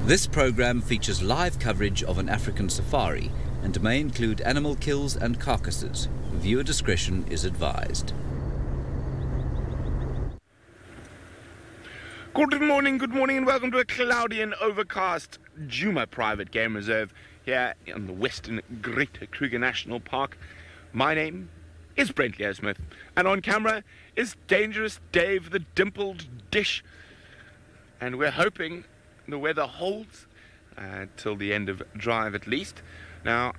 This program features live coverage of an African safari and may include animal kills and carcasses. Viewer discretion is advised. Good morning, and welcome to a cloudy and overcast Djuma Private Game Reserve here on the Western Great Kruger National Park. My name is Brent Leo Smith, and on camera is Dangerous Dave the Dimpled Dish. And we're hoping the weather holds till the end of drive at least. Now,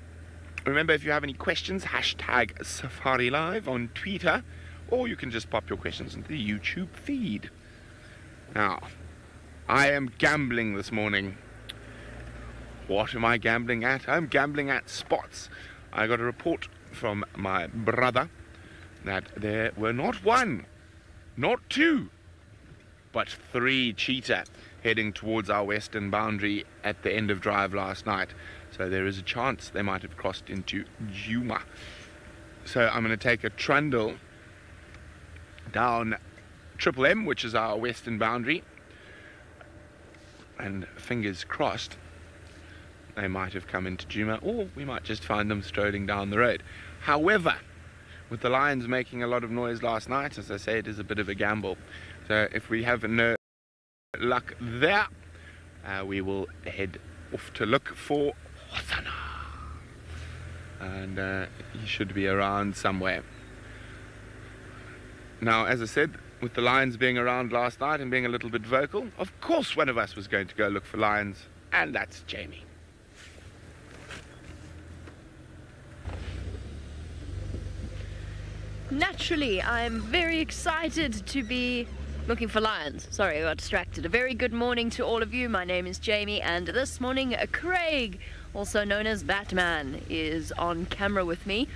remember, if you have any questions, hashtag SafariLive on Twitter, or you can just pop your questions into the YouTube feed. Now, I am gambling this morning. What am I gambling at? I'm gambling at spots. I got a report from my brother that there were not one, not two, but three cheetah heading towards our western boundary at the end of drive last night. So there is a chance they might have crossed into Djuma. So I'm going to take a trundle down Triple M, which is our western boundary, and fingers crossed they might have come into Djuma, or we might just find them strolling down the road. However, with the lions making a lot of noise last night, as I say, it is a bit of a gamble. So if we have no luck there, we will head off to look for Hosanna, and he should be around somewhere. Now, as I said, with the lions being around last night and being a little bit vocal, of course one of us was going to go look for lions, and that's Jamie. Naturally, I'm very excited to be looking for lions. Sorry, I got distracted. A very good morning to all of you. My name is Jamie, and this morning Craig, also known as Batman, is on camera with me.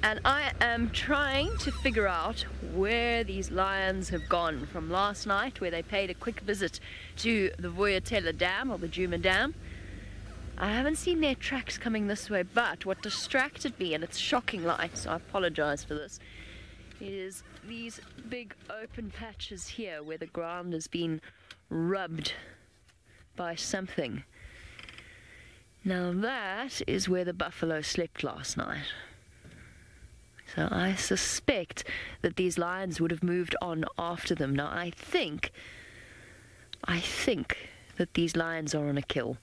And I am trying to figure out where these lions have gone from last night, where they paid a quick visit to the Vuyatela Dam, or the Djuma Dam. I haven't seen their tracks coming this way, but what distracted me, and it's shocking light, so I apologize for this, is these big open patches here where the ground has been rubbed by something. Now that is where the buffalo slept last night. So I suspect that these lions would have moved on after them. Now I think that these lions are on a kill.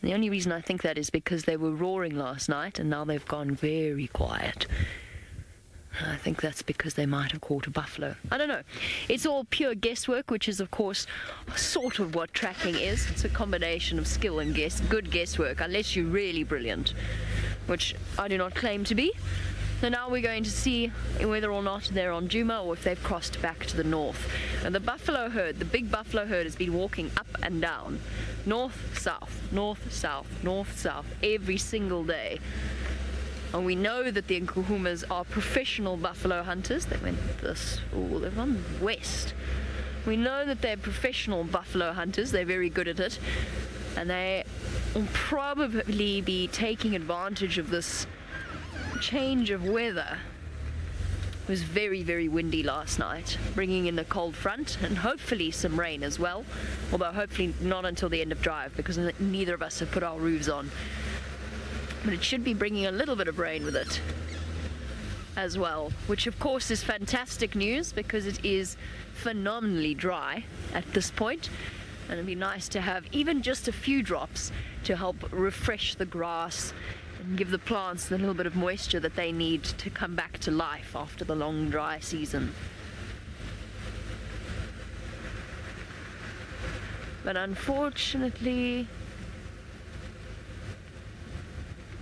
And the only reason I think that is because they were roaring last night and now they've gone very quiet. I think that's because they might have caught a buffalo. I don't know. It's all pure guesswork, which is, of course, sort of what tracking is. It's a combination of skill and good guesswork, unless you're really brilliant, which I do not claim to be. So now we're going to see whether or not they're on Djuma or if they've crossed back to the north. And the buffalo herd, the big buffalo herd, has been walking up and down, north, south, north, south, north, south, every single day. And we know that the Nkuhumas are professional buffalo hunters. They went they've gone west. We know that they're professional buffalo hunters. They're very good at it. And they will probably be taking advantage of this change of weather. It was very, very windy last night, bringing in the cold front and hopefully some rain as well. Although hopefully not until the end of drive, because neither of us have put our roofs on. But it should be bringing a little bit of rain with it as well, which of course is fantastic news because it is phenomenally dry at this point, and it'd be nice to have even just a few drops to help refresh the grass and give the plants the little bit of moisture that they need to come back to life after the long dry season. But unfortunately,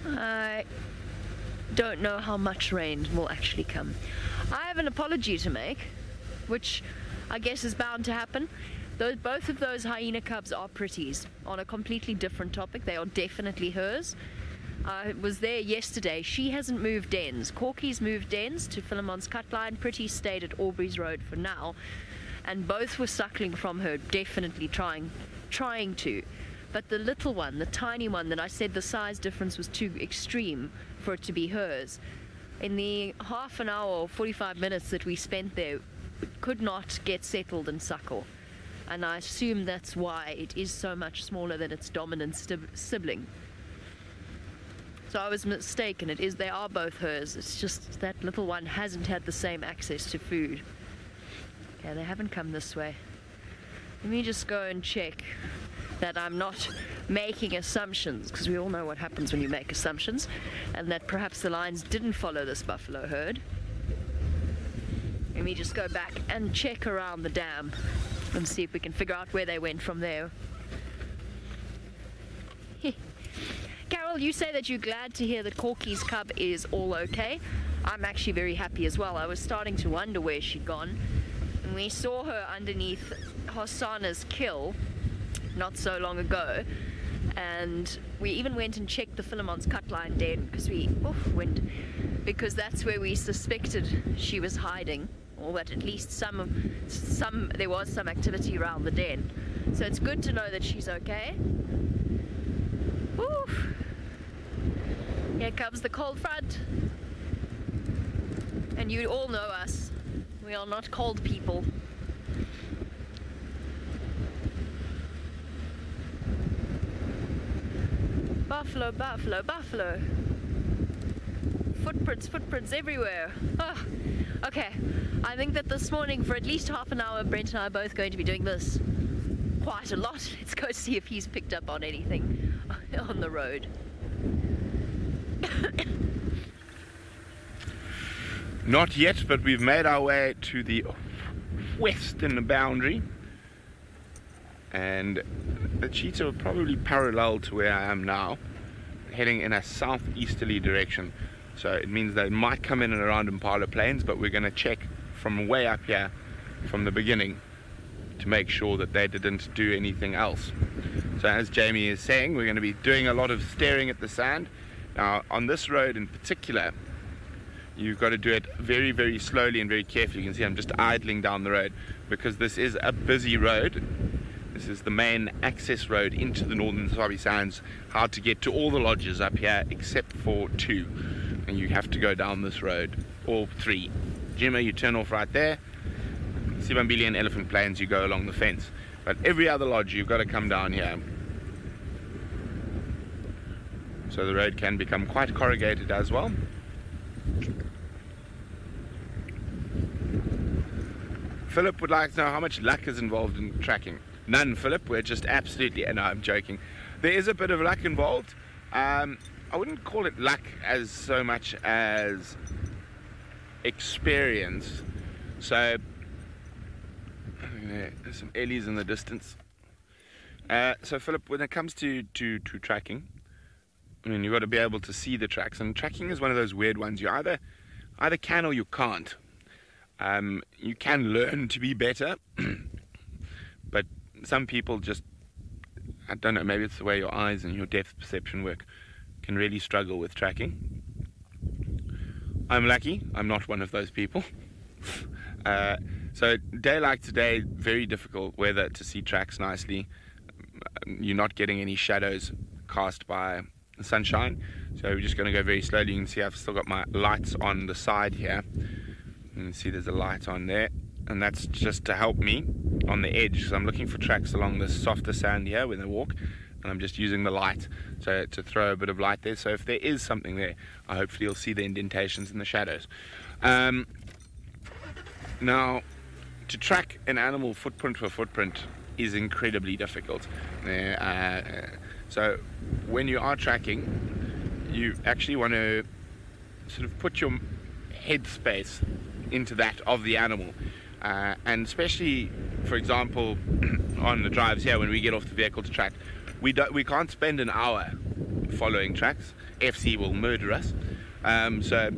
I don't know how much rain will actually come. I have an apology to make, which I guess is bound to happen. Both of those hyena cubs are pretties. On a completely different topic, they are definitely hers. I was there yesterday. She hasn't moved dens. Corky's moved dens to Philemon's Cutline. Pretty stayed at Aubrey's Road for now. And both were suckling from her, definitely trying to. But the little one, the tiny one that I said the size difference was too extreme for it to be hers, in the half an hour or 45 minutes that we spent there, could not get settled and suckle. and I assume that's why it is so much smaller than its dominant sibling. So I was mistaken. They are both hers. It's just that little one hasn't had the same access to food. Okay, they haven't come this way. Let me just go and check that I'm not making assumptions, because we all know what happens when you make assumptions, and that perhaps the lions didn't follow this buffalo herd. Let me just go back and check around the dam and see if we can figure out where they went from there. Carol, you say that you're glad to hear that Corky's cub is all okay. I'm actually very happy as well. I was starting to wonder where she'd gone. And we saw her underneath Hosanna's kill not so long ago. And we even went and checked the Philemon's cutline den because that's where we suspected she was hiding, or that at least there was some activity around the den. So it's good to know that she's okay. Oof. Here comes the cold front. And you all know us. We are not cold people. Buffalo, buffalo, buffalo. Footprints, footprints everywhere. Oh, okay, I think that this morning for at least half an hour, Brent and I are both going to be doing this quite a lot. Let's go see if he's picked up on anything on the road. Not yet, but we've made our way to the western boundary, and the cheetah are probably parallel to where I am now, heading in a southeasterly direction. So it means they might come in and around Impala Plains, but we're going to check from way up here from the beginning to make sure that they didn't do anything else. So as Jamie is saying, we're going to be doing a lot of staring at the sand. Now on this road in particular, you've got to do it very, very slowly and very carefully. You can see I'm just idling down the road because this is a busy road. This is the main access road into the Northern Sabi Sands. Hard to get to all the lodges up here except for 2. And you have to go down this road, all 3. Jimmy, you turn off right there. Sibambili and Elephant Plains, you go along the fence. But every other lodge, you've got to come down here. So the road can become quite corrugated as well. Philip would like to know how much luck is involved in tracking. None, Philip. We're just absolutely... No, I'm joking. There is a bit of luck involved. I wouldn't call it luck as so much as experience. So there's some ellies in the distance. So Philip, when it comes to tracking, I mean, you've got to be able to see the tracks, and tracking is one of those weird ones. You either can or you can't. You can learn to be better, but some people just, I don't know, maybe it's the way your eyes and your depth perception work, can really struggle with tracking. I'm lucky, I'm not one of those people. So day like today, very difficult weather to see tracks nicely. You're not getting any shadows cast by the sunshine, so we're just going to go very slowly. You can see I've still got my lights on the side here. You can see there's a light on there, and that's just to help me on the edge. So I'm looking for tracks along this softer sand here when they walk, and I'm just using the light to throw a bit of light there. So if there is something there, hopefully you'll see the indentations and the shadows. Now, to track an animal footprint for footprint is incredibly difficult. So when you are tracking, you actually want to sort of put your headspace into that of the animal, and especially, for example, on the drives here when we get off the vehicle to track, we can't spend an hour following tracks. FC will murder us. So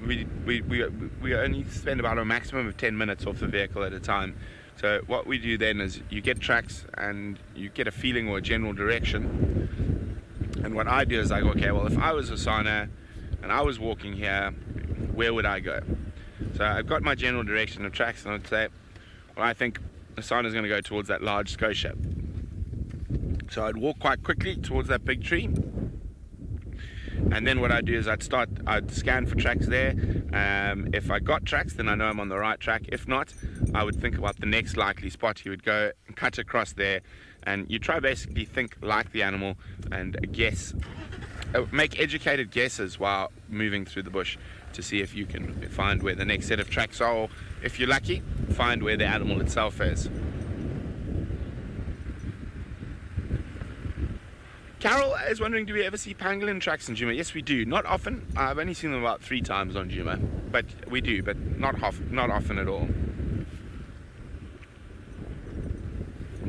we only spend about a maximum of 10 minutes off the vehicle at a time. So what we do then is you get tracks and you get a feeling or a general direction, and what I do is I go, okay, well, if I was Hosanna and I was walking here, where would I go? So I've got my general direction of tracks, and I'd say, well, I think Hosanna's going to go towards that large scotia. So I'd walk quite quickly towards that big tree, and then what I'd do is I'd scan for tracks there. If I got tracks, then I know I'm on the right track. If not, I would think about the next likely spot. You would go and cut across there, and you try basically think like the animal and guess, make educated guesses while moving through the bush to see if you can find where the next set of tracks are, or if you're lucky, find where the animal itself is. Carol is wondering, do we ever see pangolin tracks in Djuma? Yes, we do. Not often. I've only seen them about 3 times on Djuma, but we do, but not often at all.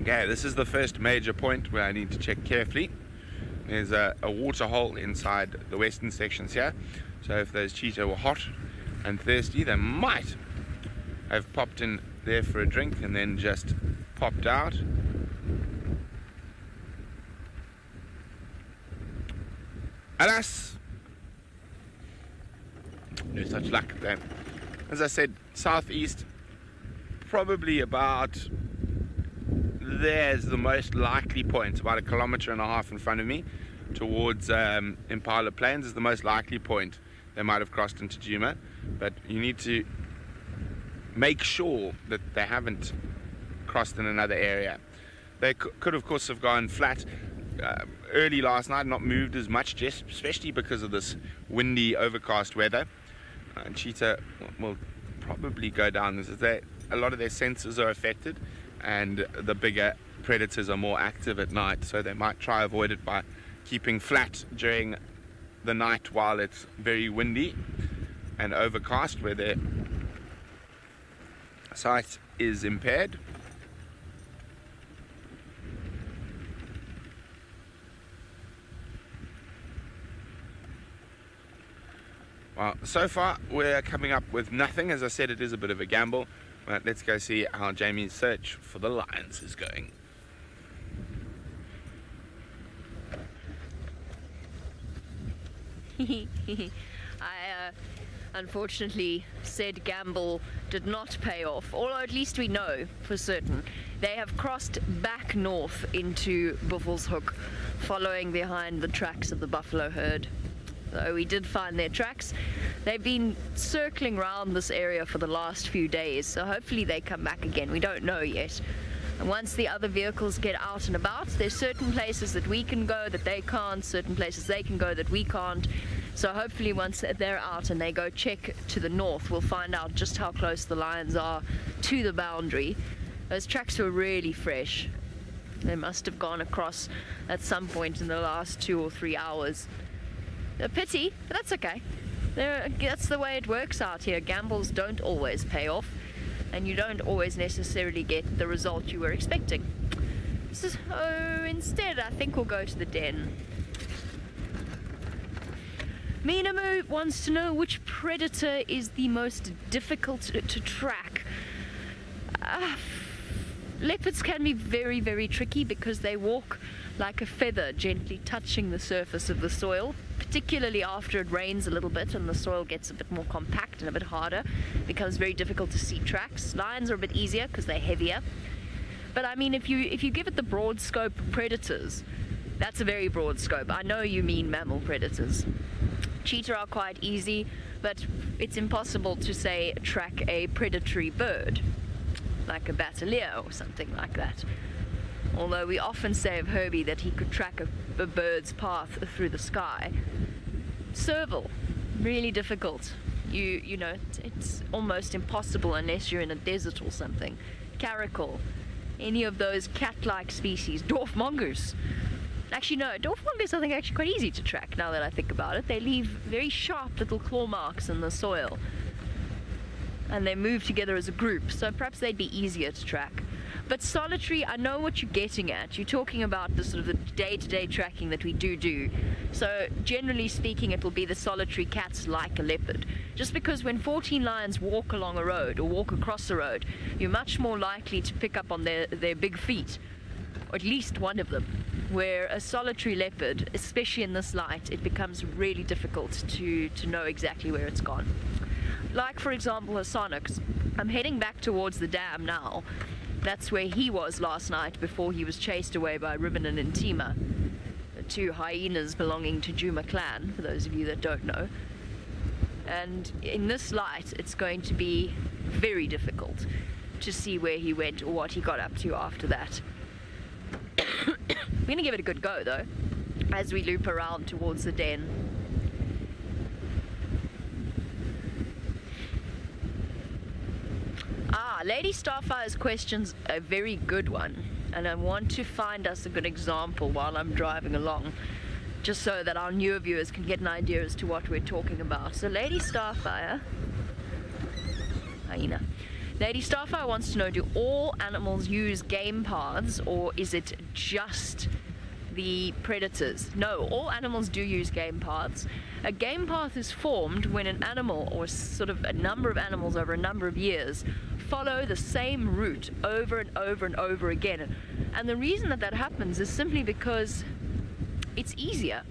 Okay, this is the first major point where I need to check carefully. There's a water hole inside the western sections here, so if those cheetah were hot and thirsty, they might have popped in there for a drink and then just popped out. Alas, no such luck then. As I said, southeast, probably about there's the most likely point, about 1.5 kilometers in front of me, towards Impala Plains is the most likely point they might have crossed into Djuma, but you need to make sure that they haven't crossed in another area. They could of course have gone flat early last night, not moved as much, just especially because of this windy, overcast weather. Cheetah will probably go down. A lot of their senses are affected, and the bigger predators are more active at night, so they might try avoid it by keeping flat during the night while it's very windy and overcast, where their sight is impaired. Well, so far we're coming up with nothing. As I said, it is a bit of a gamble, but let's go see how Jamie's search for the lions is going. I unfortunately said gamble did not pay off, although at least we know for certain they have crossed back north into Buffelshoek, following behind the tracks of the buffalo herd. So we did find their tracks. They've been circling around this area for the last few days, so hopefully they come back again. We don't know yet. And once the other vehicles get out and about, there's certain places that we can go that they can't, certain places they can go that we can't. So hopefully once they're out and they go check to the north, we'll find out just how close the lions are to the boundary. Those tracks were really fresh. They must have gone across at some point in the last 2 or 3 hours. A pity, but that's okay. That's the way it works out here. Gambles don't always pay off, and you don't always necessarily get the result you were expecting. So instead, I think we'll go to the den. Minamu wants to know which predator is the most difficult to track. Leopards can be very, very tricky because they walk like a feather, gently touching the surface of the soil, particularly after it rains a little bit and the soil gets a bit more compact and a bit harder. It becomes very difficult to see tracks. Lions are a bit easier because they're heavier. But I mean, if you give it the broad scope predators, that's a very broad scope. I know you mean mammal predators. Cheetah are quite easy, but it's impossible to, say, track a predatory bird, like a bateleur or something like that. Although we often say of Herbie that he could track a bird's path through the sky. Serval, really difficult. You know, it's almost impossible unless you're in a desert or something. Caracal, any of those cat-like species. Dwarf mongoose. Actually, no, dwarf mongoose I think are actually quite easy to track now that I think about it. They leave very sharp little claw marks in the soil, and they move together as a group, so perhaps they'd be easier to track. But solitary, I know what you're getting at. You're talking about the sort of the day-to-day tracking that we do. So generally speaking, it will be the solitary cats like a leopard. Just because when 14 lions walk along a road or walk across a road, you're much more likely to pick up on their big feet, or at least one of them. Where a solitary leopard, especially in this light, it becomes really difficult to know exactly where it's gone. Like, for example, Hassanix. I'm heading back towards the dam now. That's where he was last night before he was chased away by Ribbon and Intima, the 2 hyenas belonging to Djuma clan, for those of you that don't know. And in this light, it's going to be very difficult. to see where he went or what he got up to after that. We're going to give it a good go though, as we loop around towards the den. Lady Starfire's question's a very good one, and I want to find us a good example while I'm driving along, just so that our newer viewers can get an idea as to what we're talking about. So Lady Starfire, hyena. Lady Starfire wants to know, do all animals use game paths, or is it just the predators? No, all animals do use game paths. A game path is formed when an animal, or sort of a number of animals over a number of years, follow the same route over and over and over again. And the reason that that happens is simply because it's easier.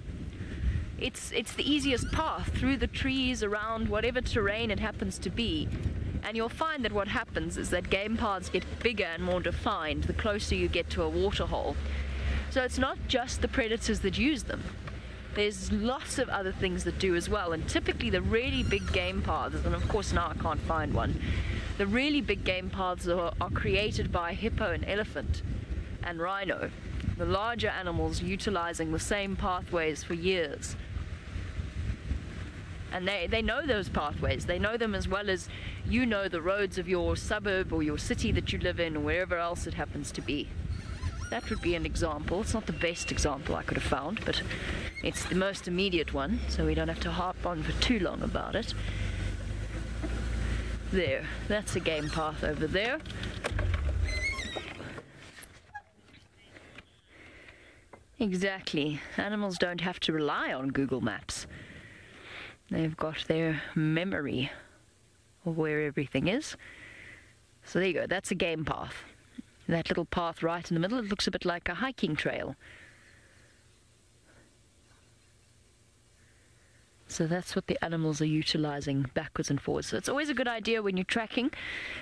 It's the easiest path through the trees, around whatever terrain it happens to be. And you'll find that what happens is that game paths get bigger and more defined the closer you get to a waterhole. So it's not just the predators that use them. There's lots of other things that do as well, and typically the really big game paths, and of course now I can't find one, the really big game paths are created by hippo and elephant and rhino, the larger animals utilizing the same pathways for years. And they know those pathways. They know them as well as you know the roads of your suburb or your city that you live in, or wherever else it happens to be. That would be an example. It's not the best example I could have found, but it's the most immediate one, so we don't have to harp on for too long about it. There, that's a game path over there. Exactly. Animals don't have to rely on Google Maps. They've got their memory of where everything is. So there you go, that's a game path. That little path right in the middle, it looks a bit like a hiking trail. So that's what the animals are utilizing backwards and forwards. So it's always a good idea when you're tracking,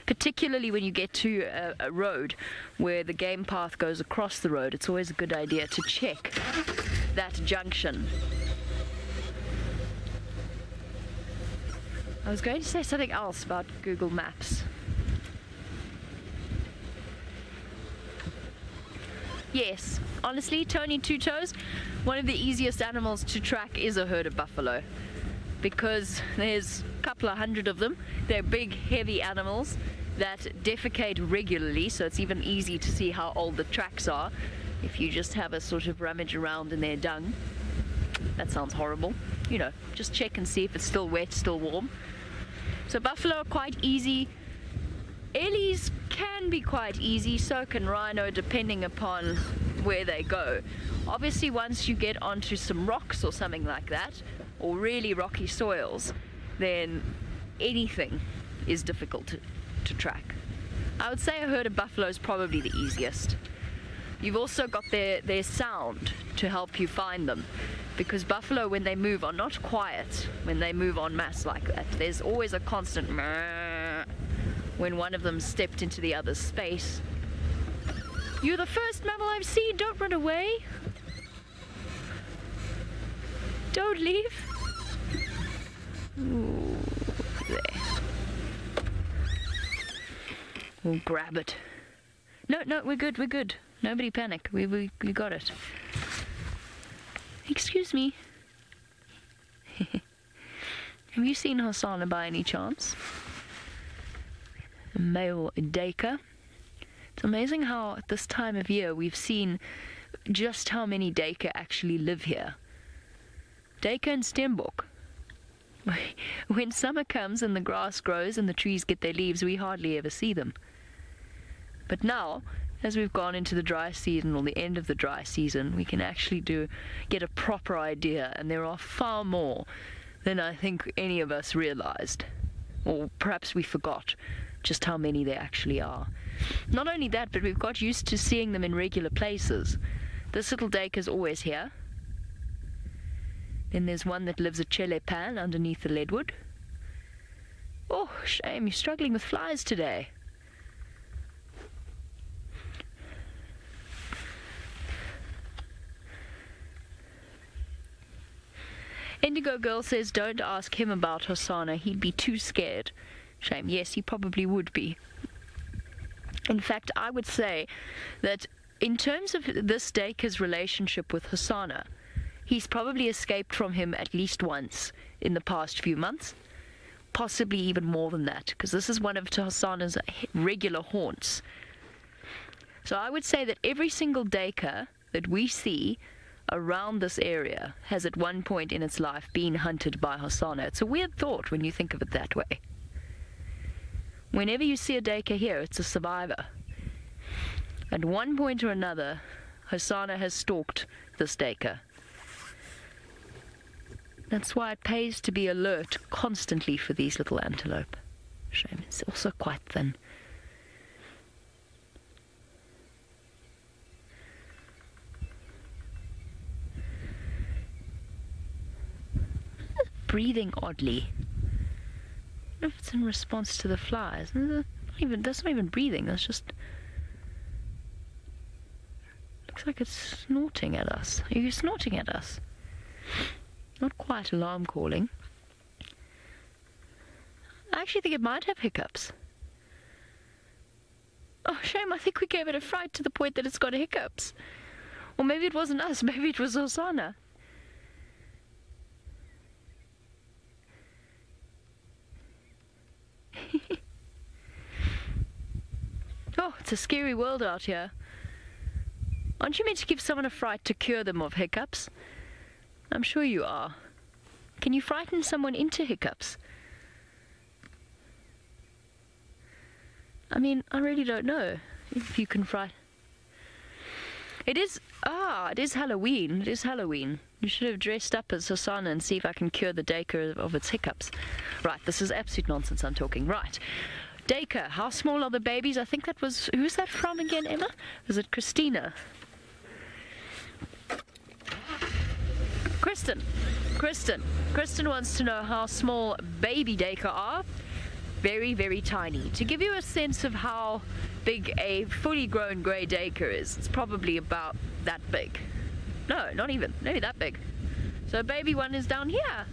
particularly when you get to a road where the game path goes across the road. It's always a good idea to check that junction. I was going to say something else about Google Maps. Yes, honestly, Tony Two Toes, one of the easiest animals to track is a herd of buffalo, because there's a couple of hundred of them. They're big, heavy animals that defecate regularly, so it's even easy to see how old the tracks are if you just have a sort of rummage around in their dung. That sounds horrible. You know, just check and see if it's still wet, still warm. So buffalo are quite easy. Ellies can be quite easy, so can rhino, depending upon where they go. Obviously, once you get onto some rocks or something like that, or really rocky soils, then anything is difficult to track. I would say a herd of buffalo is probably the easiest. You've also got their sound to help you find them, because buffalo, when they move, are not quiet when they move en masse like that. There's always a constant meh when one of them stepped into the other's space. You're the first mammal I've seen. Don't run away. Don't leave. Ooh, there. We'll grab it. No, we're good, we're good. Nobody panic. We got it. Excuse me. Have you seen Hosanna by any chance? A male Dacre. It's amazing how at this time of year we've seen just how many Dacre actually live here. Dacre and Stembok. When summer comes and the grass grows and the trees get their leaves, we hardly ever see them. But now, as we've gone into the dry season, or the end of the dry season, we can actually get a proper idea, and there are far more than I think any of us realized, or perhaps we forgot just how many there actually are. Not only that, but we've got used to seeing them in regular places. This little Dacre's always here. Then there's one that lives at Chelepan underneath the leadwood. Oh, shame, you're struggling with flies today. Indigo Girl says, don't ask him about Hosanna, he'd be too scared. Shame, yes, he probably would be. In fact, I would say that in terms of this Dacre's relationship with Hosanna, he's probably escaped from him at least once in the past few months, possibly even more than that, because this is one of Hosanna's regular haunts. So I would say that every single Dacre that we see around this area has at one point in its life been hunted by Hosanna. It's a weird thought when you think of it that way. Whenever you see a Dacre here, it's a survivor. At one point or another, Hosanna has stalked this Dacre. That's why it pays to be alert constantly for these little antelope. Shame, it's also quite thin. Breathing oddly. I don't know if it's in response to the flies. That's not even breathing, that's just... Looks like it's snorting at us. Are you snorting at us? Not quite alarm calling. I actually think it might have hiccups. Oh, shame, I think we gave it a fright to the point that it's got hiccups. Or maybe it wasn't us, maybe it was Hosanna. Oh, it's a scary world out here. Aren't you meant to give someone a fright to cure them of hiccups? I'm sure you are. Can you frighten someone into hiccups? I mean, I really don't know if you can frighten. It is Halloween. It is Halloween. You should have dressed up as Hosanna and see if I can cure the Dacre of its hiccups. Right, this is absolute nonsense I'm talking. Right. Dacre, how small are the babies? I think that was... Who's that from again, Emma? Was it Christina? Kristen wants to know how small baby Dacre are. Very, very tiny. To give you a sense of how big a fully grown grey Dacre is, it's probably about that big. No, not even. Maybe that big. So baby one is down here.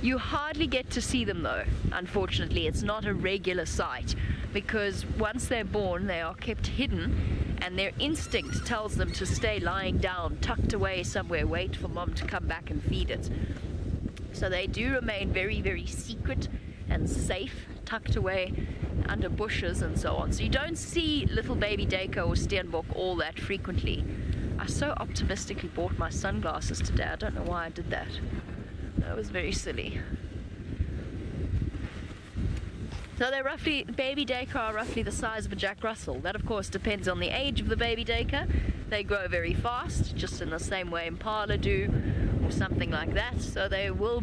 You hardly get to see them though, unfortunately. It's not a regular sight because once they're born they are kept hidden and their instinct tells them to stay lying down, tucked away somewhere, wait for mom to come back and feed it. So they do remain very, very secret and safe, tucked away under bushes and so on. So you don't see little baby Dacre or Steenbok all that frequently. I so optimistically bought my sunglasses today. I don't know why I did that. That was very silly. So they're roughly, baby Dacre are roughly the size of a Jack Russell. That of course depends on the age of the baby Dacre. They grow very fast, just in the same way Impala do, or something like that. So they will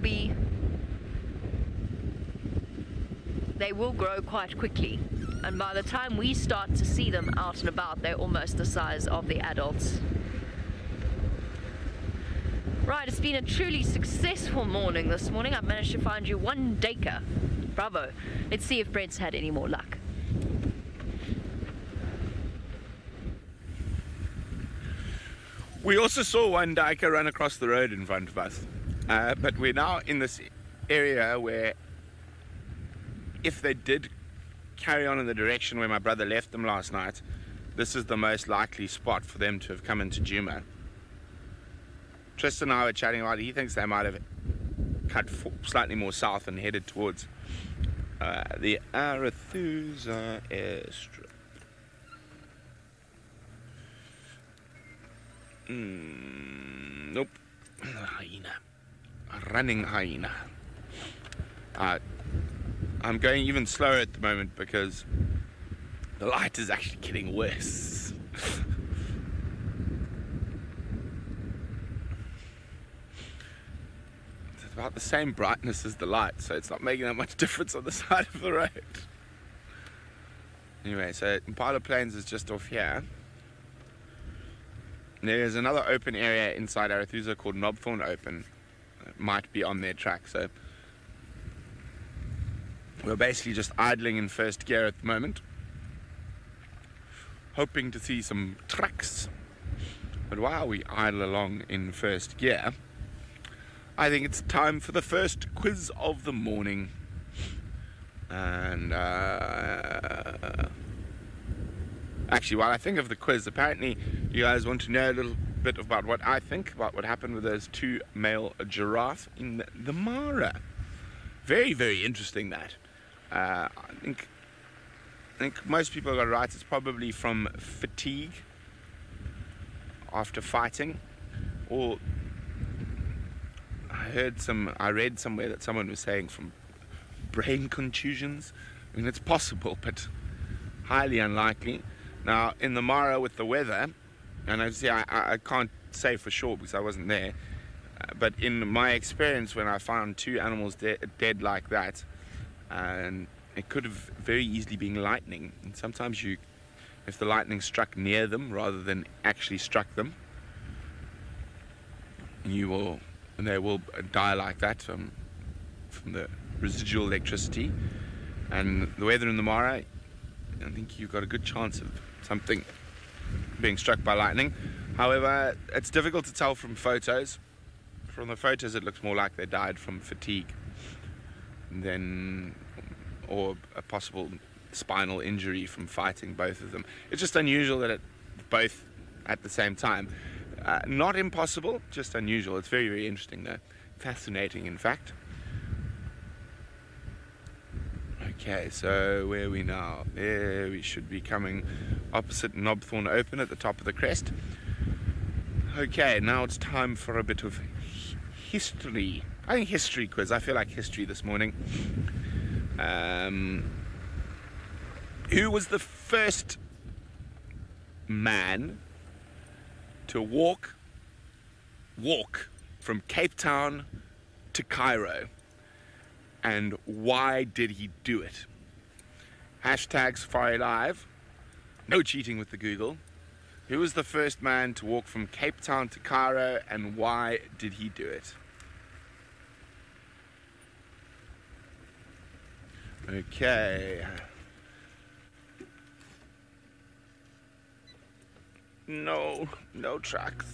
grow quite quickly. And by the time we start to see them out and about, they're almost the size of the adults. Right, it's been a truly successful morning this morning. I've managed to find you one Dacre. Bravo. Let's see if Brent's had any more luck. We also saw one Dacre run across the road in front of us. But we're now in this area where if they did carry on in the direction where my brother left them last night, this is the most likely spot for them to have come into Djuma. Tristan and I were chatting about it. He thinks they might have cut slightly more south and headed towards the Arethusa airstrip. Nope. Hyena. A running hyena. I'm going even slower at the moment because the light is actually getting worse. It's about the same brightness as the light, so it's not making that much difference on the side of the road. Anyway, so Impala Plains is just off here. There's another open area inside Arethusa called Knobthorn Open. It might be on their track, so we're basically just idling in first gear at the moment, hoping to see some trucks. But while we idle along in first gear, I think it's time for the first quiz of the morning. And Actually, while I think of the quiz, apparently you guys want to know a little bit about what I think about what happened with those 2 male giraffes in the Mara. Very, very interesting, that. I think most people got it right. It's probably from fatigue after fighting, or I read somewhere that someone was saying from brain contusions. I mean, it's possible, but highly unlikely. Now, in the Mara with the weather, and obviously I can't say for sure because I wasn't there, but in my experience, when I found 2 animals dead like that, and it could have very easily been lightning. And sometimes if the lightning struck near them rather than actually struck them, they will die like that from the residual electricity. And the weather in the Mara, I think you've got a good chance of something being struck by lightning. However, it's difficult to tell from photos. From the photos, it looks more like they died from fatigue or a possible spinal injury from fighting, both of them. It's just unusual that both at the same time. Not impossible, just unusual. It's very, very interesting though. Fascinating, in fact. Okay, so where are we now? There we should be coming opposite Knobthorne Open at the top of the crest. Okay, now it's time for a bit of history. I think history quiz. I feel like history this morning. Who was the first man to walk from Cape Town to Cairo, and why did he do it? Hashtag SafariLive. No cheating with the Google. Who was the first man to walk from Cape Town to Cairo, and why did he do it? Okay. No tracks.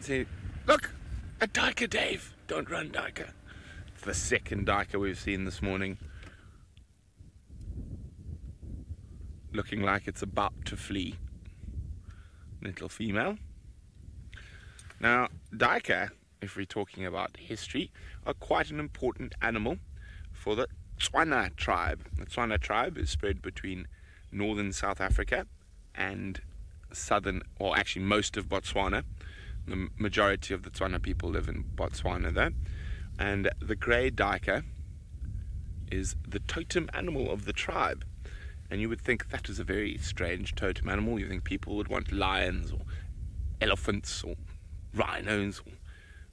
See, look, a duiker, Dave. Don't run, duiker. It's the second duiker we've seen this morning. Looking like it's about to flee. Little female. Now, duiker, if we're talking about history, are quite an important animal for the Tswana tribe. The Tswana tribe is spread between northern South Africa and southern, or actually most of Botswana. The majority of the Tswana people live in Botswana though. And the grey duiker is the totem animal of the tribe. And you would think that is a very strange totem animal. You think people would want lions or elephants or rhinos or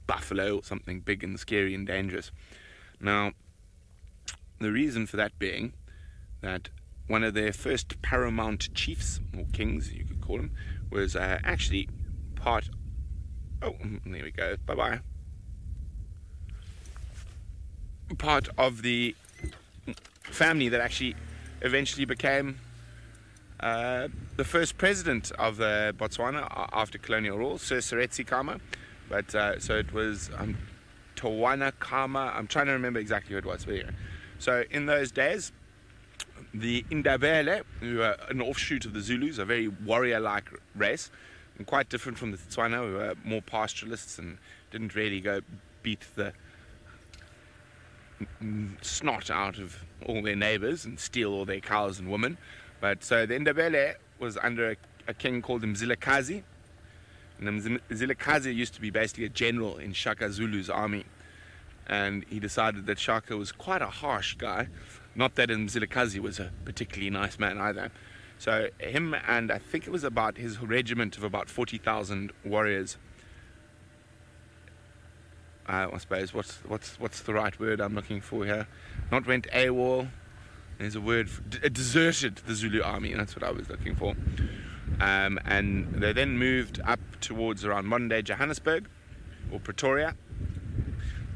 buffalo or something big and scary and dangerous. Now, the reason for that being that one of their first paramount chiefs, or kings you could call them, was actually part... Oh, there we go, bye-bye. Part of the family that actually eventually became the first president of Botswana after colonial rule, Sir Seretse Khama. But so it was Tawana Khama. I'm trying to remember exactly who it was. But yeah. So in those days, the Indabele, who are an offshoot of the Zulus, a very warrior-like race, and quite different from the Tswana, who were more pastoralists and didn't really go beat the snot out of all their neighbors and steal all their cows and women. But so the Indabele was under a king called Mzilikazi, and Mzilikazi used to be basically a general in Shaka Zulu's army, and he decided that Shaka was quite a harsh guy. Not that Mzilikazi was a particularly nice man either. So him and I think it was about his regiment of about 40,000 warriors. I suppose what's the right word I'm looking for here? Not went AWOL. There's a word for deserted the Zulu army. That's what I was looking for. And they then moved up towards around modern day Johannesburg or Pretoria.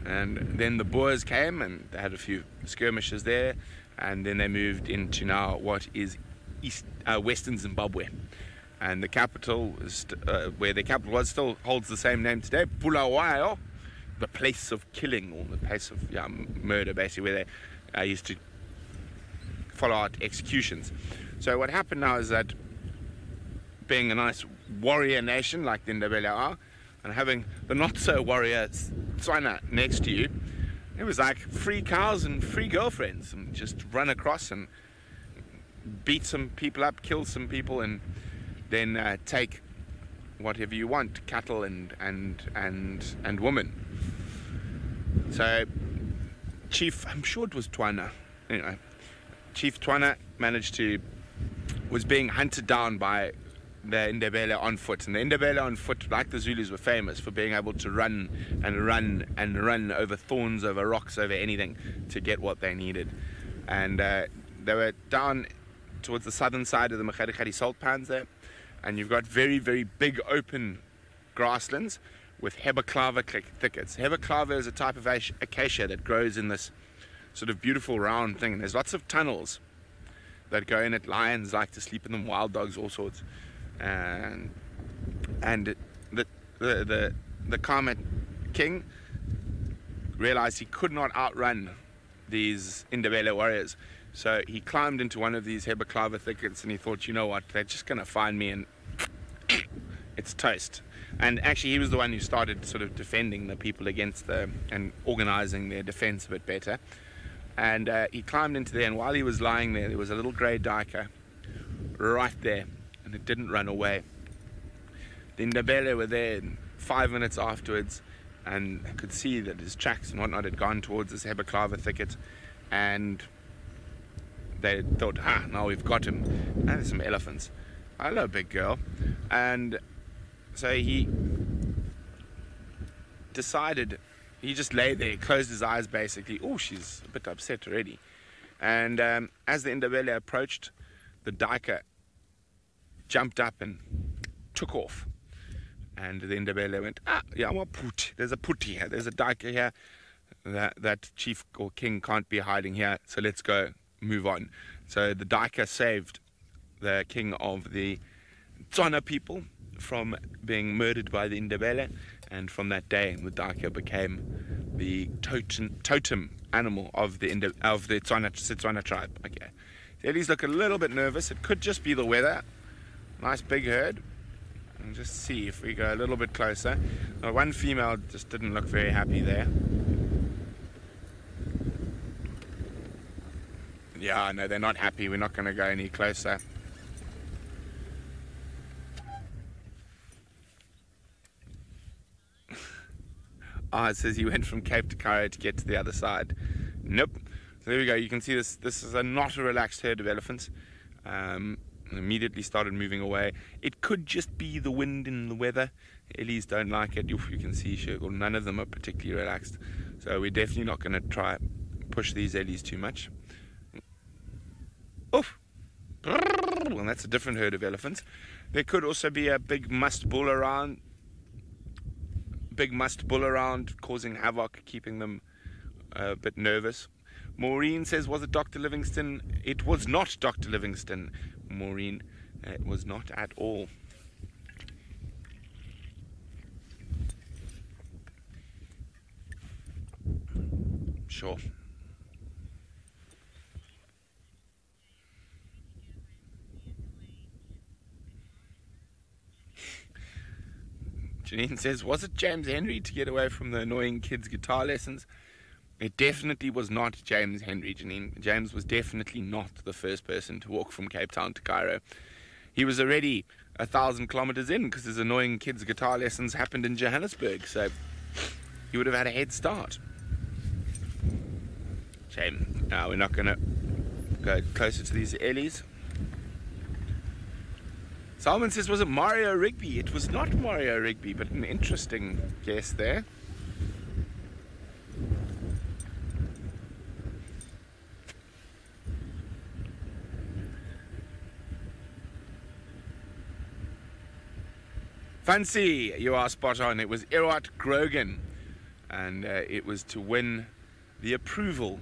And then the Boers came and they had a few skirmishes there. And then they moved into now what is Western Zimbabwe. and the capital, where the capital was, still holds the same name today, Bulawayo, the place of killing, or the place of murder, basically, where they used to follow out executions. So what happened now is that, being a nice warrior nation like the Ndebele are, and having the not-so-warrior Tswana next to you, it was like free cows and free girlfriends, and just run across and beat some people up, kill some people, and then take whatever you want, cattle and women. So Chief, I'm sure it was Tswana, anyway, Chief Tswana was being hunted down by the Ndebele on foot, and the Ndebele on foot, like the Zulus, were famous for being able to run over thorns, over rocks, over anything to get what they needed. And they were down towards the southern side of the Machadikari salt pans there, and you've got very, very big open grasslands with hebeclava thickets. Hebeclava is a type of acacia that grows in this sort of beautiful round thing, and there's lots of tunnels that go in it. Lions like to sleep in them, wild dogs, all sorts. And the Kama king realized he could not outrun these Ndebele warriors, so he climbed into one of these hebeclava thickets, and he thought, you know what, they're just gonna find me and it's toast. And actually he was the one who started sort of defending the people against and organizing their defense a bit better. And he climbed into there, and while he was lying there was a little grey duiker right there, and it didn't run away. The Ndebele were there 5 minutes afterwards, and could see that his tracks and whatnot had gone towards this hebeclava thicket, and they thought, now we've got him. And there's some elephants. Hello, big girl. And so he decided, he just lay there, closed his eyes basically. Oh, she's a bit upset already. And as the Ndebele approached, the duiker jumped up and took off. And the Ndebele went, there's a putti here, there's a duiker here. That chief or king can't be hiding here, so let's go, move on. So the duiker saved the king of the Tswana people from being murdered by the Ndebele, and from that day the duiker became the totem animal of the Tswana tribe. Okay, the Ellies look a little bit nervous. It could just be the weather. Nice big herd. And just see if we go a little bit closer. One female just didn't look very happy there. Yeah, no, they're not happy. We're not going to go any closer. It says he went from Cape to Cairo to get to the other side. Nope. So there we go. You can see this. This is not a relaxed herd of elephants. Immediately started moving away. It could just be the wind and the weather. Ellies don't like it. You can see none of them are particularly relaxed. So we're definitely not going to try push these Ellies too much. Oof! Well, that's a different herd of elephants. There could also be a big musk bull around, causing havoc, keeping them a bit nervous. Maureen says, was it Dr. Livingston? It was not Dr. Livingston, Maureen. It was not at all. Sure. Janine says, was it James Henry to get away from the annoying kids' guitar lessons? It definitely was not James Henry, Janine. James was definitely not the first person to walk from Cape Town to Cairo. He was already 1,000 kilometers in, because his annoying kids' guitar lessons happened in Johannesburg, so he would have had a head start. Shame. No, we're not going to go closer to these Ellies. Salman says, was it Mario Rigby? It was not Mario Rigby, but an interesting guess there. Fancy, you are spot on. It was Ewart Grogan, and it was to win the approval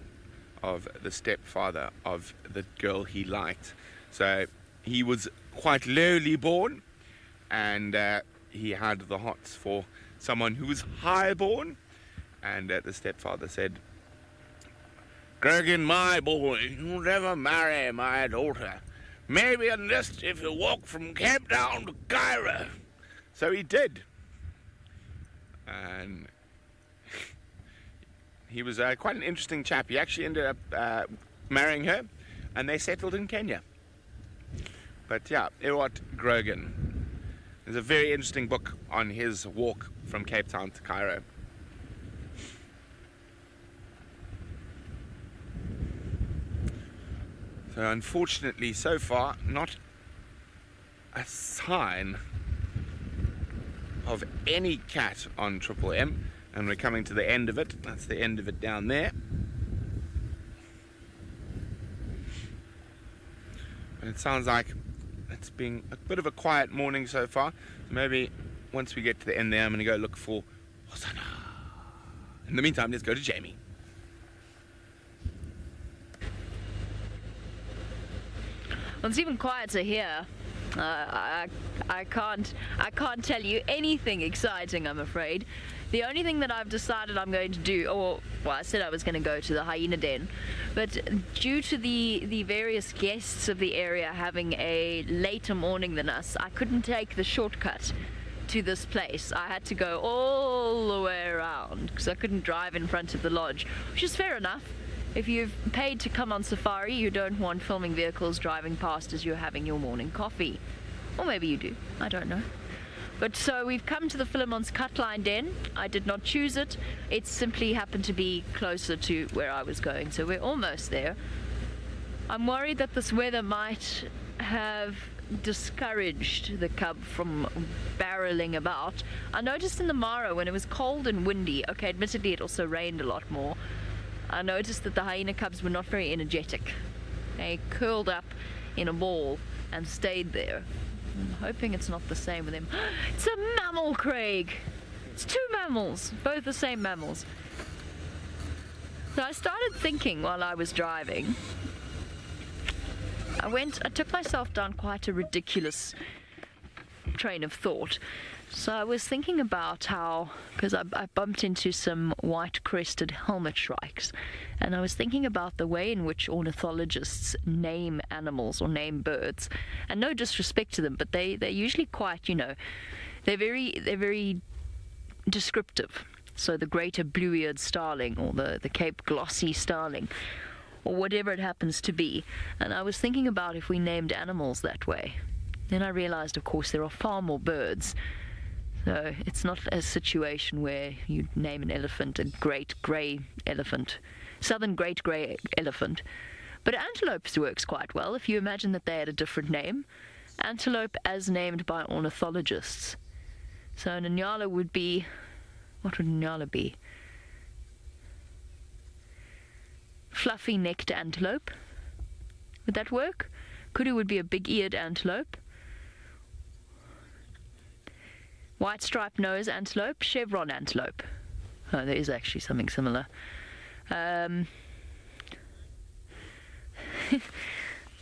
of the stepfather of the girl he liked. So he was quite lowly born, and he had the hots for someone who was highborn, and the stepfather said, "Grogan, my boy, you'll never marry my daughter. Maybe enlist if you walk from Cape Town to Cairo." So he did. And he was quite an interesting chap. He actually ended up marrying her, and they settled in Kenya. But yeah, Ewart Grogan. There's a very interesting book on his walk from Cape Town to Cairo. So unfortunately, so far, not a sign of any cat on Triple M, and we're coming to the end of it. That's the end of it down there. And it sounds like it's been a bit of a quiet morning so far. Maybe once we get to the end there, I'm going to go look for Hosanna. In the meantime, let's go to Jamie. Well, it's even quieter here. I can't tell you anything exciting, I'm afraid. The only thing that I've decided I'm going to do, well, I said I was going to go to the hyena den, but due to the various guests of the area having a later morning than us, I couldn't take the shortcut to this place. I had to go all the way around because I couldn't drive in front of the lodge, which is fair enough. If you've paid to come on safari, you don't want filming vehicles driving past as you're having your morning coffee. Or maybe you do, I don't know. But so we've come to the Philemon's Cutline Den. I did not choose it. It simply happened to be closer to where I was going, so we're almost there. I'm worried that this weather might have discouraged the cub from barreling about. I noticed in the Mara when it was cold and windy, okay, admittedly it also rained a lot more, I noticed that the hyena cubs were not very energetic. They curled up in a ball and stayed there. I'm hoping it's not the same with them. It's a mammal, Craig! It's two mammals, both the same mammals. So I started thinking while I was driving. I took myself down quite a ridiculous train of thought. So I was thinking about how, because I bumped into some white-crested helmet shrikes, and I was thinking about the way in which ornithologists name animals or name birds, and no disrespect to them, but they're usually quite, you know, they're very descriptive. So the greater blue-eared starling, or the Cape glossy starling, or whatever it happens to be. And I was thinking about if we named animals that way. Then I realized, of course, there are far more birds. So it's not a situation where you name an elephant a great grey elephant, southern great grey elephant. But antelopes works quite well if you imagine that they had a different name. Antelope as named by ornithologists. So an Inyala would be, what would Inyala be? Fluffy-necked antelope. Would that work? Kudu would be a big-eared antelope. White striped nose antelope, chevron antelope. Oh, there is actually something similar.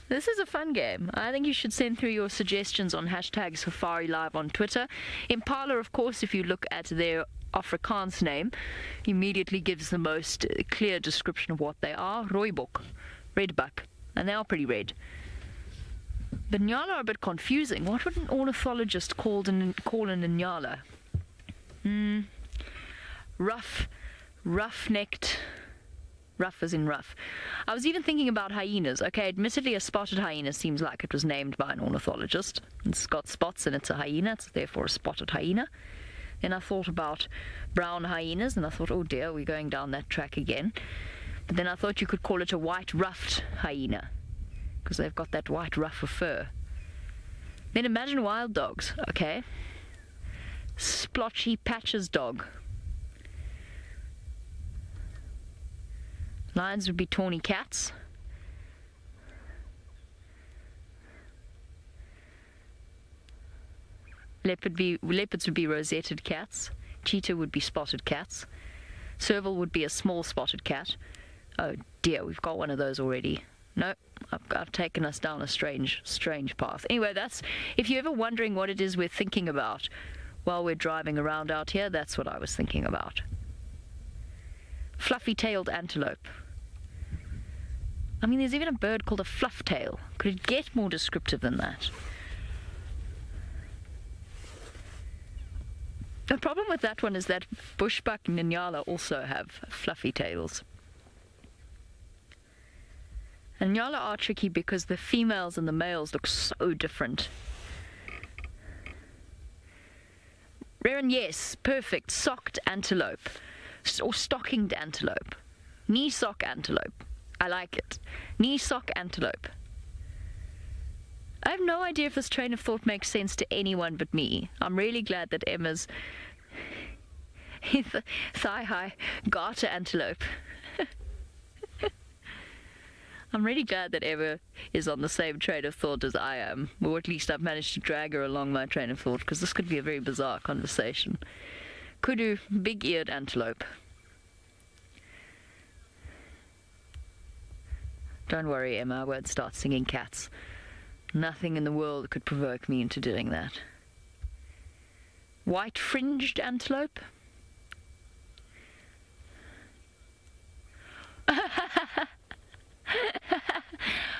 This is a fun game. I think you should send through your suggestions on hashtag SafariLive on Twitter. Impala, of course, if you look at their Afrikaans name, immediately gives the most clear description of what they are. Rooibok, redbuck, and they are pretty red. But Nyala are a bit confusing. What would an ornithologist call an Inyala? Rough-necked, rough as in rough. I was even thinking about hyenas. Okay, admittedly a spotted hyena seems like it was named by an ornithologist. It's got spots and it's a hyena, it's therefore a spotted hyena. Then I thought about brown hyenas and I thought, oh dear, we're going down that track again. But then I thought you could call it a white ruffed hyena, because they've got that white ruff of fur. Then imagine wild dogs, okay? Splotchy patches dog. Lions would be tawny cats. Leopards would be rosetted cats. Cheetah would be spotted cats. Serval would be a small spotted cat. Oh dear, we've got one of those already. No, I've taken us down a strange path. Anyway, that's, if you're ever wondering what it is we're thinking about while we're driving around out here, that's what I was thinking about. Fluffy-tailed antelope. I mean, there's even a bird called a fluff-tail. Could it get more descriptive than that? The problem with that one is that bushbuck and Nyala also have fluffy tails. And Nyala are tricky because the females and the males look so different. Raren, yes, perfect. Socked antelope. Or stockinged antelope. Knee sock antelope. I like it. Knee sock antelope. I have no idea if this train of thought makes sense to anyone but me. I'm really glad that Emma's thigh-high garter antelope. I'm really glad that Emma is on the same train of thought as I am, or at least I've managed to drag her along my train of thought, because this could be a very bizarre conversation. Kudu, big-eared antelope. Don't worry, Emma, I won't start singing cats. Nothing in the world could provoke me into doing that. White-fringed antelope?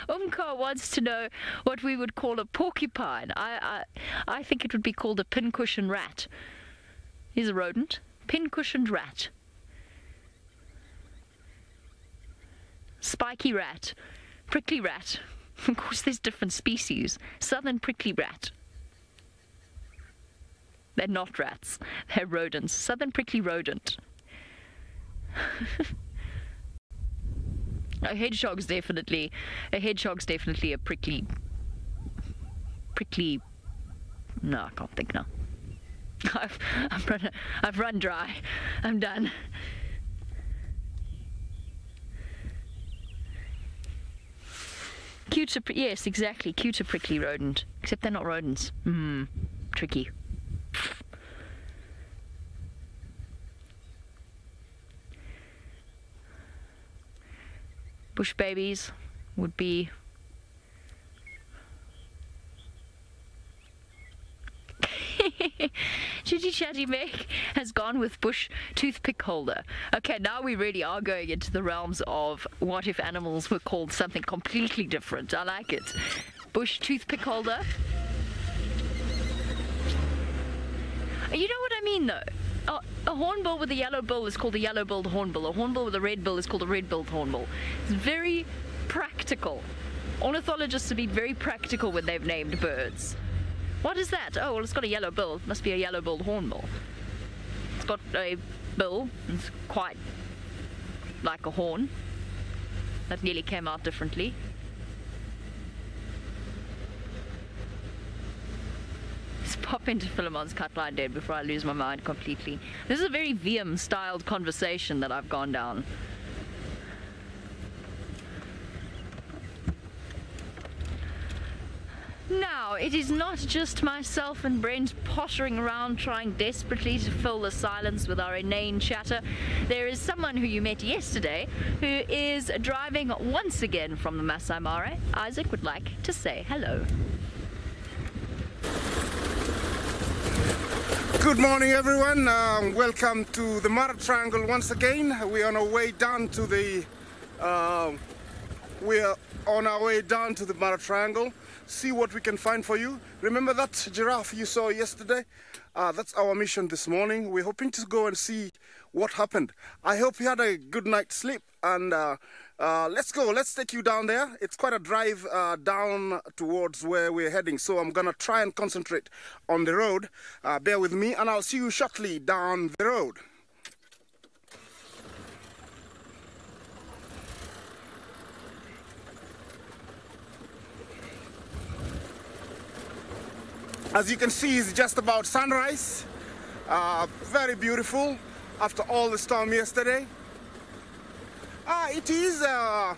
Umka wants to know what we would call a porcupine. I think it would be called a pincushion rat. He's a rodent. Pincushioned rat. Spiky rat. Prickly rat. Of course, there's different species. Southern prickly rat. They're not rats. They're rodents. Southern prickly rodent. A hedgehog's definitely a prickly. No, I can't think now. I've run dry. I'm done. Cuter, yes, exactly. Cuter prickly rodent. Except they're not rodents. Tricky. Bush babies would be Chitty Chatty Meg has gone with bush toothpick holder. Okay, now we really are going into the realms of what if animals were called something completely different. I like it. Bush toothpick holder. You know what I mean, though? A hornbill with a yellow bill is called a yellow-billed hornbill. A hornbill with a red bill is called a red-billed hornbill. It's very practical. Ornithologists have been very practical when they've named birds. What is that? Oh, well, it's got a yellow bill. It must be a yellow-billed hornbill. It's got a bill. It's quite like a horn. That nearly came out differently. Let's pop into Philemon's Cutline Den before I lose my mind completely. This is a very VM-styled conversation that I've gone down. Now, it is not just myself and Brent pottering around trying desperately to fill the silence with our inane chatter. There is someone who you met yesterday who is driving once again from the Masai Mara. Isaac would like to say hello. Good morning, everyone. Welcome to the Mara Triangle once again. We're on our way down to the Mara Triangle. See what we can find for you. Remember that giraffe you saw yesterday? That's our mission this morning. We're hoping to go and see what happened. I hope you had a good night's sleep, and let's go. Let's take you down there. It's quite a drive down towards where we're heading, so I'm gonna try and concentrate on the road. Bear with me, and I'll see you shortly down the road. As you can see, it's just about sunrise. Very beautiful after all the storm yesterday. It is not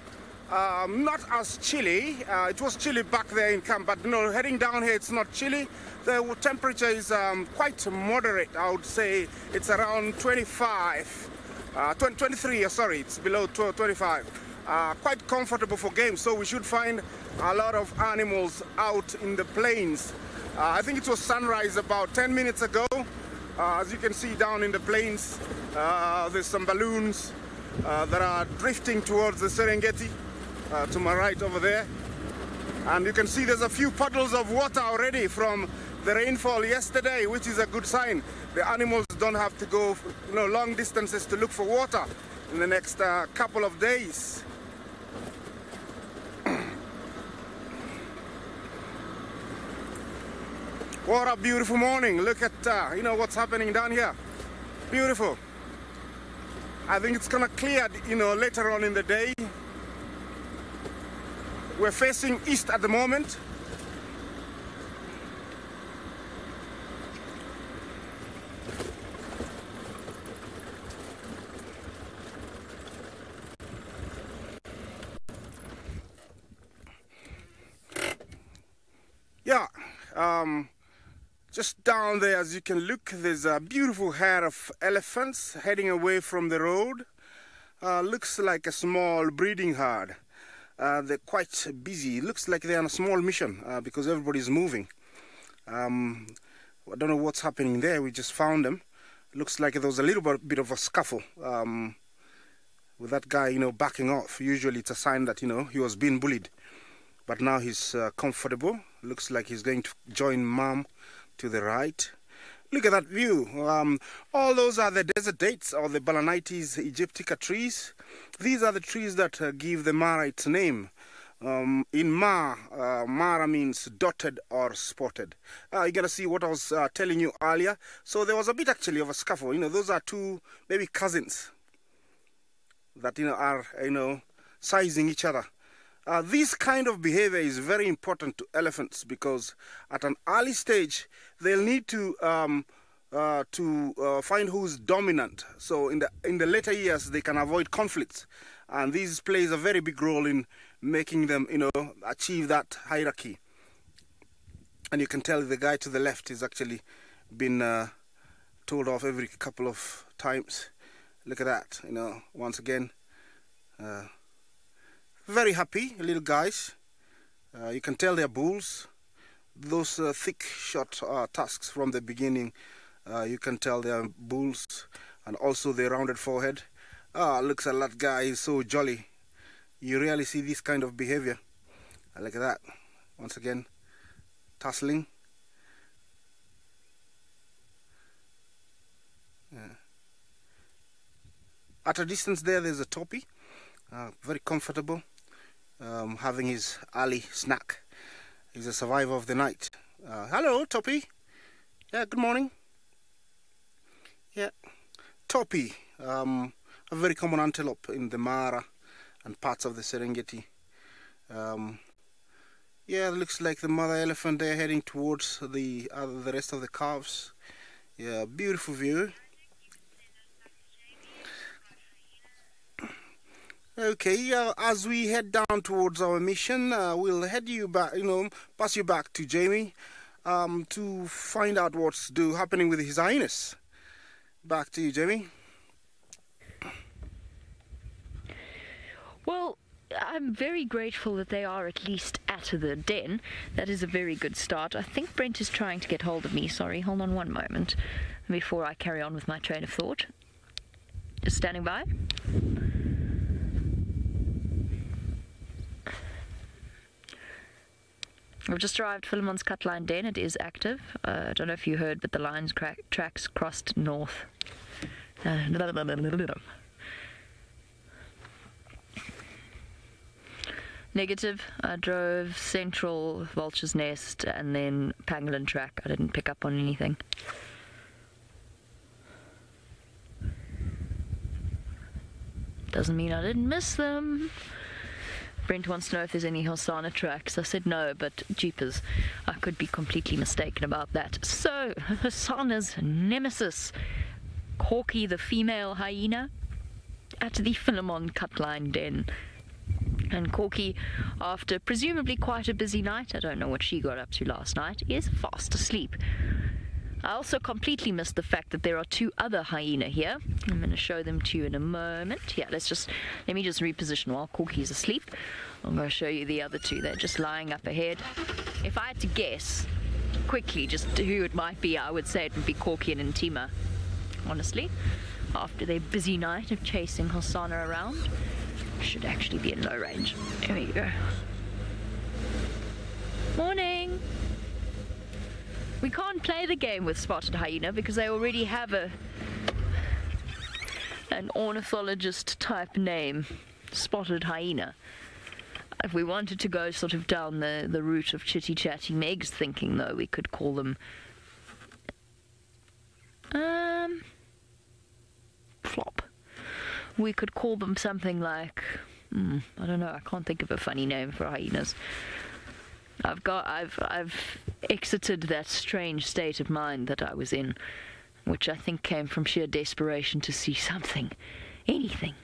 as chilly. It was chilly back there in camp, but no, heading down here it's not chilly. The temperature is quite moderate. I would say it's around 23, sorry, it's below 25. quite comfortable for games, so we should find a lot of animals out in the plains. I think it was sunrise about 10 minutes ago. As you can see down in the plains, there's some balloons that are drifting towards the Serengeti, to my right over there. And you can see there's a few puddles of water already from the rainfall yesterday, which is a good sign. The animals don't have to go, long distances to look for water in the next couple of days. What a beautiful morning. Look at, what's happening down here. Beautiful. I think it's gonna clear, later on in the day. We're facing east at the moment. Yeah, just down there, as you can look, there's a beautiful herd of elephants heading away from the road. Looks like a small breeding herd. They're quite busy. Looks like they're on a small mission because everybody's moving. I don't know what's happening there. We just found them. Looks like there was a little bit of a scuffle with that guy, backing off. Usually it's a sign that, he was being bullied. But now he's comfortable. Looks like he's going to join Mom to the right. Look at that view. All those are the desert dates or the Balanites aegyptica trees. These are the trees that give the Mara its name. In Mara means dotted or spotted. You're going to see what I was telling you earlier. So there was a bit actually of a scuffle. Those are two maybe cousins that, are, sizing each other. This kind of behavior is very important to elephants because at an early stage they'll need to find who's dominant. So in the later years they can avoid conflicts, and this plays a very big role in making them achieve that hierarchy. And you can tell the guy to the left is actually been told off every couple of times. Look at that, once again. Very happy little guys. You can tell they're bulls. Those thick short tusks from the beginning, you can tell they're bulls, and also the rounded forehead. Looks at that guy, he's so jolly. You rarely see this kind of behavior. Look at that. Once again, tussling. Yeah. At a distance there's a topi, very comfortable. Having his early snack. He's a survivor of the night. Hello, Topi. Yeah, good morning. Yeah, Topi, a very common antelope in the Mara and parts of the Serengeti. Yeah, it looks like the mother elephant there heading towards the rest of the calves. Yeah, beautiful view. Okay, as we head down towards our mission, we'll head you back, pass you back to Jamie to find out what's happening with his highness. Back to you, Jamie. Well, I'm very grateful that they are at least at the den. That is a very good start. I think Brent is trying to get hold of me. Sorry, hold on one moment before I carry on with my train of thought. Just standing by. I've just arrived at Philemon's Cutline Den. It is active. I don't know if you heard, but the line's tracks crossed north. Negative. I drove Central, Vulture's Nest, and then Pangolin Track. I didn't pick up on anything. Doesn't mean I didn't miss them. Brent wants to know if there's any Hosana tracks. I said no, but jeepers, I could be completely mistaken about that. So, Hosana's nemesis, Corky the female hyena, at the Philemon Cutline Den. And Corky, after presumably quite a busy night, I don't know what she got up to last night, is fast asleep. I also completely missed the fact that there are 2 other hyena here. I'm going to show them to you in a moment. Yeah, let me just reposition while Corky's asleep. I'm going to show you the other 2. They're just lying up ahead. If I had to guess quickly just who it might be, I would say it would be Corky and Ntima, honestly. After their busy night of chasing Hosanna around. Should actually be in low range. There we go. Morning! We can't play the game with spotted hyena because they already have an ornithologist type name, spotted hyena. If we wanted to go sort of down the route of chitty chatty Meg's thinking, though, we could call them flop. We could call them something like I don't know, I can't think of a funny name for hyenas. I've exited that strange state of mind that I was in, which I think came from sheer desperation to see something, anything,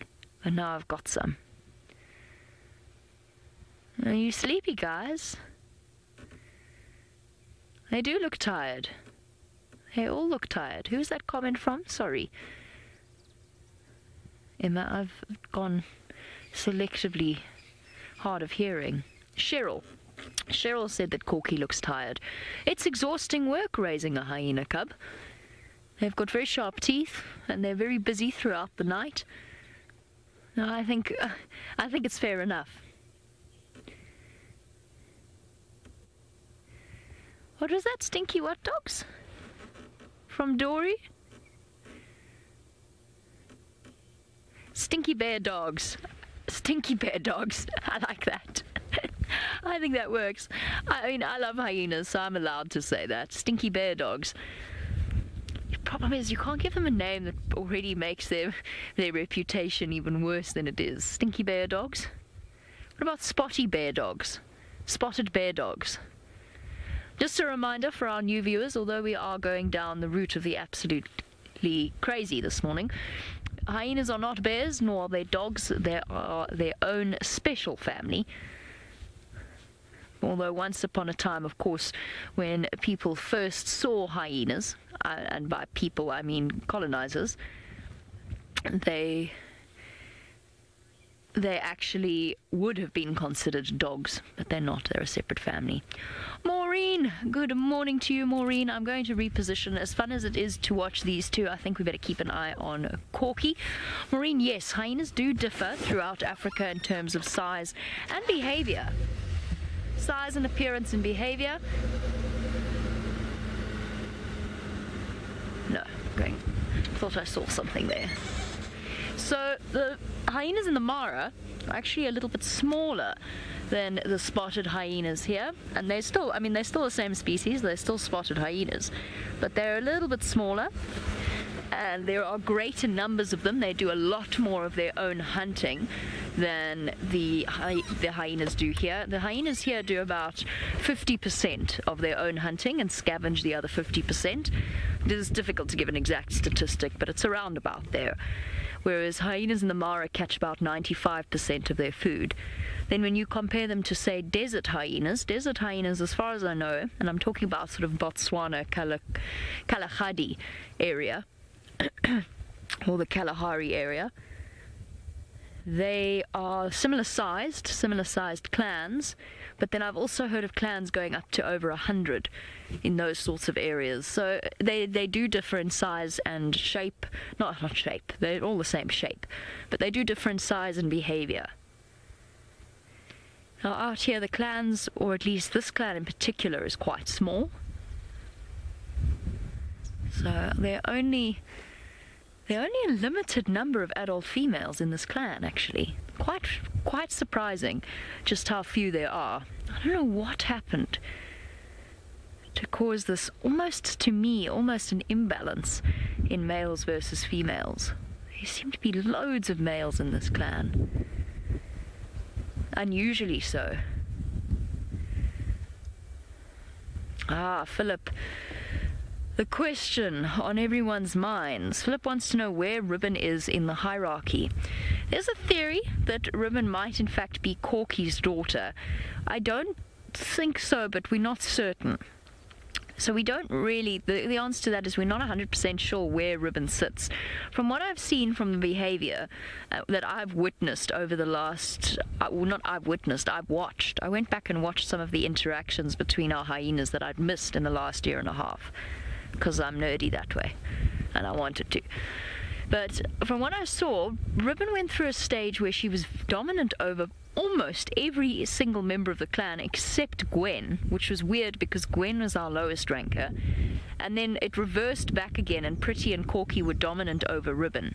and now I've got some. Are you sleepy, guys? They do look tired. They all look tired. Who's that comment from? Sorry. Emma, I've gone selectively hard of hearing. Cheryl. Cheryl said that Corky looks tired. It's exhausting work raising a hyena cub. They've got very sharp teeth, and they're very busy throughout the night. No, I think it's fair enough. What was that, Stinky What Dogs? From Dory? Stinky Bear Dogs. Stinky Bear Dogs. I like that. I think that works. I mean, I love hyenas, so I'm allowed to say that. Stinky Bear Dogs. The problem is you can't give them a name that already makes their reputation even worse than it is. Stinky Bear Dogs? What about Spotty Bear Dogs? Spotted Bear Dogs? Just a reminder for our new viewers, although we are going down the route of the absolutely crazy this morning, hyenas are not bears, nor are they dogs. They are their own special family. Although once upon a time, of course, when people first saw hyenas, and by people I mean colonizers, they actually would have been considered dogs, but they're not. They're a separate family. Maureen, good morning to you, Maureen. I'm going to reposition. As fun as it is to watch these 2, I think we better keep an eye on Corky. Maureen, yes, hyenas do differ throughout Africa in terms of size and behavior. Size and appearance and behavior. No, going. Thought I saw something there. So the hyenas in the Mara are actually a little bit smaller than the spotted hyenas here, and they're still, I mean, they're still the same species, they're still spotted hyenas, but they're a little bit smaller, and there are greater numbers of them. They do a lot more of their own hunting than the hyenas do here. The hyenas here do about 50% of their own hunting and scavenge the other 50%. It is difficult to give an exact statistic, but it's around about there. Whereas hyenas in the Mara catch about 95% of their food. Then when you compare them to, say, desert hyenas, as far as I know, and I'm talking about sort of Botswana, Kalahari area, or the Kalahari area, they are similar sized clans, but then I've also heard of clans going up to over 100 in those sorts of areas. So they do differ in size and shape. Not shape, they're all the same shape, but they do differ in size and behavior. Now out here the clans, or at least this clan in particular, is quite small. So they're only a limited number of adult females in this clan, actually. Quite surprising just how few there are. I don't know what happened to cause this, to me, almost an imbalance in males versus females. There seem to be loads of males in this clan. Unusually so. Philip. The question on everyone's minds. Philip wants to know where Ribbon is in the hierarchy. There's a theory that Ribbon might in fact be Corky's daughter. I don't think so, but we're not certain. So we don't really, the answer to that is we're not 100% sure where Ribbon sits. From what I've seen from the behavior that I've witnessed over the last, well, not I've witnessed, I've watched. I went back and watched some of the interactions between our hyenas that I'd missed in the last year and a half, because I'm nerdy that way, and I wanted to. But from what I saw, Ribbon went through a stage where she was dominant over almost every single member of the clan except Gwen, which was weird because Gwen was our lowest ranker, and then it reversed back again and Pretty and Corky were dominant over Ribbon.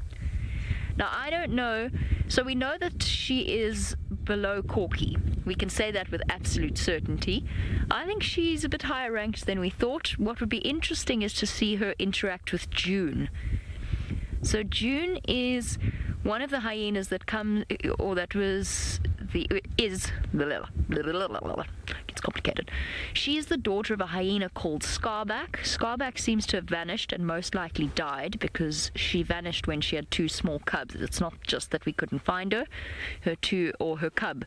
Now I don't know, so we know that she is below Corky. We can say that with absolute certainty. I think she's a bit higher ranked than we thought. What would be interesting is to see her interact with June. So June is one of the hyenas that come, or that was it's complicated. She is the daughter of a hyena called Scarback. Scarback seems to have vanished and most likely died because she vanished when she had 2 small cubs. It's not just that we couldn't find her. Her cub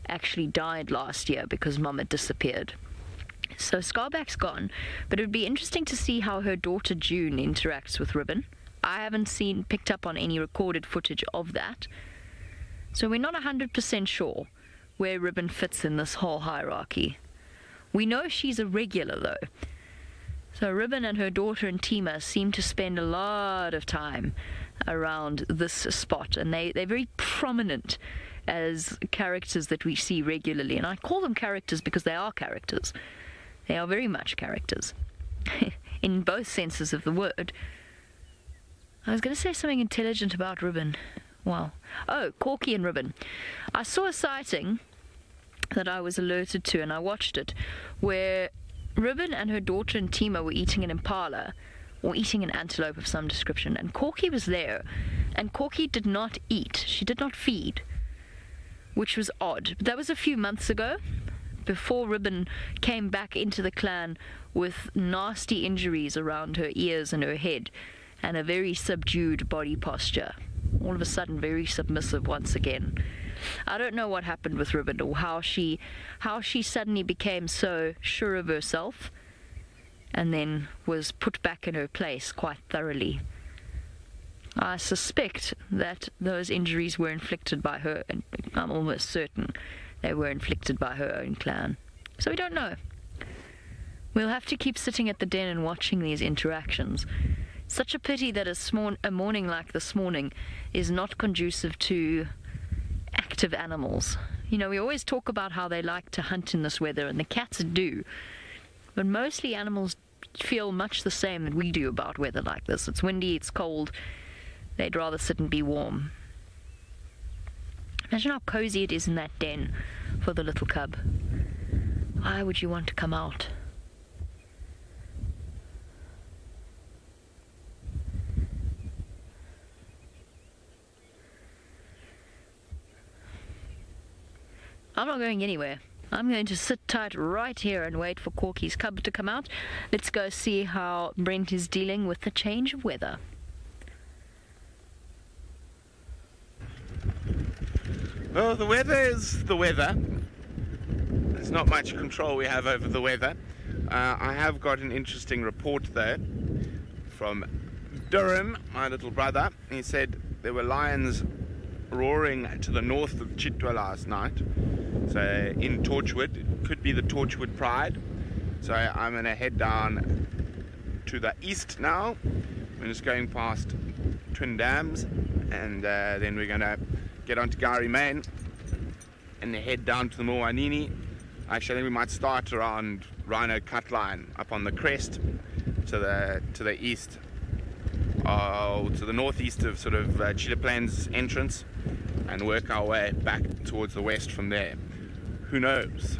actually died last year because Mum had disappeared. So Scarback's gone, but it would be interesting to see how her daughter June interacts with Ribbon. I haven't picked up on any recorded footage of that. So we're not 100% sure where Ribbon fits in this whole hierarchy. We know she's a regular though. So Ribbon and her daughter Ntima seem to spend a lot of time around this spot, and they're very prominent as characters that we see regularly. And I call them characters because they are characters. They are very much characters in both senses of the word. I was going to say something intelligent about Ribbon. Wow. Oh, Corky and Ribbon. I saw a sighting that I was alerted to, and I watched it, where Ribbon and her daughter Ntima were eating an impala, or eating an antelope of some description, and Corky was there, and Corky did not eat. She did not feed, which was odd. But that was a few months ago, before Ribbon came back into the clan with nasty injuries around her ears and her head, and a very subdued body posture. All of a sudden very submissive once again. I don't know what happened with Ribbon, or how she suddenly became so sure of herself and then was put back in her place quite thoroughly. I suspect that those injuries were inflicted by her, and I'm almost certain they were inflicted by her own clan. So we don't know. We'll have to keep sitting at the den and watching these interactions. Such a pity that a morning like this morning is not conducive to active animals. You know, we always talk about how they like to hunt in this weather, and the cats do. But mostly animals feel much the same that we do about weather like this. It's windy, it's cold. They'd rather sit and be warm. Imagine how cozy it is in that den for the little cub. Why would you want to come out? I'm not going anywhere. I'm going to sit tight right here and wait for Corky's cub to come out. Let's go see how Brent is dealing with the change of weather. Well, the weather is the weather. There's not much control we have over the weather. I have got an interesting report though from Durham, my little brother. He said there were lions roaring to the north of Chitwa last night. So in Torchwood, it could be the Torchwood Pride. So I'm going to head down to the east now. We're just going past Twin Dams, and then we're going to get onto Gari Main and head down to the Moanini. Actually, I think we might start around Rhino Cutline up on the crest to the east, to the northeast of sort of Chile Plains entrance, and work our way back towards the west from there. Who knows?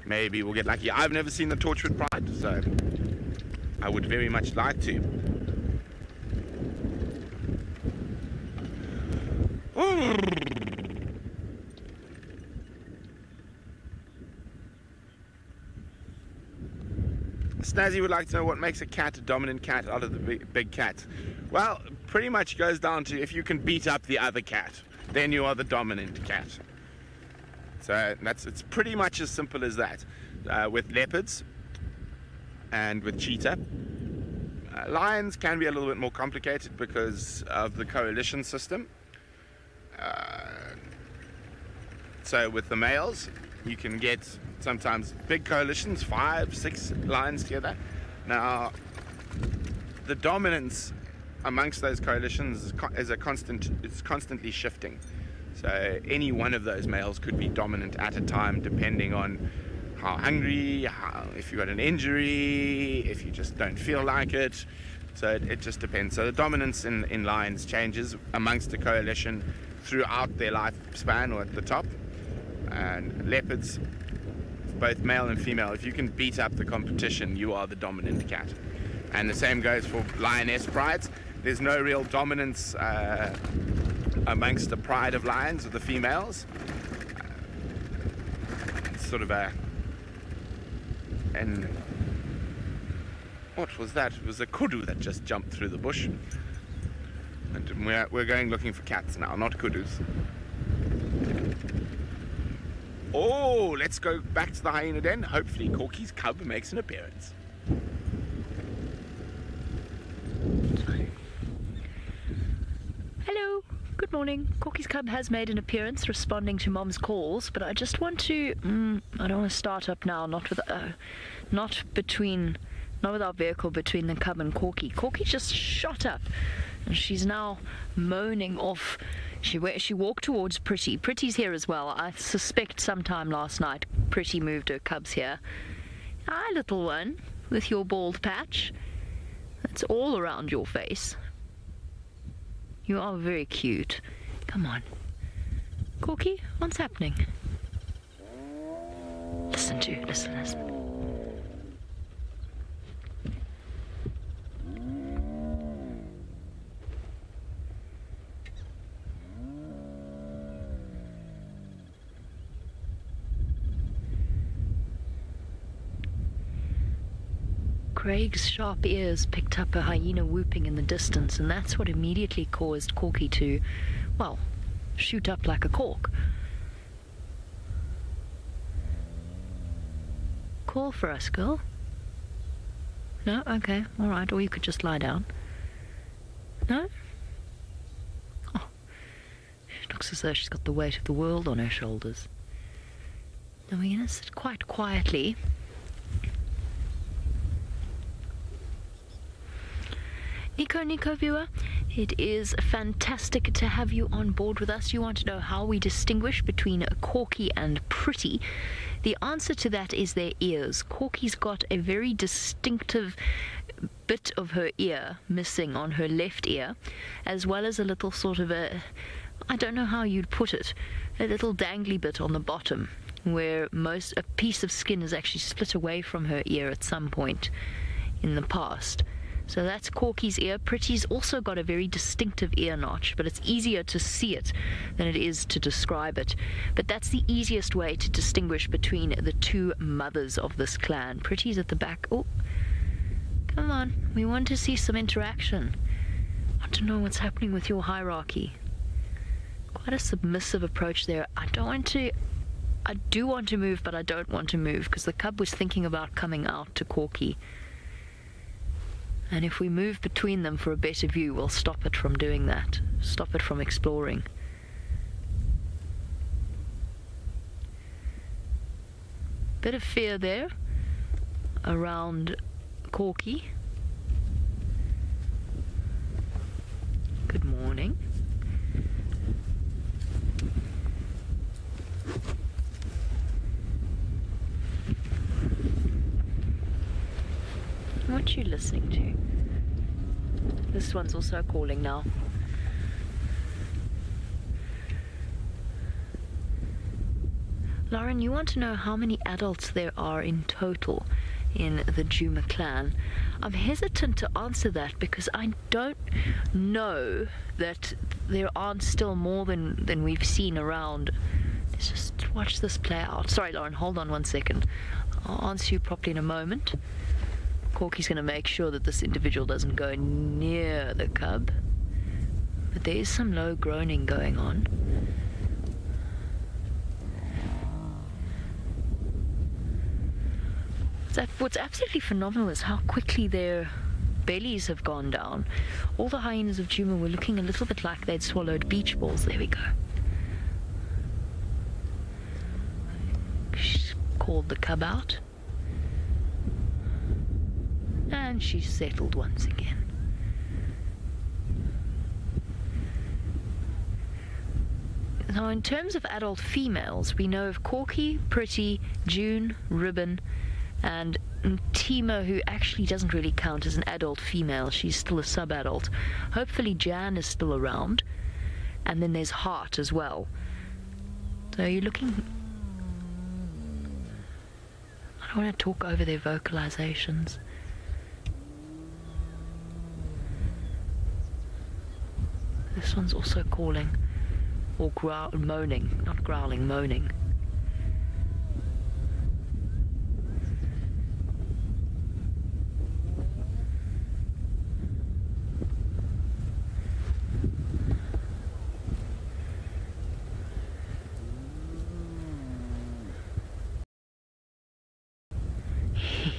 Maybe we'll get lucky. I've never seen the Torchwood Pride, so I would very much like to. Snazzy would like to know what makes a cat a dominant cat out of the big cats. Well, pretty much goes down to if you can beat up the other cat, then you are the dominant cat. So it's pretty much as simple as that. With leopards, and with cheetah. Lions can be a little bit more complicated because of the coalition system. So with the males, you can get sometimes big coalitions, 5, 6 lions together. Now, the dominance amongst those coalitions is constantly shifting. So any one of those males could be dominant at a time, depending on how hungry, if you got an injury, if you just don't feel like it. So it just depends. So the dominance in lions changes amongst the coalition throughout their lifespan or at the top. And leopards, both male and female, if you can beat up the competition, you are the dominant cat. And the same goes for lioness prides. There's no real dominance amongst the pride of lions, or the females. It's sort of and what was that? It was a kudu that just jumped through the bush. And we're going looking for cats now, not kudus. Oh, let's go back to the hyena den. Hopefully Corky's cub makes an appearance. Hello, good morning. Corky's cub has made an appearance responding to Mom's calls, but I just want to, I don't want to start up now, not with our vehicle between the cub and Corky. Corky just shot up, and she's now moaning off. She walked towards Pretty. Pretty's here as well. I suspect sometime last night Pretty moved her cubs here. Hi, little one, with your bald patch. That's all around your face. You are very cute. Come on. Corky, what's happening? Listen. Craig's sharp ears picked up a hyena whooping in the distance, and that's what immediately caused Corky to, well, shoot up like a cork. Call for us, girl. No? Okay, alright, or you could just lie down. No? Oh, she looks as though she's got the weight of the world on her shoulders. Now we're going to sit quite quietly. Niconico viewer, it is fantastic to have you on board with us. You want to know how we distinguish between Corky and Pretty. The answer to that is their ears. Corky's got a very distinctive bit of her ear missing on her left ear, as well as a little sort of I don't know how you'd put it, a little dangly bit on the bottom, where a piece of skin is actually split away from her ear at some point in the past. So that's Corky's ear. Pretty's also got a very distinctive ear notch, but it's easier to see it than it is to describe it. But that's the easiest way to distinguish between the two mothers of this clan. Pretty's at the back. Oh, come on. We want to see some interaction. I want to know what's happening with your hierarchy. Quite a submissive approach there. I do want to move, but I don't want to move, because the cub was thinking about coming out to Corky. And if we move between them for a better view, we'll stop it from doing that. Stop it from exploring. Bit of fear there around Corky. Good morning. What are you listening to? This one's also calling now. Lauren, you want to know how many adults there are in total in the Juma clan? I'm hesitant to answer that because I don't know that there aren't still more than we've seen around. Let's just watch this play out. Sorry, Lauren, hold on 1 second. I'll answer you properly in a moment. Corky's going to make sure that this individual doesn't go near the cub. But there is some low groaning going on. What's absolutely phenomenal is how quickly their bellies have gone down. All the hyenas of Djuma were looking a little bit like they'd swallowed beach balls. There we go. She's called the cub out. And she's settled once again. Now, in terms of adult females, we know of Corky, Pretty, June, Ribbon, and Tima, who actually doesn't really count as an adult female. She's still a sub-adult. Hopefully Jan is still around. And then there's Heart as well. So you're looking... I don't want to talk over their vocalizations. This one's also calling. Or moaning. Not growling, moaning.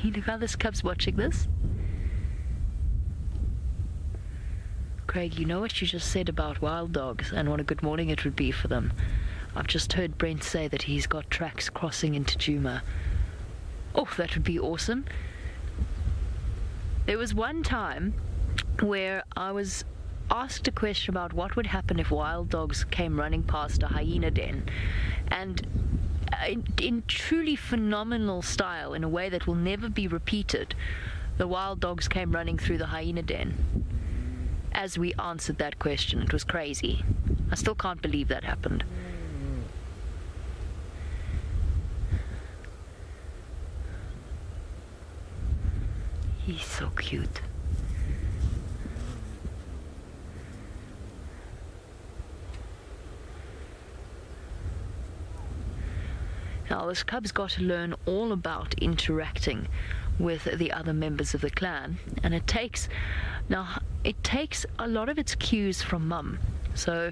Look how this cub's watching this. Craig, you know what you just said about wild dogs and what a good morning it would be for them. I've just heard Brent say that he's got tracks crossing into Djuma. Oh, that would be awesome. There was one time where I was asked a question about what would happen if wild dogs came running past a hyena den, and in truly phenomenal style, in a way that will never be repeated, the wild dogs came running through the hyena den as we answered that question. It was crazy. I still can't believe that happened. He's so cute. Now, this cub's got to learn all about interacting with the other members of the clan, and it takes a lot of its cues from mum. So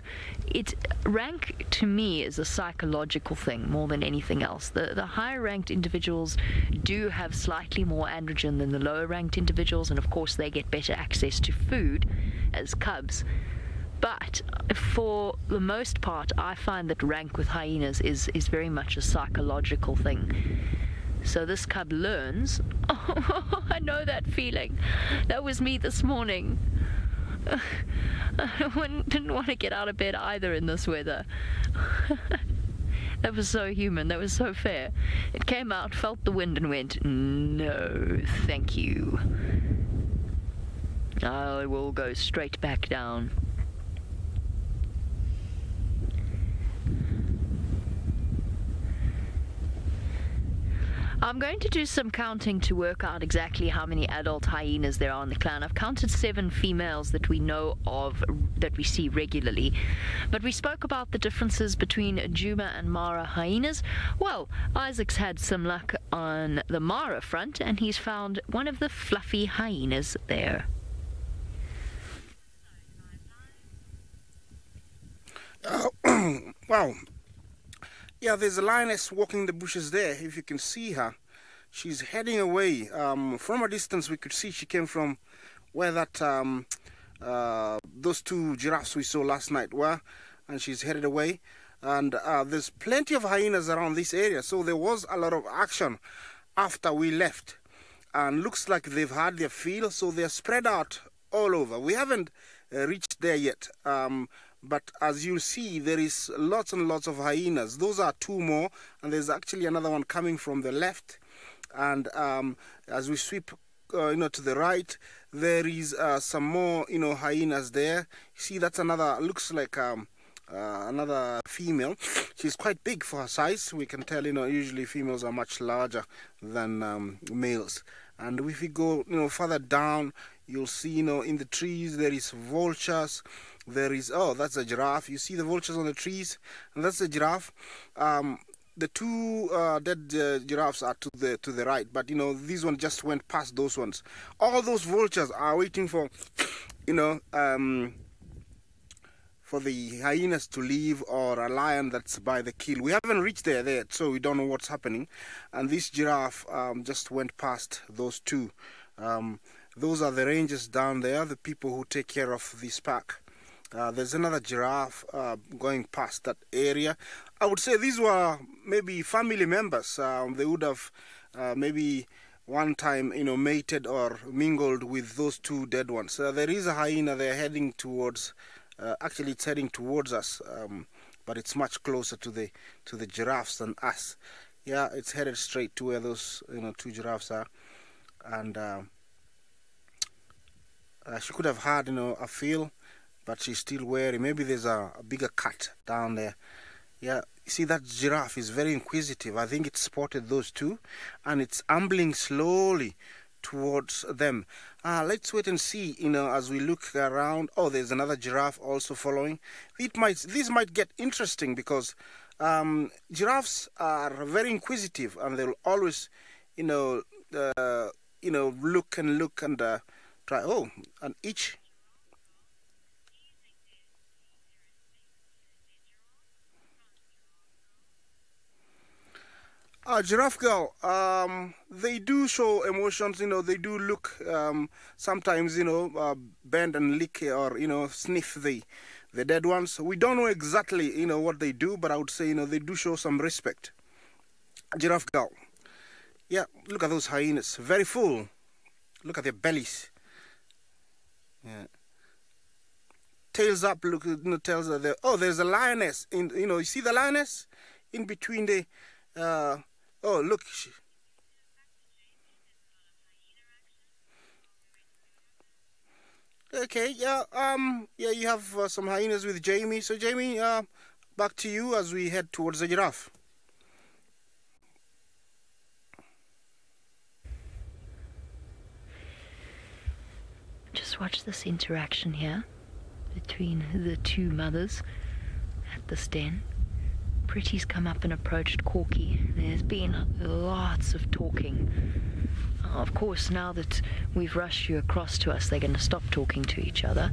rank to me is a psychological thing more than anything else. The higher ranked individuals do have slightly more androgen than the lower ranked individuals, and of course they get better access to food as cubs. But for the most part, I find that rank with hyenas is very much a psychological thing. So this cub learns. Oh, I know that feeling. That was me this morning. I didn't want to get out of bed either in this weather. That was so human. That was so fair. It came out, felt the wind, and went, no, thank you. I will go straight back down. I'm going to do some counting to work out exactly how many adult hyenas there are in the clan. I've counted 7 females that we know of, that we see regularly. But we spoke about the differences between Djuma and Mara hyenas. Well, Isaac's had some luck on the Mara front, and he's found one of the fluffy hyenas there. Wow. Yeah, there's a lioness walking the bushes there, if you can see her. She's heading away. From a distance, we could see she came from where that those 2 giraffes we saw last night were, and she's headed away. And there's plenty of hyenas around this area, so there was a lot of action after we left. And looks like they've had their fill, so they're spread out all over. We haven't reached there yet. But as you'll see, there is lots and lots of hyenas. Those are 2 more, and there's actually another one coming from the left. And as we sweep, to the right, there is some more, hyenas there. See, that's another. Looks like another female. She's quite big for her size. We can tell, usually females are much larger than males. And if we go, further down, you'll see, in the trees there is vultures. There is, oh, that's a giraffe. You see the vultures on the trees, and that's a giraffe. The 2 dead giraffes are to the right, but these one just went past those ones. for the hyenas to leave or a lion that's by the kill. We haven't reached there yet, so we don't know what's happening. And this giraffe just went past those two. Those are the rangers down there, the people who take care of this pack. There's another giraffe going past that area. I would say these were maybe family members. They would have maybe one time, you know, mated or mingled with those two dead ones. There is a hyena. They're heading towards. Actually, it's heading towards us, but it's much closer to the giraffes than us. Yeah, it's headed straight to where those, you know, two giraffes are, and she could have had, you know, a feel, but she's still wary. Maybe there's a bigger cat down there. Yeah, you see that giraffe is very inquisitive. I think it spotted those two, and it's ambling slowly towards them. Let's wait and see, you know, as we look around. Oh, there's another giraffe also following. This might get interesting because giraffes are very inquisitive, and they'll always, you know, look and try. Oh, and each. Giraffe girl, they do show emotions, you know, they do look, sometimes, you know, bend and lick or, you know, sniff the dead ones. We don't know exactly, you know, what they do, but I would say, you know, they do show some respect. Giraffe girl. Yeah, look at those hyenas, very full. Look at their bellies. Yeah. Tails up, look, you know, tails are there. Oh, there's a lioness, you know, you see the lioness? In between the, oh, look. Okay, yeah, yeah, you have some hyenas with Jamie. So, Jamie, back to you as we head towards the giraffe. Just watch this interaction here between the two mothers at this den. Pretty's come up and approached Corky. There's been lots of talking. Of course, now that we've rushed you across to us, they're going to stop talking to each other.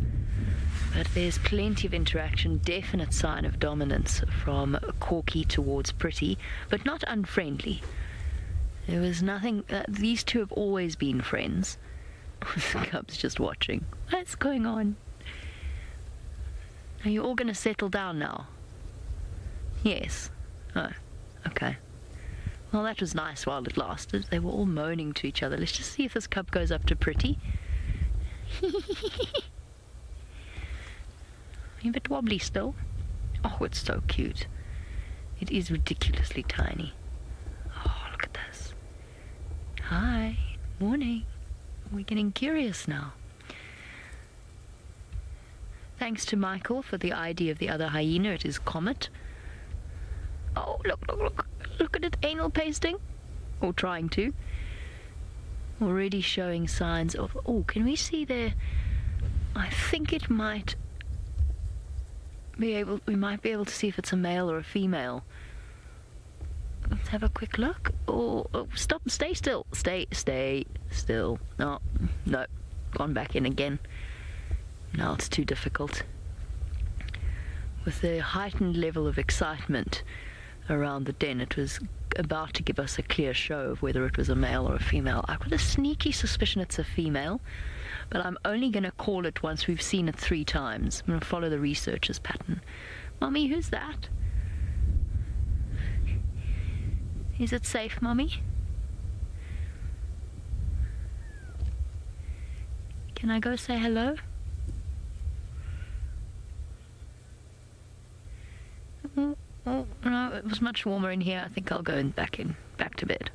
But there's plenty of interaction, definite sign of dominance from Corky towards Pretty, but not unfriendly. There was nothing. These two have always been friends. The cub's just watching. What's going on? Are you all going to settle down now? Yes. Oh, okay. Well, that was nice while it lasted. They were all moaning to each other. Let's just see if this cub goes up to Pretty. You're a bit wobbly still. Oh, it's so cute. It is ridiculously tiny. Oh, look at this. Hi. Morning. We're getting curious now. Thanks to Michael for the ID of the other hyena. It is Comet. Oh, look at it, anal pasting, or trying to. Already showing signs of, oh, can we see there? I think it might be able, we might be able to see if it's a male or a female. Let's have a quick look. Oh, stop, stay still, stay still. Oh, no, gone back in again. Now it's too difficult. With the heightened level of excitement around the den, it was about to give us a clear show of whether it was a male or a female. I've got a sneaky suspicion it's a female, but I'm only going to call it once we've seen it 3 times. I'm going to follow the researcher's pattern. Mummy, who's that? Is it safe, Mummy? Can I go say hello? Oh, no, it was much warmer in here. I think I'll go back to bed.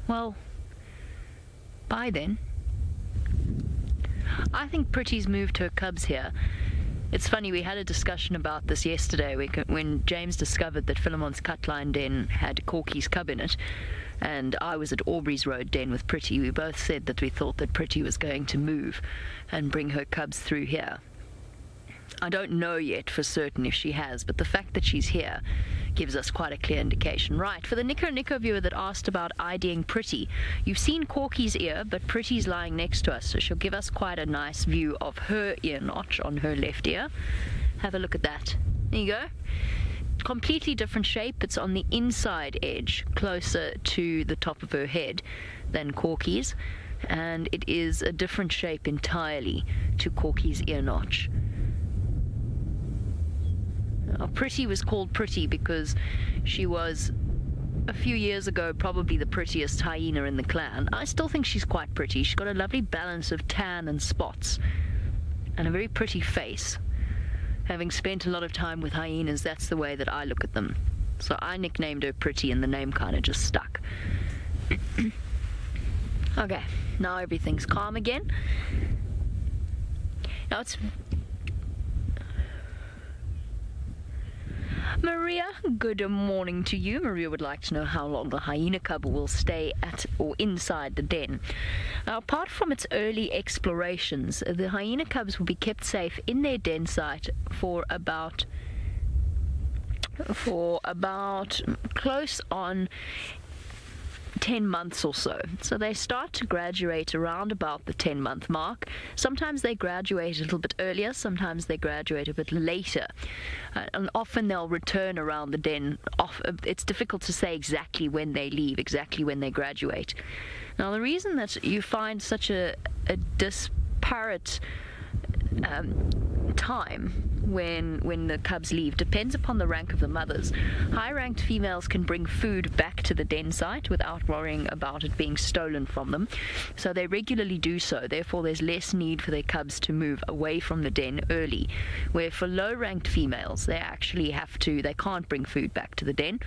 Well, bye then. I think Pretty's moved her cubs here. It's funny, we had a discussion about this yesterday when James discovered that Philemon's Cutline Den had Corky's cub in it, and I was at Aubrey's Road Den with Pretty. We both said that we thought that Pretty was going to move and bring her cubs through here. I don't know yet for certain if she has, but the fact that she's here gives us quite a clear indication. Right, for the Niconico viewer that asked about IDing Pretty, you've seen Corky's ear, but Pretty's lying next to us, so she'll give us quite a nice view of her ear notch on her left ear. Have a look at that. There you go. Completely different shape. It's on the inside edge, closer to the top of her head than Corky's, and it is a different shape entirely to Corky's ear notch. Now, Pretty was called Pretty because she was, a few years ago, probably the prettiest hyena in the clan. I still think she's quite pretty. She's got a lovely balance of tan and spots and a very pretty face. Having spent a lot of time with hyenas, that's the way that I look at them. So I nicknamed her Pretty, and the name kind of just stuck. Okay, now everything's calm again. Now it's... Maria, good morning to you. Maria would like to know how long the hyena cub will stay at or inside the den. Now, apart from its early explorations, the hyena cubs will be kept safe in their den site for about close on 10 months or so. So they start to graduate around about the 10-month mark. Sometimes they graduate a little bit earlier, sometimes they graduate a bit later. And often they'll return around the den. It's difficult to say exactly when they leave, exactly when they graduate. Now, the reason that you find such a disparate time when the cubs leave depends upon the rank of the mothers. High-ranked females can bring food back to the den site without worrying about it being stolen from them, so they regularly do so. Therefore, there's less need for their cubs to move away from the den early, where for low-ranked females they can't bring food back to the den,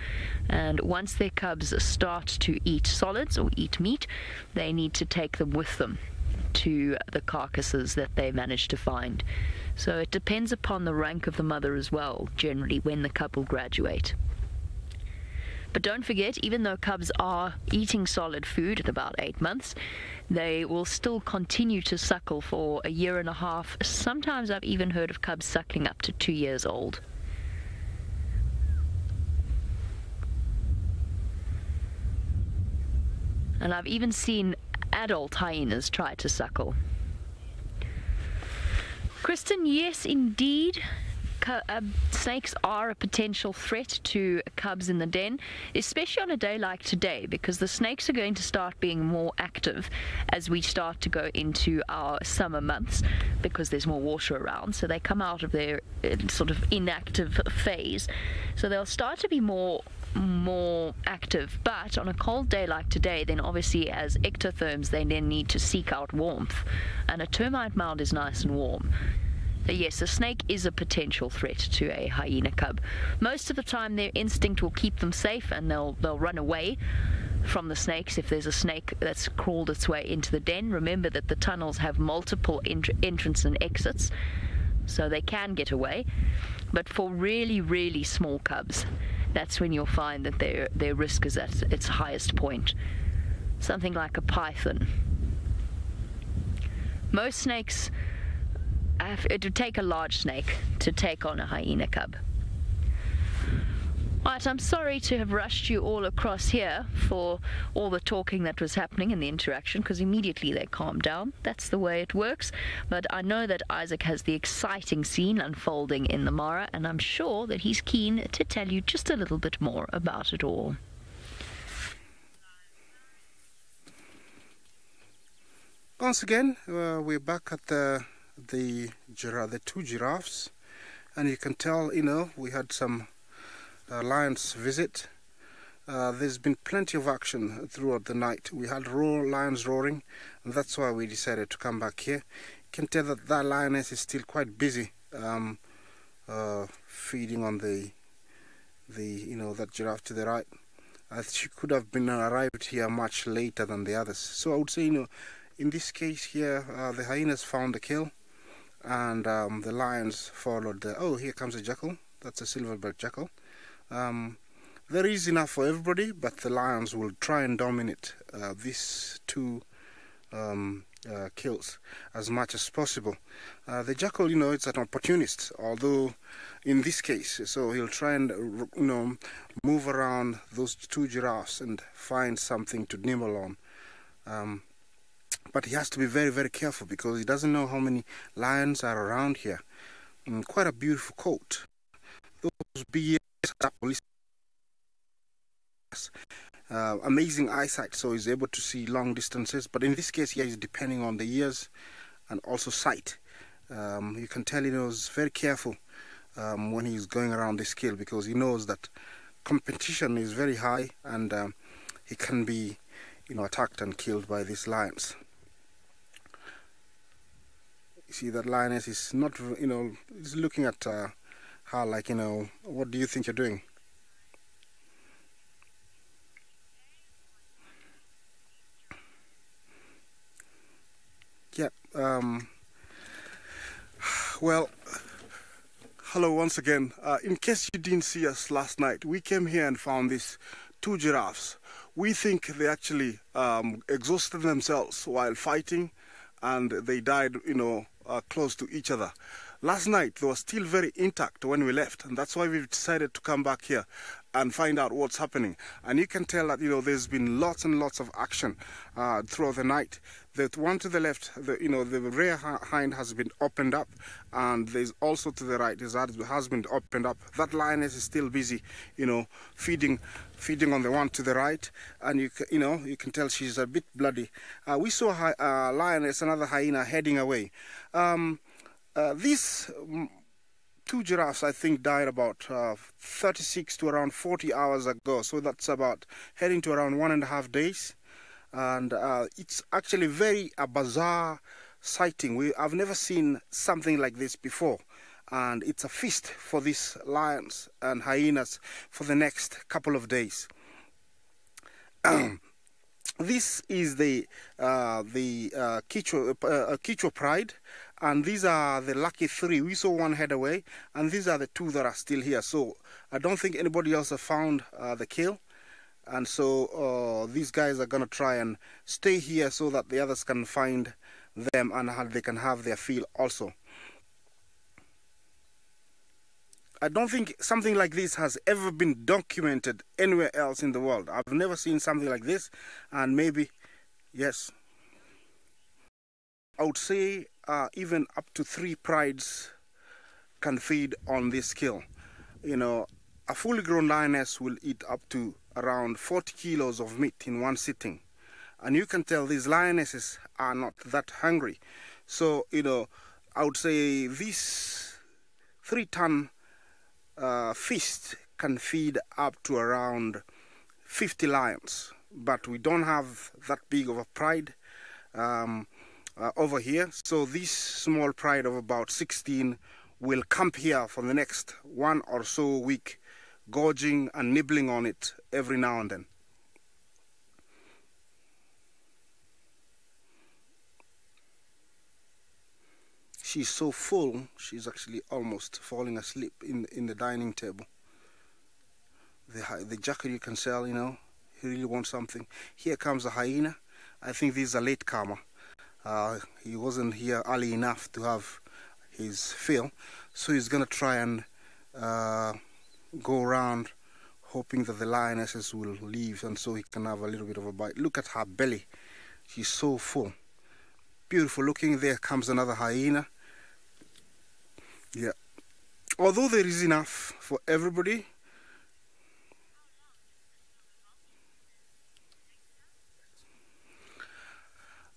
and once their cubs start to eat solids or eat meat, they need to take them with them to the carcasses that they manage to find. So it depends upon the rank of the mother as well, generally, when the cub will graduate. But don't forget, even though cubs are eating solid food at about 8 months, they will still continue to suckle for a year and a half. Sometimes I've even heard of cubs suckling up to 2 years old. And I've even seen adult hyenas try to suckle. Kristen, yes, indeed, snakes are a potential threat to cubs in the den, especially on a day like today, because the snakes are going to start being more active as we start to go into our summer months, because there's more water around, so they come out of their sort of inactive phase. So they'll start to be more active, but on a cold day like today, then obviously as ectotherms they then need to seek out warmth, and a termite mound is nice and warm. So yes, a snake is a potential threat to a hyena cub. Most of the time their instinct will keep them safe, and they'll run away from the snakes if there's a snake that's crawled its way into the den. Remember that the tunnels have multiple entrance and exits, so they can get away. But for really, really small cubs, that's when you'll find that their risk is at its highest point. Something like a python. Most snakes, it would take a large snake to take on a hyena cub. Right, I'm sorry to have rushed you all across here for all the talking that was happening and the interaction, because immediately they calmed down. That's the way it works. But I know that Isaac has the exciting scene unfolding in the Mara, and I'm sure that he's keen to tell you just a little bit more about it all. Once again, we're back at the two giraffes, and you can tell, we had some lions visit. There's been plenty of action throughout the night. We had lions roaring, and that's why we decided to come back here. You can tell that lioness is still quite busy feeding on the that giraffe to the right. She could have been arrived here much later than the others. So I would say, in this case here, the hyenas found the kill, and the lions followed here comes a jackal. That's a silverback jackal. There is enough for everybody, but the lions will try and dominate these two kills as much as possible. The jackal, it's an opportunist, although in this case, so he'll try and, move around those two giraffes and find something to nibble on. But he has to be very, very careful because he doesn't know how many lions are around here. Quite a beautiful coat. Those bears, amazing eyesight, so he's able to see long distances. But in this case, he's depending on the ears and also sight. You can tell he's very careful when he's going around this kill because he knows that competition is very high and he can be, attacked and killed by these lions. You see that lioness is not, is looking at her like, what do you think you're doing? Yeah, well, hello once again. In case you didn't see us last night, we came here and found these two giraffes. We think they actually exhausted themselves while fighting and they died, close to each other. Last night they were still very intact when we left, and that's why we've decided to come back here and find out what's happening. And you can tell that there's been lots and lots of action throughout the night. The one to the left, the rear hind has been opened up, and there's also to the right has been opened up. That lioness is still busy, feeding on the one to the right, and you can tell she's a bit bloody. We saw a lioness, another hyena, heading away. These two giraffes, I think, died about 36 to around 40 hours ago. So that's about heading to around 1.5 days. And it's actually a bizarre sighting. I've never seen something like this before. And it's a feast for these lions and hyenas for the next couple of days. This is the Quichua pride, and these are the lucky three. We saw one head away, and these are the two that are still here. So I don't think anybody else has found the kill, and so these guys are going to try and stay here so that the others can find them and they can have their fill also. I don't think something like this has ever been documented anywhere else in the world. I've never seen something like this, and maybe, yes, I would say even up to 3 prides can feed on this kill. A fully grown lioness will eat up to around 40 kilos of meat in one sitting. And you can tell these lionesses are not that hungry. So, I would say this 3-ton feast can feed up to around 50 lions, but we don't have that big of a pride over here. So this small pride of about 16 will camp here for the next 1 or so week, gorging and nibbling on it every now and then. She's so full, she's actually almost falling asleep in the dining table. The jackal, you can tell, he really wants something. Here comes a hyena. I think this is a late comer. He wasn't here early enough to have his fill, so he's going to try and go around hoping that the lionesses will leave and so he can have a little bit of a bite. Look at her belly. She's so full. Beautiful looking. There comes another hyena. Yeah, although there is enough for everybody.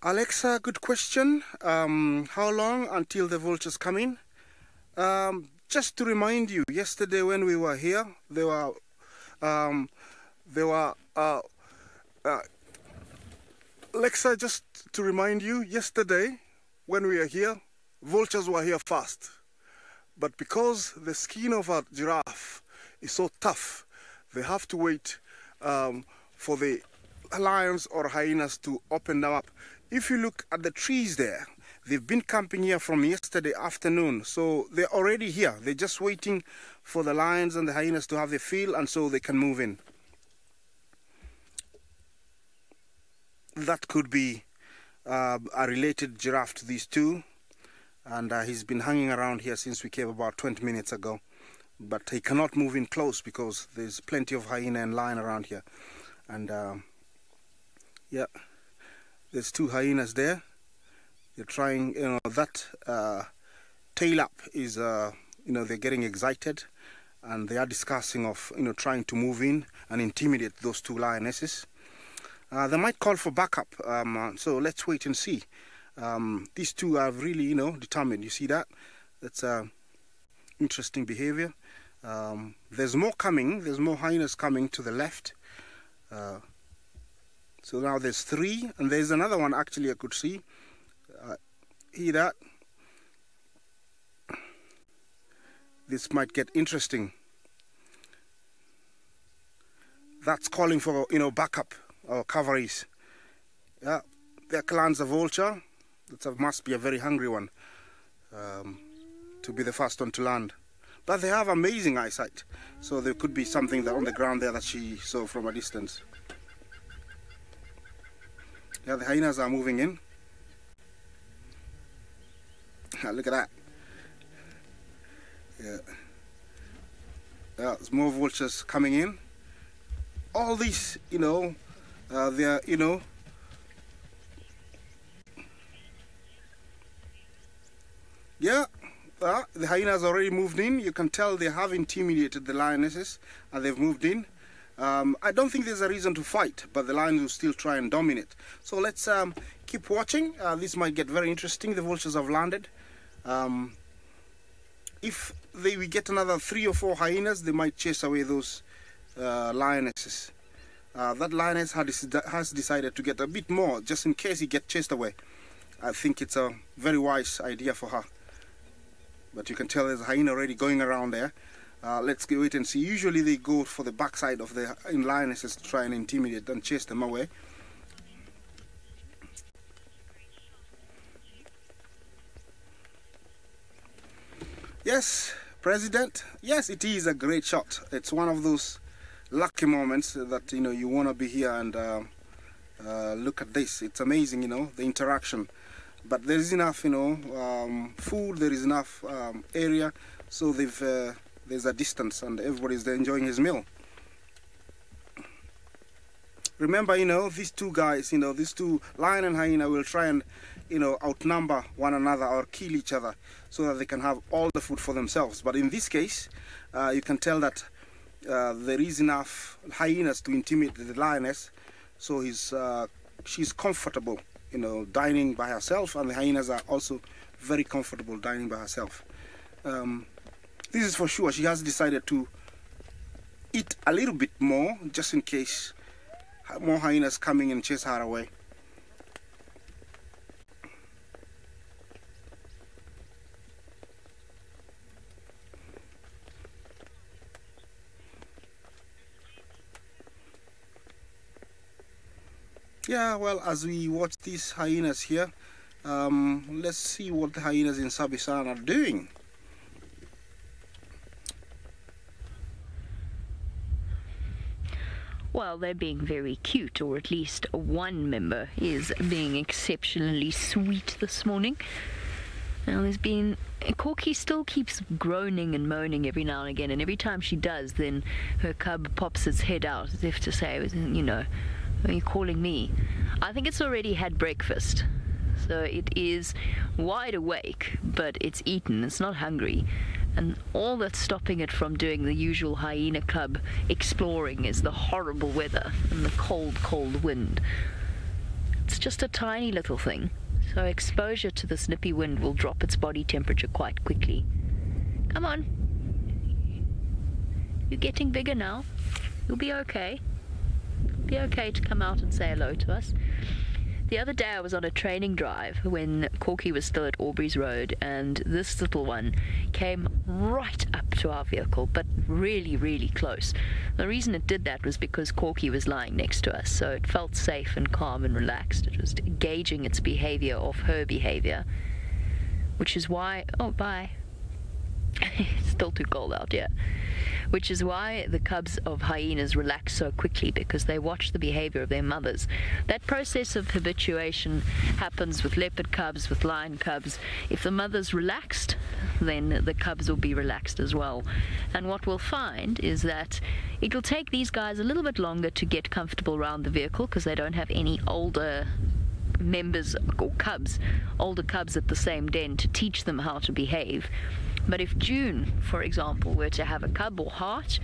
Alexa, good question. How long until the vultures come in? Just to remind you, yesterday when we were here, Alexa, just to remind you, yesterday when we were here, vultures were here fast. But because the skin of a giraffe is so tough, they have to wait for the lions or hyenas to open them up. If you look at the trees there, they've been camping here from yesterday afternoon. So they're already here. They're just waiting for the lions and the hyenas to have their fill, and so they can move in. That could be a related giraffe to these two, and he's been hanging around here since we came about 20 minutes ago, but he cannot move in close because there's plenty of hyena and lion around here. And yeah, there's two hyenas there. They're trying, you know, that tail up is, you know, they're getting excited, and they are discussing of, you know, trying to move in and intimidate those two lionesses. They might call for backup, so let's wait and see. These two are really, you know, determined. You see that? That's interesting behavior. There's more coming. There's more hyenas coming to the left. So now there's three, and there's another one actually I could see. Hear that? This might get interesting. That's calling for, you know, backup or coveries. Yeah, there lands a vulture. That must be a very hungry one to be the first one to land. But they have amazing eyesight, so there could be something that on the ground there that she saw from a distance. Yeah, the hyenas are moving in. Look at that. Yeah. There's more vultures coming in. All these, you know, they're, you know, yeah, the hyenas already moved in. You can tell they have intimidated the lionesses, and they've moved in. I don't think there's a reason to fight, but the lions will still try and dominate. So let's keep watching. This might get very interesting. The vultures have landed. If we get another 3 or 4 hyenas, they might chase away those lionesses. That lioness has decided to get a bit more, just in case he gets chased away. I think it's a very wise idea for her. But you can tell there's a hyena already going around there. Let's wait and see. Usually they go for the backside of the lionesses to try and intimidate and chase them away. Yes, President. Yes, it is a great shot. It's one of those lucky moments that, you know, you want to be here and look at this. It's amazing, you know, the interaction. But there is enough, you know, food. There is enough area, so there's a distance, and everybody's there enjoying his meal. Remember, you know, these two guys, you know, these two lion and hyena will try and, you know, outnumber one another or kill each other so that they can have all the food for themselves. But in this case, you can tell that there is enough hyenas to intimidate the lioness, so she's comfortable, you know, dining by herself, and the hyenas are also very comfortable dining by herself. This is for sure. She has decided to eat a little bit more, just in case more hyenas coming and chase her away. Yeah, well, as we watch these hyenas here, let's see what the hyenas in Sabisan are doing. Well, they're being very cute, or at least one member is being exceptionally sweet this morning. Now, Corky still keeps groaning and moaning every now and again, and every time she does, then her cub pops its head out as if to say, you know, are you calling me? I think it's already had breakfast, so it is wide awake, but it's eaten, it's not hungry. And all that's stopping it from doing the usual hyena club exploring is the horrible weather and the cold, cold wind. It's just a tiny little thing, so exposure to this nippy wind will drop its body temperature quite quickly. Come on. You're getting bigger now. You'll be okay. It'll be okay to come out and say hello to us. The other day I was on a training drive when Corky was still at Aubrey's Road, and this little one came right up to our vehicle, but really, really close. The reason it did that was because Corky was lying next to us, so it felt safe and calm and relaxed. It was gauging its behavior off her behavior, which is why... Oh, bye. It's still too cold out, yeah. which is why the cubs of hyenas relax so quickly, because they watch the behavior of their mothers. That process of habituation happens with leopard cubs, with lion cubs. If the mother's relaxed, then the cubs will be relaxed as well. And what we'll find is that it'll take these guys a little bit longer to get comfortable around the vehicle, because they don't have any older members or cubs, older cubs at the same den to teach them how to behave. But if June, for example, were to have a cub or heart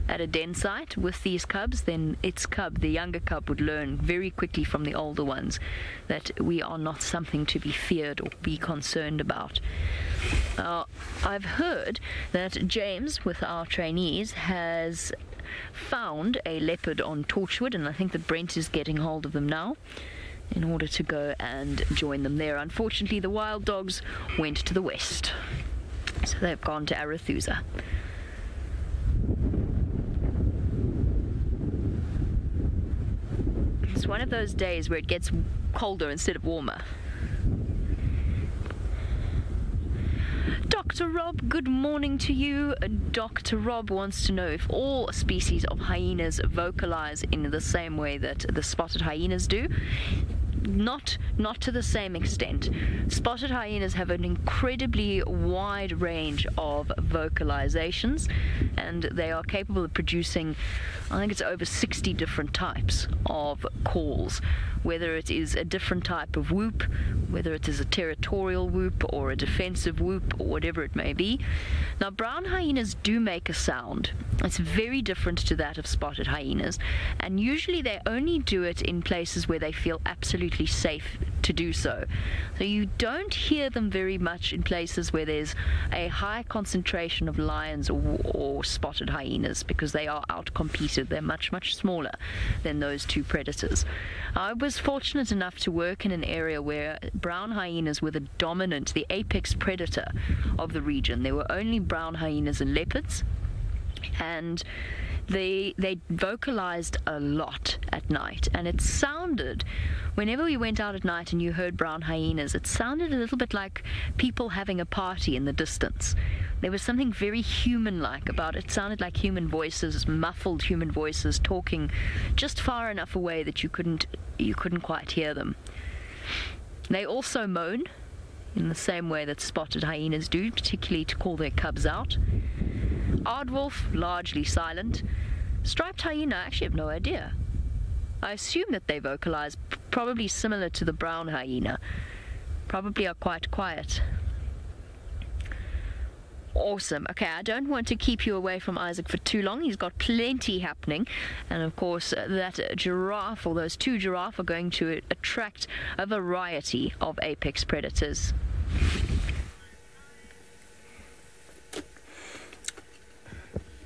at a den site with these cubs, then its cub, the younger cub, would learn very quickly from the older ones that we are not something to be feared or be concerned about. I've heard that James, with our trainees, has found a leopard on Torchwood, and I think that Brent is getting hold of them now in order to go and join them there. Unfortunately, the wild dogs went to the west, so they've gone to Arathusa. It's one of those days where it gets colder instead of warmer. Dr. Rob, good morning to you. Dr. Rob wants to know if all species of hyenas vocalize in the same way that the spotted hyenas do. Not to the same extent. Spotted hyenas have an incredibly wide range of vocalizations, and they are capable of producing, I think it's over 60 different types of calls, whether it is a different type of whoop, whether it is a territorial whoop or a defensive whoop or whatever it may be. Now, brown hyenas do make a sound. It's very different to that of spotted hyenas, and usually they only do it in places where they feel absolutely safe to do so. So you don't hear them very much in places where there's a high concentration of lions or spotted hyenas, because they are outcompeted. They're much, much smaller than those two predators. I was fortunate enough to work in an area where brown hyenas were the dominant, the apex predator of the region. There were only brown hyenas and leopards, and they vocalized a lot at night, and it sounded, whenever we went out at night and you heard brown hyenas, it sounded a little bit like people having a party in the distance. There was something very human-like about it. It sounded like human voices, muffled human voices, talking just far enough away that you couldn't quite hear them. They also moan in the same way that spotted hyenas do, particularly to call their cubs out. Aardwolf, largely silent. Striped hyena, I actually have no idea. I assume that they vocalize, probably similar to the brown hyena. Probably are quite quiet. Awesome. Okay, I don't want to keep you away from Isaac for too long. He's got plenty happening. And of course, that giraffe, or those two giraffe, are going to attract a variety of apex predators.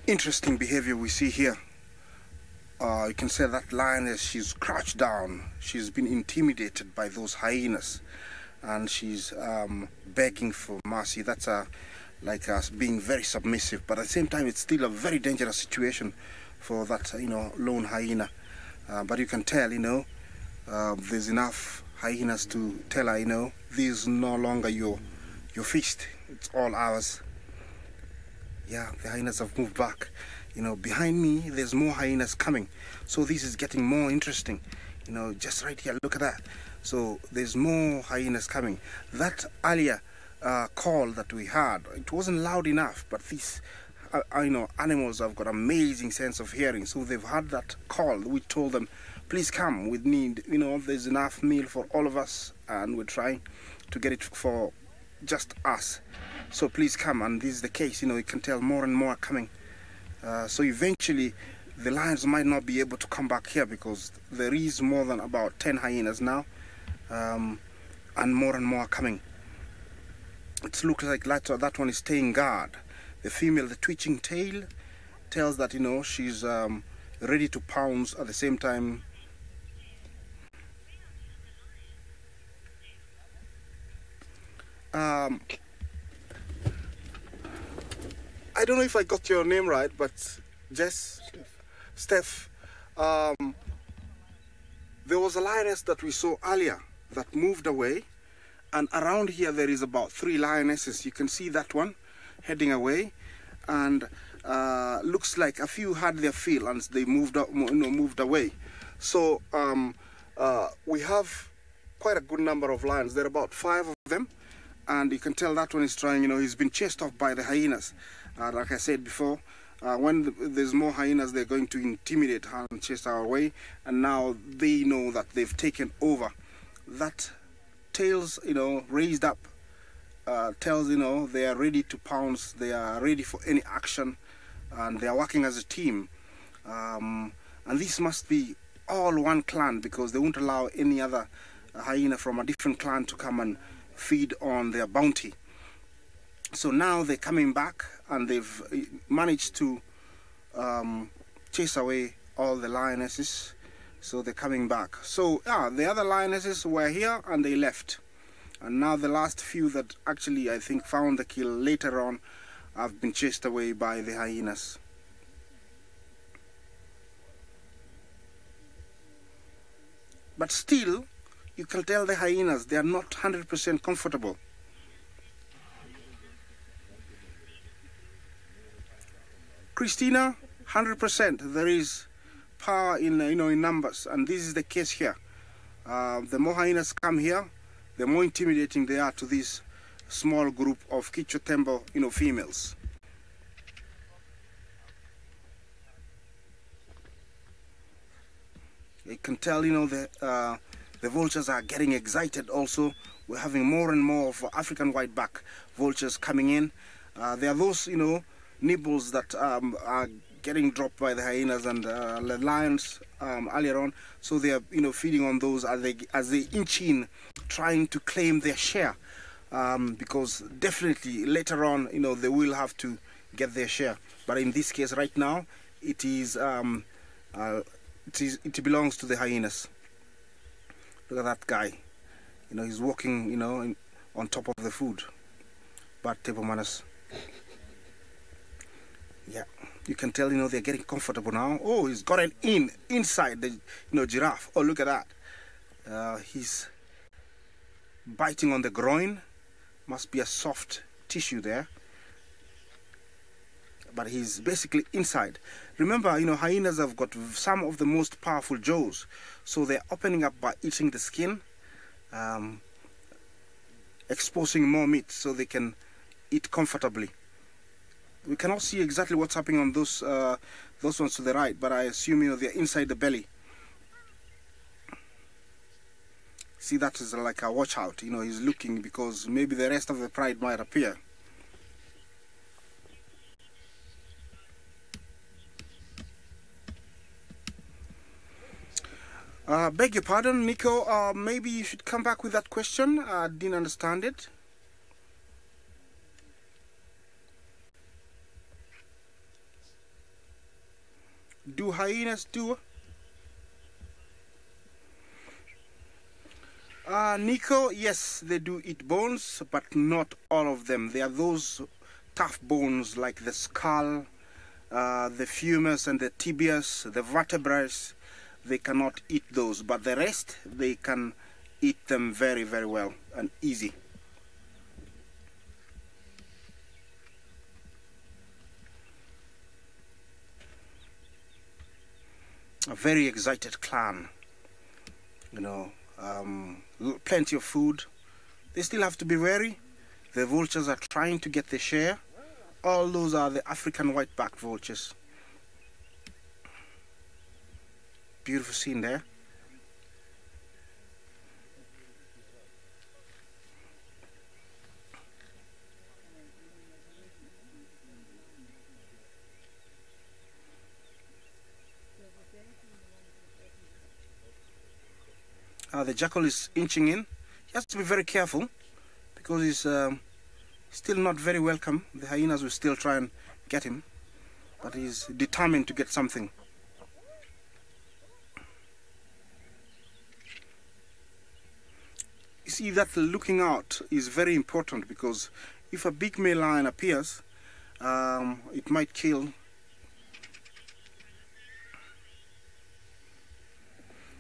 Interesting behavior we see here. You can say that lioness, she's crouched down. She's been intimidated by those hyenas, and she's begging for mercy. That's like us being very submissive, but at the same time it's still a very dangerous situation for that lone hyena. But you can tell there's enough hyenas to tell her this is no longer your feast, it's all ours. Yeah, the hyenas have moved back. Behind me there's more hyenas coming, so this is getting more interesting. Just right here, look at that. So there's more hyenas coming. That earlier call that we had, it wasn't loud enough, but these animals have got amazing sense of hearing, so they've heard that call. We told them, please come, we need, there's enough meal for all of us, and we're trying to get it for just us, so please come. And this is the case. You can tell more and more are coming. So eventually the lions might not be able to come back here, because there is more than about 10 hyenas now, and more are coming. It looks like that one is staying guard. The female, the twitching tail, tells that she's ready to pounce. At the same time, I don't know if I got your name right, but Steph. There was a lioness that we saw earlier that moved away, and around here there is about 3 lionesses. You can see that one heading away, and looks like a few had their fill and they moved away. So we have quite a good number of lions. There are about 5 of them, and you can tell that one is trying. He's been chased off by the hyenas. Like I said before, when there's more hyenas, they're going to intimidate and chase our way. And now they know that they've taken over. That tails, raised up, tells they are ready to pounce. They are ready for any action, and they are working as a team. And this must be all one clan, because they won't allow any other hyena from a different clan to come and feed on their bounty. So now they're coming back, and they've managed to chase away all the lionesses. So they're coming back. So the other lionesses were here and they left, and now the last few that actually I think found the kill later on have been chased away by the hyenas. But still, you can tell the hyenas, they are not 100% comfortable. Christina, 100%. There is power in in numbers, and this is the case here. The more hyenas come here, the more intimidating they are to this small group of Kichwa Tembo, females. You can tell, the vultures are getting excited also. We're having more and more of African whiteback vultures coming in. There are those, nibbles that are getting dropped by the hyenas and the lions earlier on. So they are, feeding on those as they inch in, trying to claim their share. Because definitely later on, they will have to get their share. But in this case, right now, it belongs to the hyenas. Look at that guy. He's walking, on top of the food. Bad table manners. Yeah, you can tell, they're getting comfortable now. Oh, he's gotten inside the, giraffe. Oh, look at that. He's biting on the groin. Must be a soft tissue there. But he's basically inside. Remember, hyenas have got some of the most powerful jaws. So they're opening up by eating the skin, exposing more meat so they can eat comfortably. We cannot see exactly what's happening on those ones to the right, but I assume, they're inside the belly. See, that is like a watch out. He's looking because maybe the rest of the pride might appear. Beg your pardon, Nico. Maybe you should come back with that question. I didn't understand it. Do hyenas do? Nico, yes, they do eat bones, but not all of them. There are those tough bones like the skull, the femurs and the tibias, the vertebrae. They cannot eat those, but the rest, they can eat them very, very well and easy. A very excited clan, plenty of food. They still have to be wary. The vultures are trying to get their share. All those are the African whiteback vultures. Beautiful scene there. The jackal is inching in. He has to be very careful because he's still not very welcome. The hyenas will still try and get him, but he's determined to get something. You see, that looking out is very important, because if a big male lion appears, it might kill.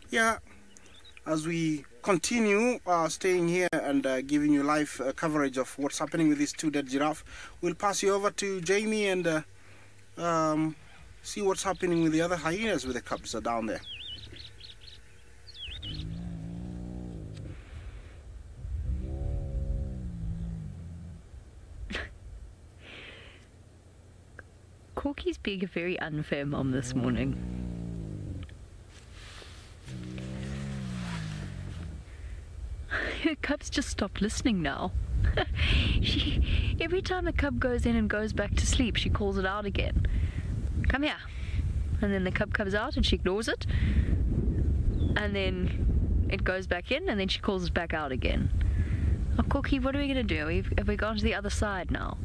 Yeah. as we continue staying here and giving you live coverage of what's happening with these two dead giraffe. We'll pass you over to Jamie and see what's happening with the other hyenas with the cubs are down there. Corky's being a very unfair mom this morning. Her cubs just stopped listening now. Every time the cub goes in and goes back to sleep, she calls it out again. Come here. And then the cub comes out and she ignores it. And then it goes back in and then she calls it back out again. Oh, Corky, what are we going to do? Have we gone to the other side now?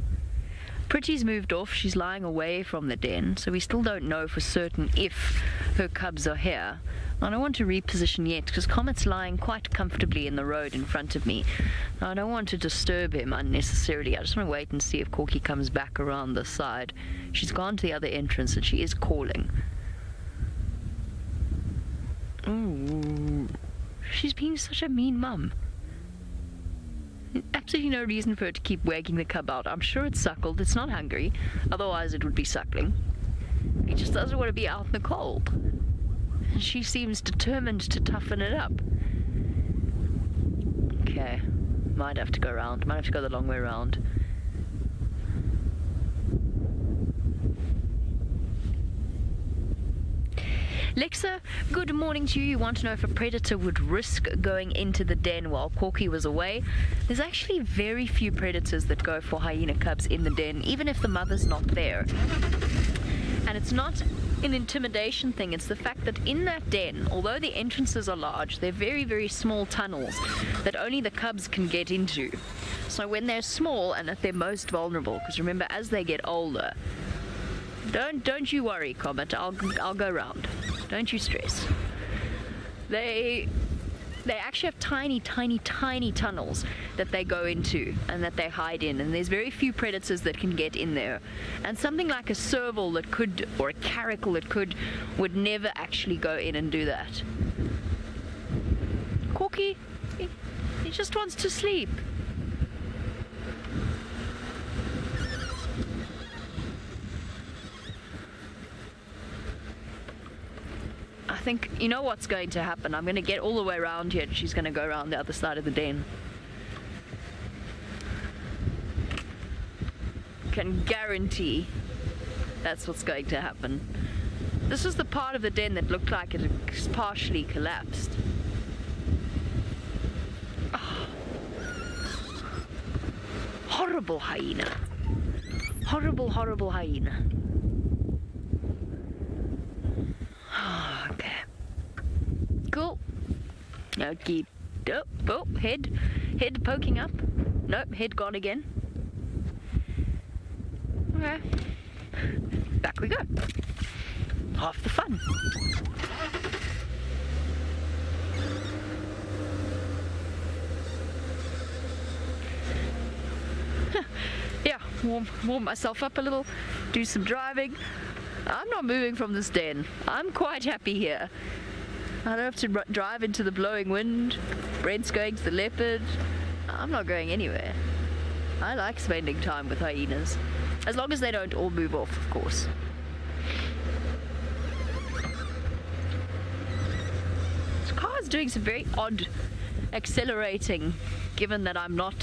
Pretty's moved off. She's lying away from the den, so we still don't know for certain if her cubs are here. I don't want to reposition yet because Comet's lying quite comfortably in the road in front of me. I don't want to disturb him unnecessarily. I just want to wait and see if Corky comes back around this side. She's gone to the other entrance and she is calling. Ooh, she's being such a mean mum. Absolutely no reason for her to keep wagging the cub out. I'm sure it's suckled. It's not hungry. Otherwise it would be suckling. He just doesn't want to be out in the cold. And she seems determined to toughen it up. Okay. Might have to go around. Might have to go the long way around. Lexa, good morning to you. You want to know if a predator would risk going into the den while Corky was away? There's actually very few predators that go for hyena cubs in the den, even if the mother's not there. And it's not an intimidation thing, it's the fact that in that den, although the entrances are large, they're very, very small tunnels that only the cubs can get into. So when they're small and at their most vulnerable, because remember, as they get older, don't you worry, Comet, I'll go round. Don't you stress. They actually have tiny, tiny, tiny tunnels that they go into and that they hide in, and there's very few predators that can get in there. And something like a serval that could, or a caracal that could, would never actually go in and do that. Corky, he just wants to sleep. I think, you know what's going to happen? I'm going to get all the way around here and she's going to go around the other side of the den. Can guarantee that's what's going to happen. This is the part of the den that looked like it had partially collapsed. Oh. Horrible hyena. Horrible, horrible hyena. Okay. Cool. Okay. Oh, head poking up. Nope, head gone again. Okay. Back we go. Half the fun. Yeah, warm myself up a little, do some driving. I'm not moving from this den. I'm quite happy here. I don't have to drive into the blowing wind. Brent's going to the leopard. I'm not going anywhere. I like spending time with hyenas. As long as they don't all move off, of course. This car is doing some very odd accelerating, given that I'm not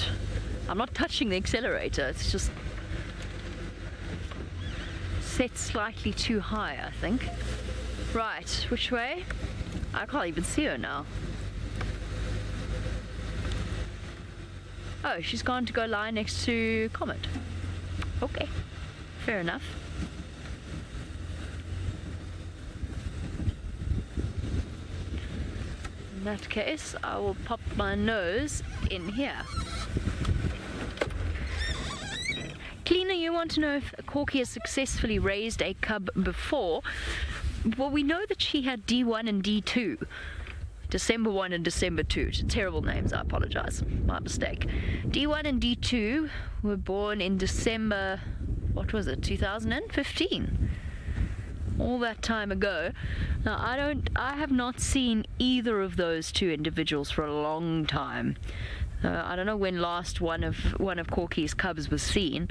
touching the accelerator. It's just set slightly too high, I think. Right, which way? I can't even see her now. Oh, she's gone to go lie next to Comet. Okay, fair enough. In that case, I will pop my nose in here. Cleaner, you want to know if Corky has successfully raised a cub before? Well, we know that she had D1 and D2. December 1 and December 2. Terrible names, I apologize. My mistake. D1 and D2 were born in December, what was it, 2015? all that time ago. Now, I have not seen either of those two individuals for a long time. I don't know when last one of Corky's cubs was seen.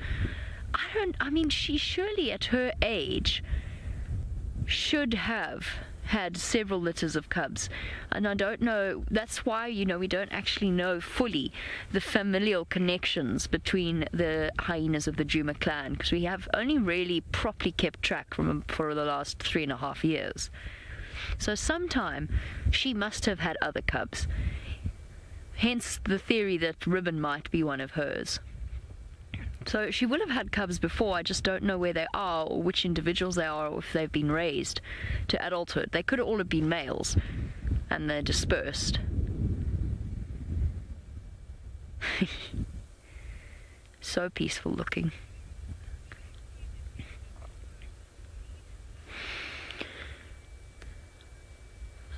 I mean, she surely at her age should have had several litters of cubs, and I don't know, that's why, you know, we don't actually know fully the familial connections between the hyenas of the Djuma clan, because we have only really properly kept track for the last 3.5 years. So sometime she must have had other cubs, hence the theory that Ribbon might be one of hers. So she will have had cubs before, I just don't know where they are or which individuals they are, or if they've been raised to adulthood. They could all have been males and they're dispersed. So peaceful looking.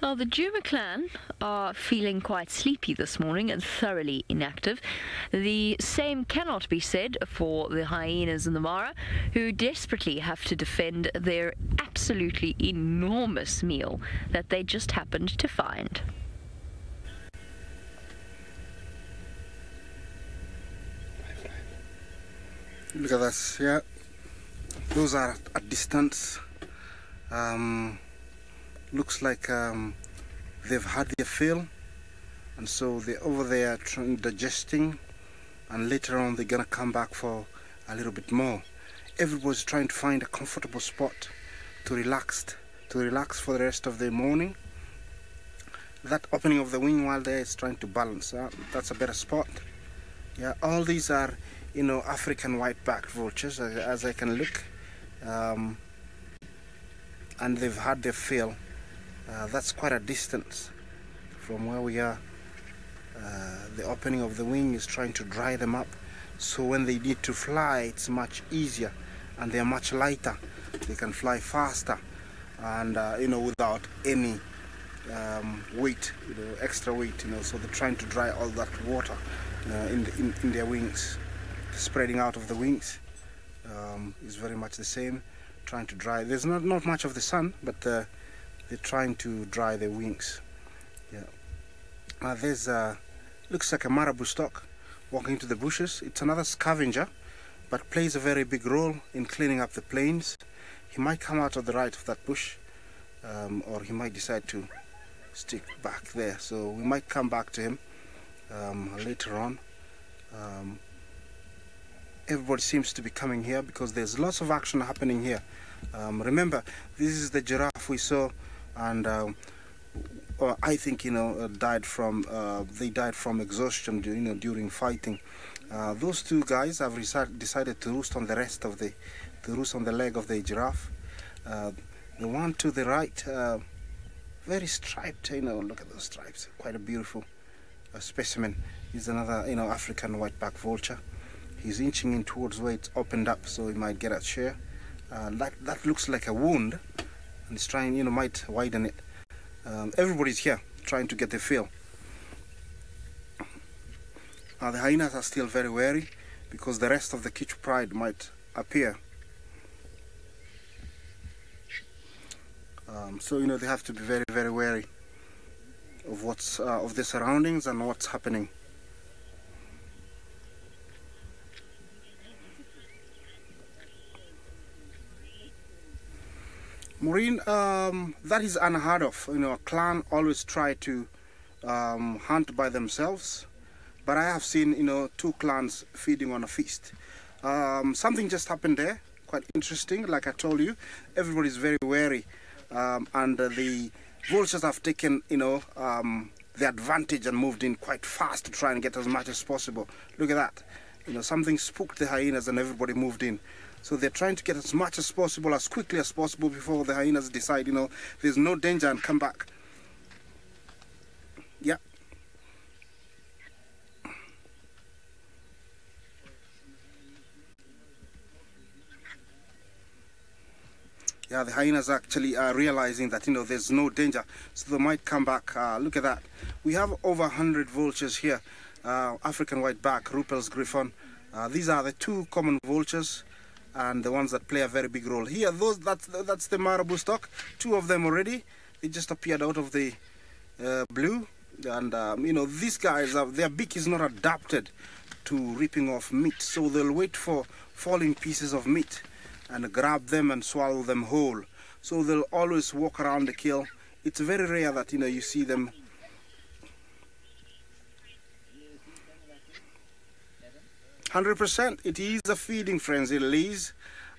Well, the Djuma clan are feeling quite sleepy this morning and thoroughly inactive. The same cannot be said for the hyenas in the Mara, who desperately have to defend their absolutely enormous meal that they just happened to find. Look at this, yeah. Those are at distance. Looks like they've had their fill, and so they're over there digesting, and later on they're gonna come back for a little bit more. Everybody's trying to find a comfortable spot to relax for the rest of the morning. That opening of the wing while there is trying to balance. That's a better spot. Yeah, all these are, you know, African white-backed vultures, as I can look, and they've had their fill. That's quite a distance from where we are. The opening of the wing is trying to dry them up, so when they need to fly it's much easier, and they're much lighter. They can fly faster, and you know, without any weight, you know, extra weight, you know. So they're trying to dry all that water in their wings. Spreading out of the wings is very much the same. Trying to dry. There's not much of the sun, but they're trying to dry their wings. Yeah. There's looks like a marabou stock walking into the bushes. It's another scavenger, but plays a very big role in cleaning up the plains. He might come out of the right of that bush, or he might decide to stick back there. So we might come back to him later on. Everybody seems to be coming here because there's lots of action happening here. Remember, this is the giraffe we saw, and I think, you know, they died from exhaustion, you know, during fighting. Those two guys have decided to roost on the leg of the giraffe. The one to the right, very striped, you know. Look at those stripes. Quite a beautiful specimen. He's another, you know, African white-backed vulture. He's inching in towards where it's opened up, so he might get a share. That looks like a wound, and he's trying, you know, might widen it. Everybody's here trying to get the fill. The hyenas are still very wary because the rest of the Kichu pride might appear. So, you know, they have to be very, very wary of what's of the surroundings and what's happening. Maureen, that is unheard of. You know, a clan always try to hunt by themselves, but I have seen, you know, two clans feeding on a feast. Something just happened there, quite interesting. Like I told you, everybody's very wary, and the vultures have taken, you know, the advantage and moved in quite fast to try and get as much as possible. Look at that. You know, something spooked the hyenas and everybody moved in. So they're trying to get as much as possible, as quickly as possible, before the hyenas decide, you know, there's no danger, and come back. Yeah. Yeah, the hyenas actually are realizing that, you know, there's no danger, so they might come back. Look at that. We have over 100 vultures here. African whiteback, Ruppel's griffon. These are the two common vultures. and the ones that play a very big role. Here, that's the marabou stock. 2 of them already. They just appeared out of the blue. And, you know, these guys, their beak is not adapted to ripping off meat. So they'll wait for falling pieces of meat and grab them and swallow them whole. So they'll always walk around the kill. It's very rare that, you know, you see them. 100%, it is a feeding frenzy, Liz.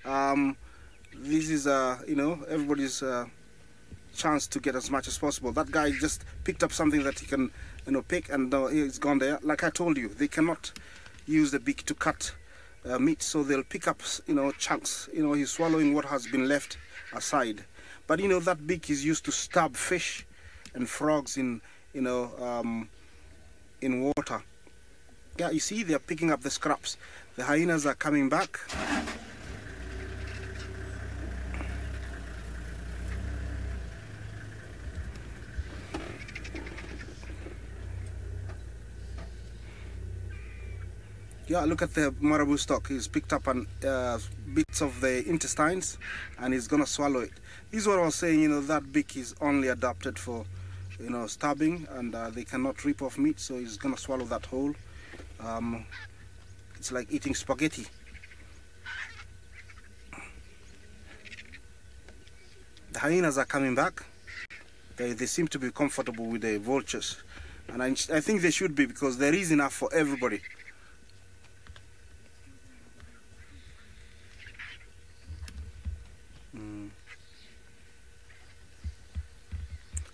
This is, you know, everybody's chance to get as much as possible. That guy just picked up something that he can, you know, pick, and it's gone there. Like I told you, they cannot use the beak to cut meat, so they'll pick up, you know, chunks. You know, he's swallowing what has been left aside. But, you know, that beak is used to stab fish and frogs in, you know, in water. Yeah, you see, they're picking up the scraps. The hyenas are coming back. Yeah, look at the marabou stock. He's picked up bits of the intestines and he's gonna swallow it. This is what I was saying, you know, that beak is only adapted for, you know, stabbing, and they cannot rip off meat, so he's gonna swallow that whole. It's like eating spaghetti. The hyenas are coming back. They seem to be comfortable with the vultures, and I think they should be, because there is enough for everybody.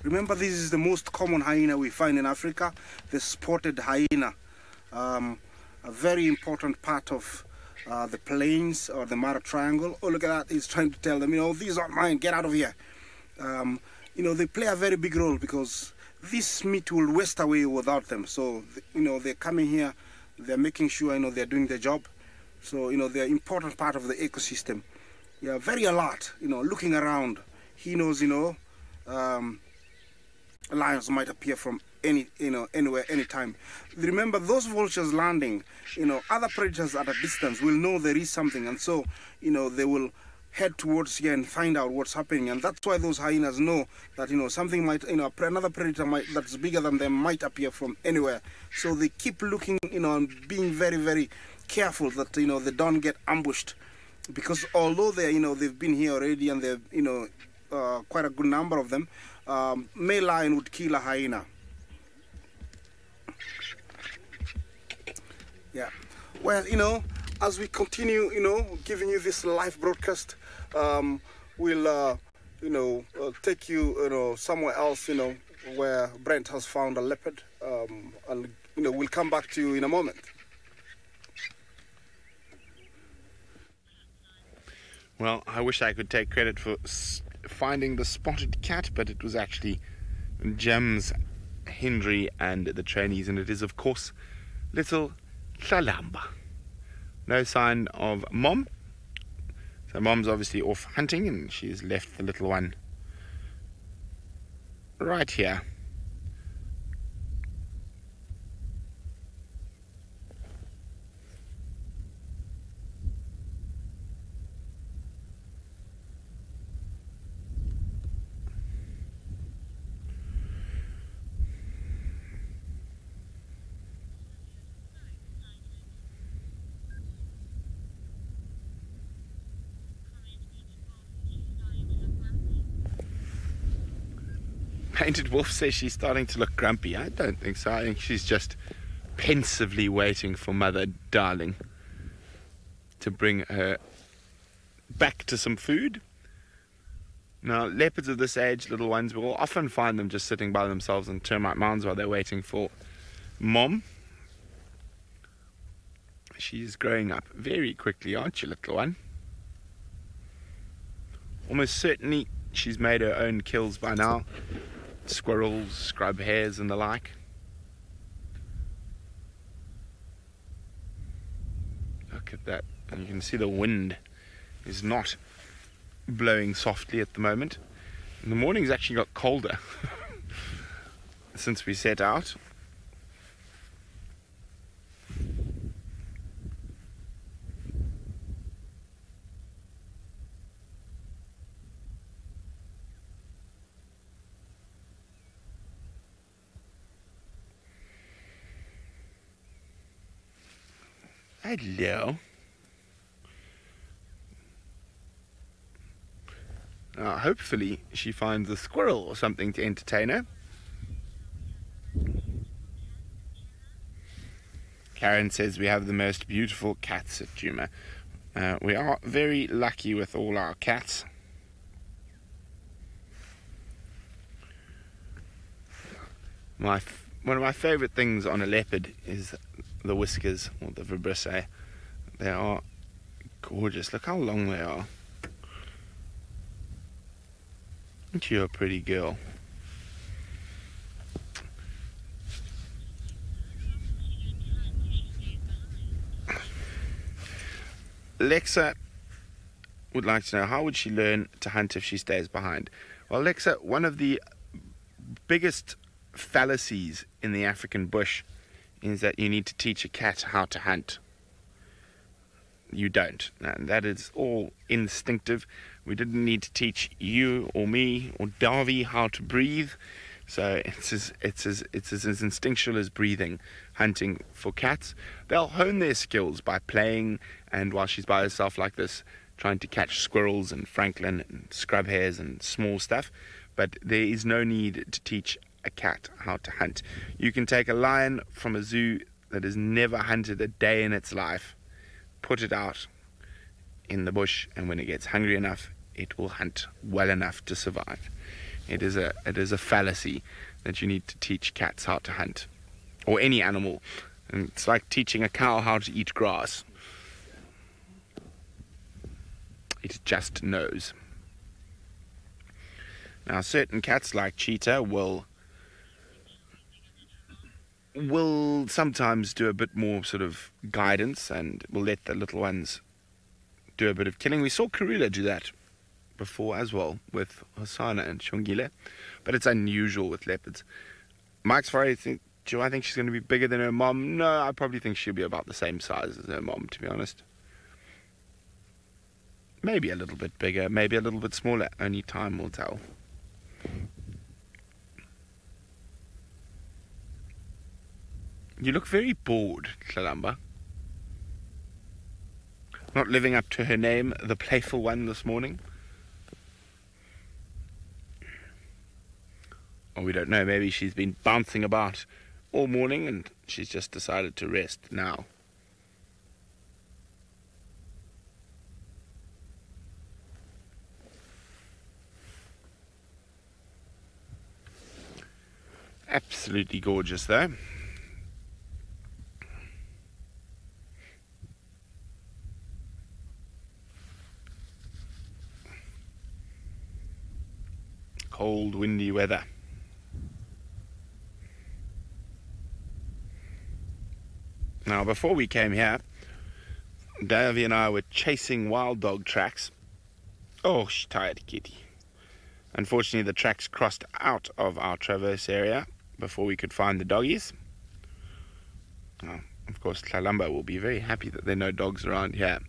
Remember, this is the most common hyena we find in Africa, the spotted hyena. A very important part of the plains or the Mara Triangle. Oh, look at that. He's trying to tell them, you know, these aren't mine, get out of here. You know, they play a very big role, because this meat will waste away without them. So, you know, they're coming here, they're making sure, you know, they're doing their job. So, you know, they're an important part of the ecosystem. Yeah, very alert, you know, looking around. He knows, you know, lions might appear from anywhere, anytime. Remember, those vultures landing, you know, other predators at a distance will know there is something, and so, you know, they will head towards here and find out what's happening. And that's why those hyenas know that, you know, something might, you know, another predator that's bigger than them might appear from anywhere. So they keep looking, you know, and being very, very careful that, you know, they don't get ambushed, because although they're, you know, they've been here already, and they're, you know, quite a good number of them, male lion would kill a hyena. Yeah. Well, you know, as we continue, you know, giving you this live broadcast, we'll, you know, take you, you know, somewhere else, you know, where Brent has found a leopard, and, you know, we'll come back to you in a moment. Well, I wish I could take credit for finding the spotted cat, but it was actually Gems, Henry and the trainees, and it is, of course, little Shalamba. No sign of Mom. So Mom's obviously off hunting, and she's left the little one right here. Painted Wolf says she's starting to look grumpy. I don't think so. I think she's just pensively waiting for Mother Darling to bring her back to some food. Now, leopards of this age, little ones, we'll often find them just sitting by themselves on termite mounds while they're waiting for Mom. She's growing up very quickly, aren't you, little one? Almost certainly she's made her own kills by now. Squirrels, scrub hares and the like. Look at that. And you can see the wind is not blowing softly at the moment. And the morning's actually got colder since we set out. Hello. Hopefully she finds a squirrel or something to entertain her. Karen says we have the most beautiful cats at Djuma. We are very lucky with all our cats. One of my favourite things on a leopard is the whiskers, or the vibrissae. They are gorgeous. Look how long they are. Aren't you a pretty girl? Lexa would like to know, how would she learn to hunt if she stays behind? Well, Lexa, one of the biggest fallacies in the African bush is that you need to teach a cat how to hunt. You don't. And that is all instinctive. We didn't need to teach you or me or Darby how to breathe. So it's as instinctual as breathing, hunting for cats. They'll hone their skills by playing, and while she's by herself like this, trying to catch squirrels and francolin and scrub hares and small stuff. But there is no need to teach a cat how to hunt. You can take a lion from a zoo that has never hunted a day in its life, put it out in the bush, and when it gets hungry enough, it will hunt well enough to survive. It is a fallacy that you need to teach cats how to hunt, or any animal. And it's like teaching a cow how to eat grass. It just knows. Now, certain cats like cheetah will sometimes do a bit more sort of guidance and will let the little ones do a bit of killing. We saw Karula do that before as well with Hosana and Shongile, but it's unusual with leopards. Mike Safari, do I think she's going to be bigger than her mom? No, I probably think she'll be about the same size as her mom, to be honest. Maybe a little bit bigger, maybe a little bit smaller. Only time will tell. You look very bored, Tlalamba. Not living up to her name, the playful one, this morning. Or we don't know, maybe she's been bouncing about all morning and she's just decided to rest now. Absolutely gorgeous though. Cold, windy weather. Now, before we came here, Davy and I were chasing wild dog tracks. Oh, she's tired, kitty. Unfortunately, the tracks crossed out of our traverse area before we could find the doggies. Now, of course, Tlalamba will be very happy that there are no dogs around here.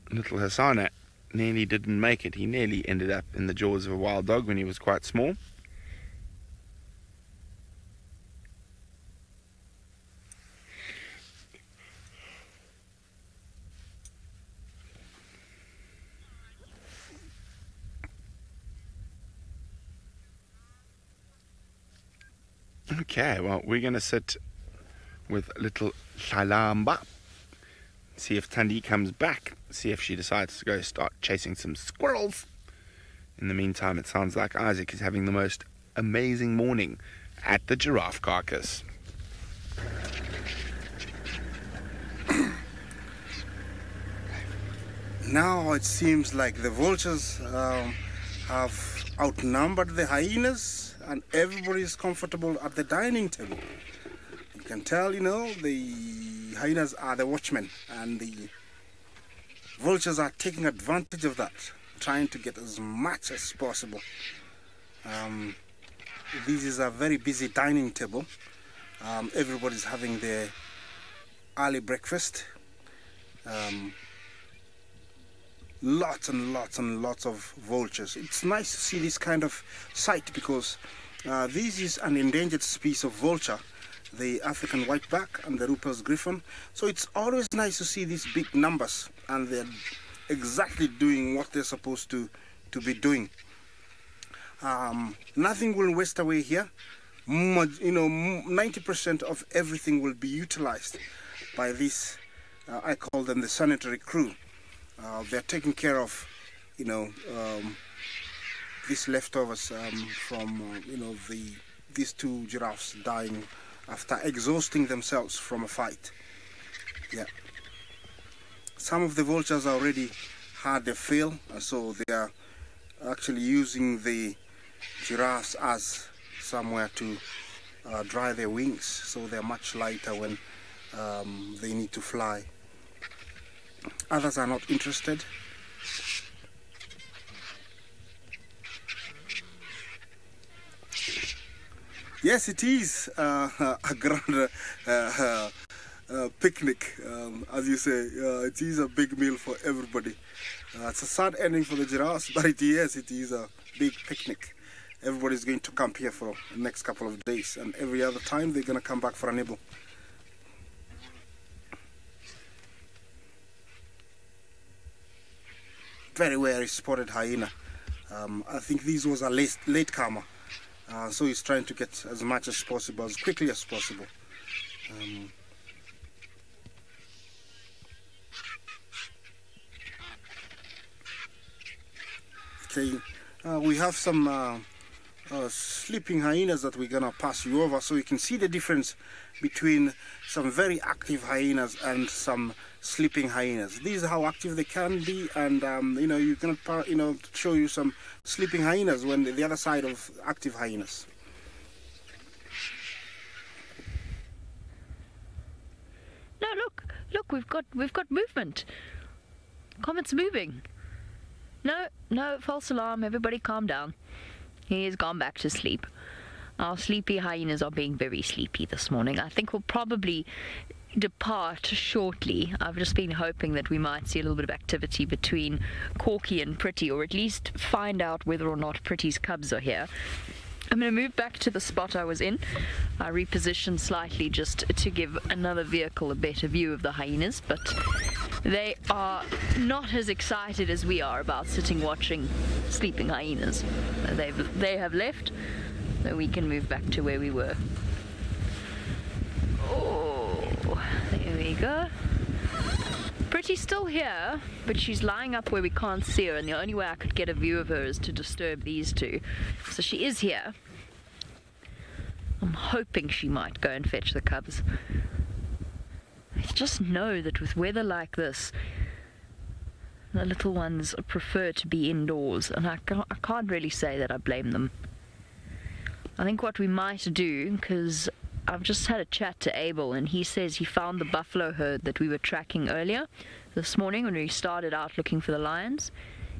Little Hasana nearly didn't make it. He nearly ended up in the jaws of a wild dog when he was quite small. Okay, well, we're going to sit with little Tlalamba, see if Tandy comes back, see if she decides to go start chasing some squirrels. In the meantime, it sounds like Isaac is having the most amazing morning at the giraffe carcass. Now it seems like the vultures have outnumbered the hyenas, and everybody is comfortable at the dining table. You can tell, the hyenas are the watchmen, and the vultures are taking advantage of that, trying to get as much as possible. This is a very busy dining table. Everybody's having their early breakfast. Lots and lots and lots of vultures. It's nice to see this kind of sight because this is an endangered species of vulture the African whiteback and the Rupert's griffon. So it's always nice to see these big numbers, and they're exactly doing what they're supposed to be doing. Nothing will waste away here. 90% of everything will be utilized by this, I call them the sanitary crew. They're taking care of, these leftovers from, these two giraffes dying after exhausting themselves from a fight. Yeah. Some of the vultures already had their fill, so they are actually using the giraffes as somewhere to dry their wings, so they're much lighter when they need to fly. Others are not interested. Yes, it is a grand picnic, as you say. It is a big meal for everybody. It's a sad ending for the giraffes, but it is a big picnic. Everybody's going to camp here for the next couple of days, and every other time they're going to come back for a nibble. Very rarely spotted hyena. I think this was a late comer, so he's trying to get as much as possible, as quickly as possible. Okay, we have some sleeping hyenas that we're gonna pass you over, so you can see the difference between some very active hyenas and some sleeping hyenas. These are how active they can be, and you can show you some sleeping hyenas when the other side of active hyenas. No, look, we've got movement. Comet's moving. No, false alarm. Everybody calm down. He has gone back to sleep. Our sleepy hyenas are being very sleepy this morning. I think we'll probably depart shortly. I've just been hoping that we might see a little bit of activity between Corky and Pretty, or at least find out whether or not Pretty's cubs are here. I'm going to move back to the spot I was in. I repositioned slightly just to give another vehicle a better view of the hyenas, but they are not as excited as we are about sitting watching sleeping hyenas. They have left, so we can move back to where we were. Oh, there we go. Pretty's still here, but she's lying up where we can't see her, and the only way I could get a view of her is to disturb these two. So she is here. I'm hoping she might go and fetch the cubs. I just know that with weather like this, the little ones prefer to be indoors, and I can't really say that I blame them. I think what we might do, because I've just had a chat to Abel, and he says he found the buffalo herd that we were tracking earlier this morning when we started out looking for the lions.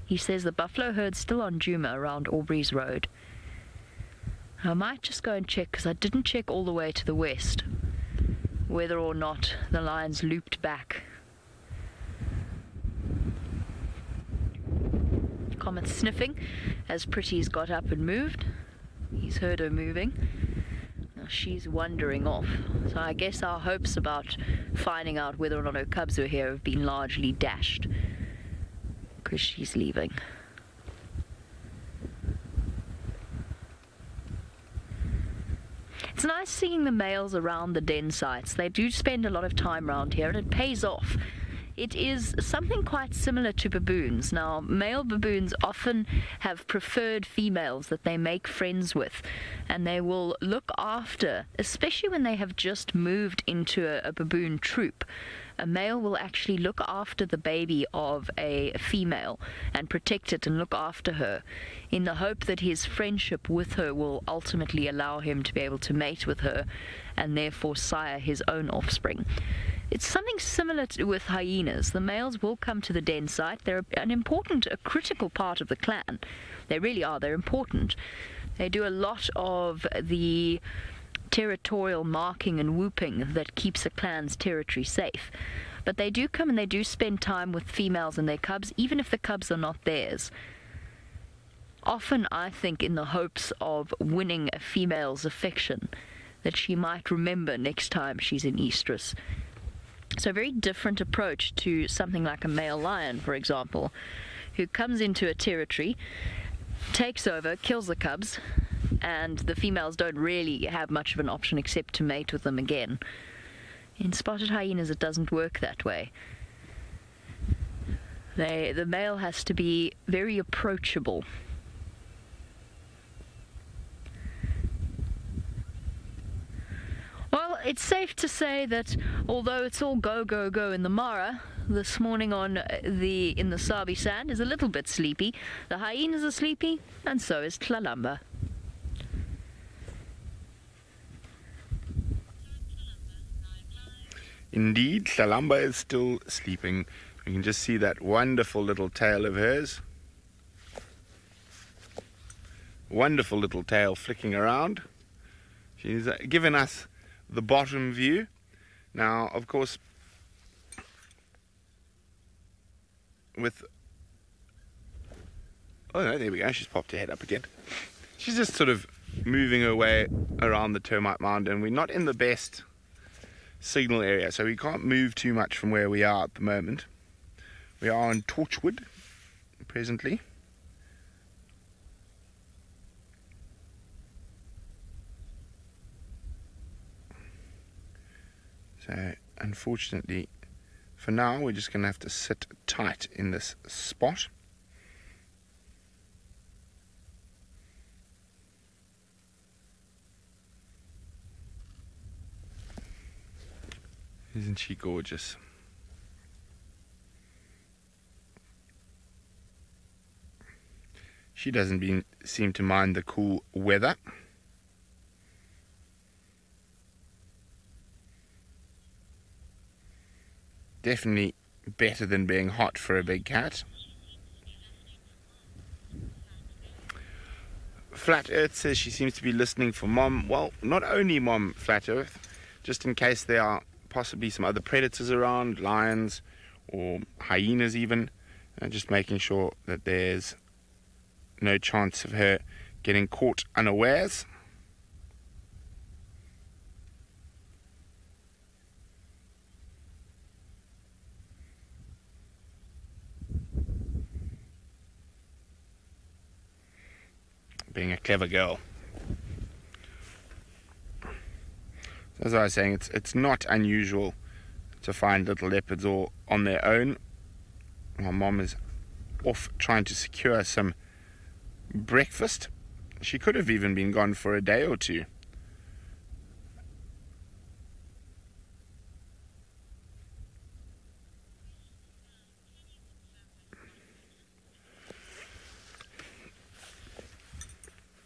He says the buffalo herd's still on Juma around Aubrey's Road. I might just go and check, because I didn't check all the way to the west whether or not the lions looped back. Comet's sniffing as Pretty's got up and moved. He's heard her moving. Now she's wandering off. So I guess our hopes about finding out whether or not her cubs are here have been largely dashed, because she's leaving. It's nice seeing the males around the den sites. They do spend a lot of time around here, and it pays off. It is something quite similar to baboons. Now, male baboons often have preferred females that they make friends with, and they will look after, especially when they have just moved into a baboon troop. A male will actually look after the baby of a female and protect it and look after her, in the hope that his friendship with her will ultimately allow him to be able to mate with her and therefore sire his own offspring. It's something similar with hyenas. The males will come to the den site. They're a critical part of the clan. They really are. They're important. They do a lot of the territorial marking and whooping that keeps a clan's territory safe. But they do come and they do spend time with females and their cubs, even if the cubs are not theirs. Often, I think, in the hopes of winning a female's affection. that she might remember next time she's in estrus. So a very different approach to something like a male lion, for example, who comes into a territory, takes over, kills the cubs, and the females don't really have much of an option except to mate with them again. In spotted hyenas, it doesn't work that way. The male has to be very approachable. Well, it's safe to say that although it's all go, go, go in the Mara, this morning in the Sabi Sand is a little bit sleepy. The hyenas are sleepy, and so is Tlalamba. Indeed, Tlalamba is still sleeping. You can just see that wonderful little tail of hers. Wonderful little tail flicking around. She's given us the bottom view. Now, of course, with... oh no, there we go, she's popped her head up again. She's just sort of moving her way around the termite mound, and we're not in the best signal area, so we can't move too much from where we are at the moment. We are on Torchwood presently. So, unfortunately, for now, we're just going to have to sit tight in this spot. Isn't she gorgeous? She doesn't seem to mind the cool weather. Definitely better than being hot for a big cat. Flat Earth says she seems to be listening for Mom. Well, not only Mom, Flat Earth, just in case there are possibly some other predators around, lions or hyenas even, and just making sure that there's no chance of her getting caught unawares. Being a clever girl. As I was saying, it's not unusual to find little leopards all on their own. My mom is off trying to secure some breakfast. She could have even been gone for a day or two.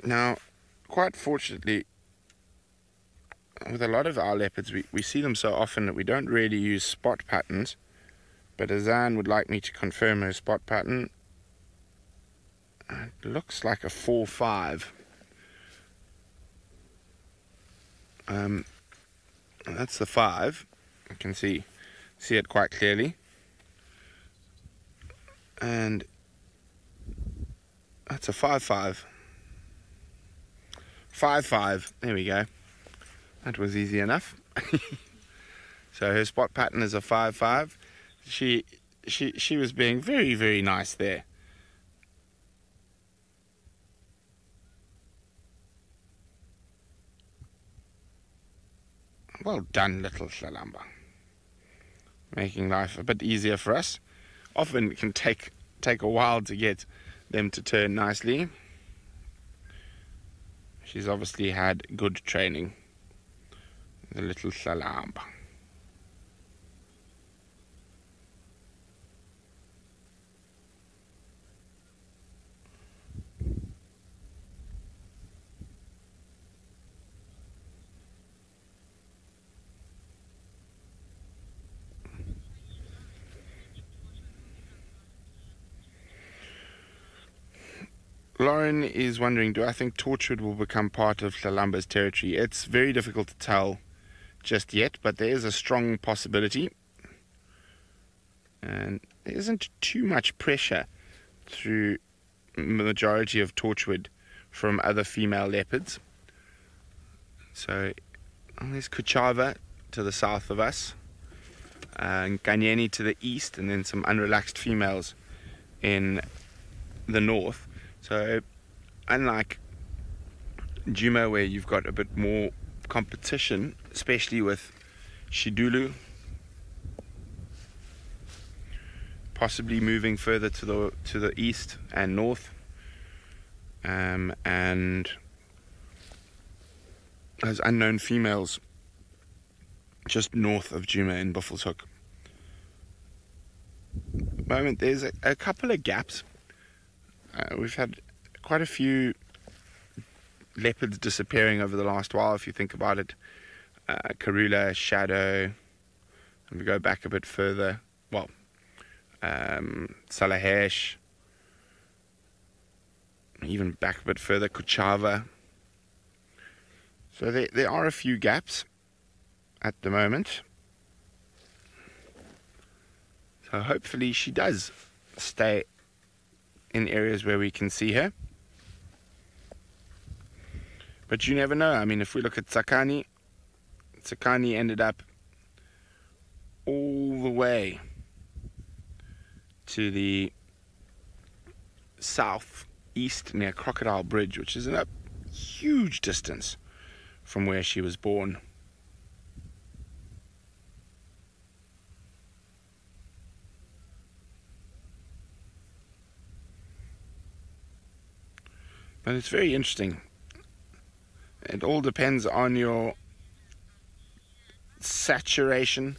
Now, quite fortunately, with a lot of our leopards, we see them so often that we don't really use spot patterns. But Azan would like me to confirm her spot pattern. It looks like a 4-5. That's the 5. You can see it quite clearly. And that's a 5-5. 5-5. There we go. That was easy enough. So her spot pattern is a 5-5. She was being very, very nice there. Well done, little Tlalamba. Making life a bit easier for us. Often it can take a while to get them to turn nicely. She's obviously had good training, the little Tlalamba. Lauren is wondering, do I think Torchwood will become part of Tlalamba's territory? It's very difficult to tell just yet, but there is a strong possibility. And there isn't too much pressure through the majority of Torchwood from other female leopards. So And there's Kuchava to the south of us, and Kanyeni to the east, and then some unrelaxed females in the north. So unlike Djuma, where you've got a bit more competition, especially with Shidulu possibly moving further to the east and north, and those unknown females just north of Djuma in Buffelshoek. At the moment there's a couple of gaps. We've had quite a few leopards disappearing over the last while, if you think about it. Karula, Shadow, and we go back a bit further, well, Salahesh, even back a bit further, Kuchava. So there are a few gaps at the moment. So hopefully she does stay in areas where we can see her. But you never know. I mean, if we look at Tsakani ended up all the way to the southeast near Crocodile Bridge, which is a huge distance from where she was born. But it's very interesting. It all depends on your saturation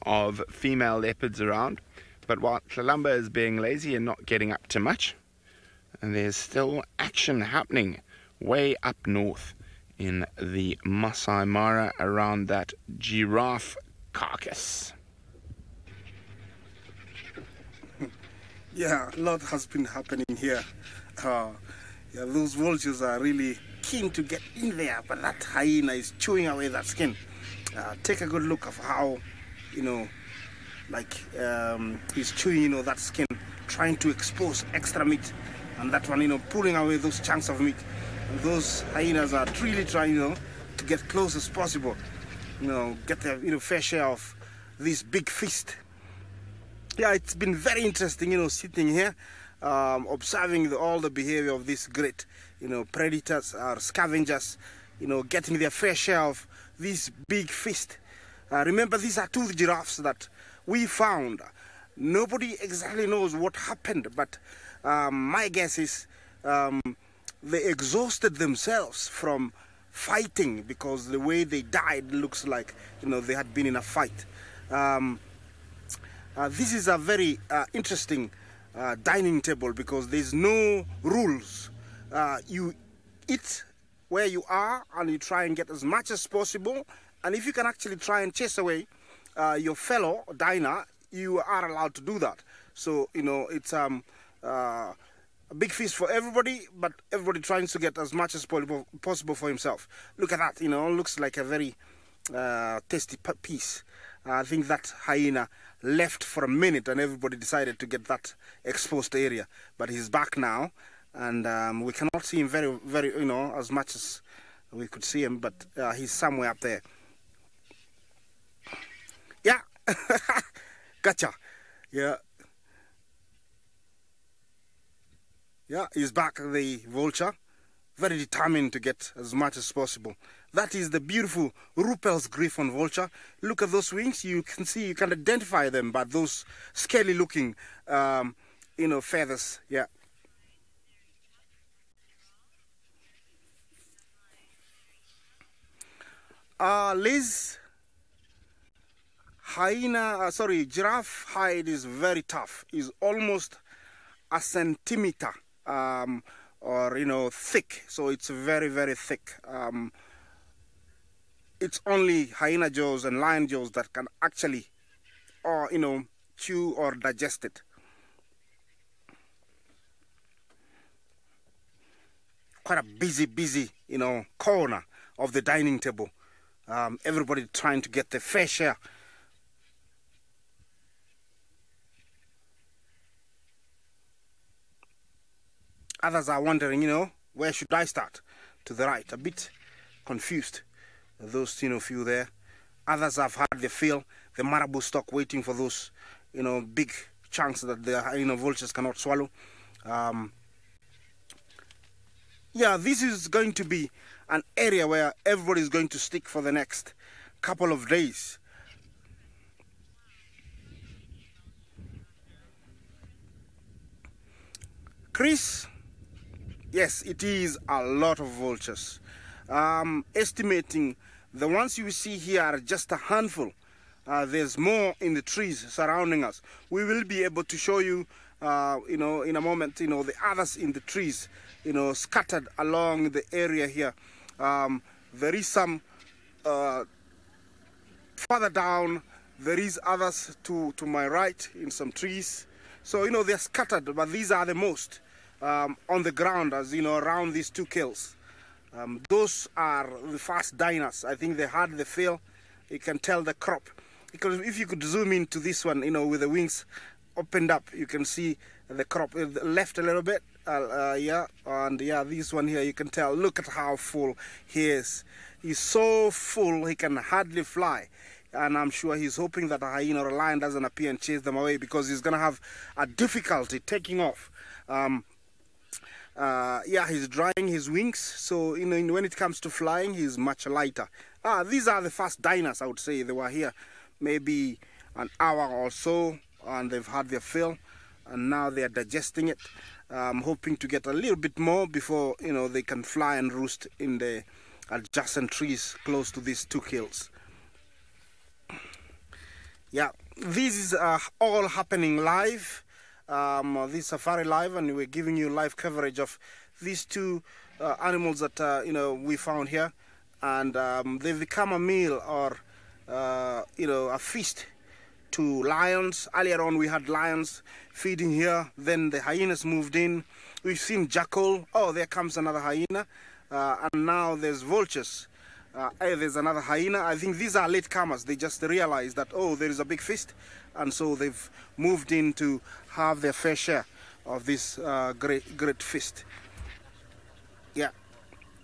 of female leopards around. But while Tlalamba is being lazy and not getting up to much, and there's still action happening way up north in the Masai Mara around that giraffe carcass. Yeah, a lot has been happening here. Yeah, those vultures are really keen to get in there, but that hyena is chewing away that skin. Take a good look of how, he's chewing, that skin, trying to expose extra meat, and that one, pulling away those chunks of meat. And those hyenas are really trying, to get close as possible, get their, fair share of this big feast. Yeah, it's been very interesting, sitting here, observing all the behavior of these great, predators or scavengers, getting their fair share of this big feast. Remember, these are two giraffes that we found. Nobody exactly knows what happened, but my guess is they exhausted themselves from fighting, because the way they died looks like, they had been in a fight. This is a very interesting dining table, because there's no rules. You eat where you are, and you try and get as much as possible, and if you can actually try and chase away your fellow diner, you are allowed to do that. So it's a big feast for everybody, but everybody trying to get as much as possible for himself. Look at that, looks like a very tasty piece. I think that hyena left for a minute, and everybody decided to get that exposed area, but he's back now, and we cannot see him very, very, as much as we could see him, but he's somewhere up there. Yeah. Gotcha. Yeah. Yeah, he's back, the vulture, very determined to get as much as possible. That is the beautiful Ruppel's griffon vulture. Look at those wings. You can see, you can identify them by those scaly looking, feathers. Yeah. Liz, giraffe hide is very tough. Is almost a centimeter, thick. So it's very, very thick. It's only hyena jaws and lion jaws that can actually, chew or digest it. Quite a busy, corner of the dining table. Everybody trying to get their fair share. Others are wondering, where should I start? To the right, a bit confused. those few there. Others have had their fill, the marabou stock waiting for those big chunks that the vultures cannot swallow. Yeah, this is going to be an area where everybody is going to stick for the next couple of days. Chris, yes, it is a lot of vultures. Estimating the ones you see here are just a handful. There's more in the trees surrounding us. We will be able to show you, in a moment, the others in the trees, scattered along the area here. There is some further down. There is others to my right in some trees. So, they're scattered, but these are the most on the ground, as around these two kills. Those are the first diners. I think they had the fill. You can tell the crop. Because if you could zoom into this one, with the wings opened up, you can see the crop left a little bit. Yeah, and yeah, this one here, you can tell. Look at how full he is. He's so full, he can hardly fly. And I'm sure he's hoping that a hyena or a lion doesn't appear and chase them away, because he's going to have a difficulty taking off. Yeah, he's drying his wings, so when it comes to flying, he's much lighter. These are the first diners, I would say. They were here maybe an hour or so, and they've had their fill, and now they are digesting it. I'm hoping to get a little bit more before they can fly and roost in the adjacent trees close to these two kills. Yeah, this is all happening live. This Safari Live, and we're giving you live coverage of these two animals that we found here, and they've become a meal or a feast to lions. Earlier on we had lions feeding here, then the hyenas moved in. We've seen jackal. Oh, there comes another hyena, and now there's vultures. There's another hyena. I think these are latecomers. They just realized that, oh, there is a big feast, and so they've moved in to have their fair share of this great feast. Yeah,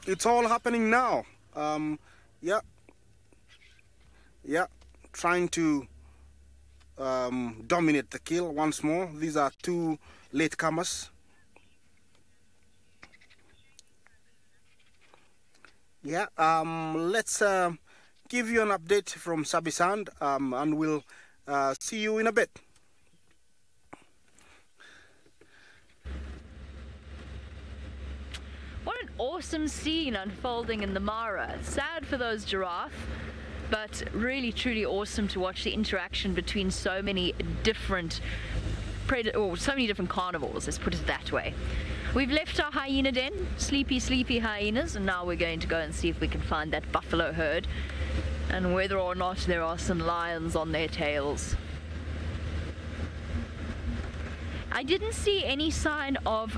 it's all happening now. Yeah, trying to dominate the kill once more. These are two latecomers. Yeah, let's give you an update from Sabisand, and we'll see you in a bit. What an awesome scene unfolding in the Mara. Sad for those giraffe, but really truly awesome to watch the interaction between so many different carnivores, let's put it that way. We've left our hyena den, sleepy hyenas, and now we're going to go and see if we can find that buffalo herd and whether or not there are some lions on their tails. I didn't see any sign of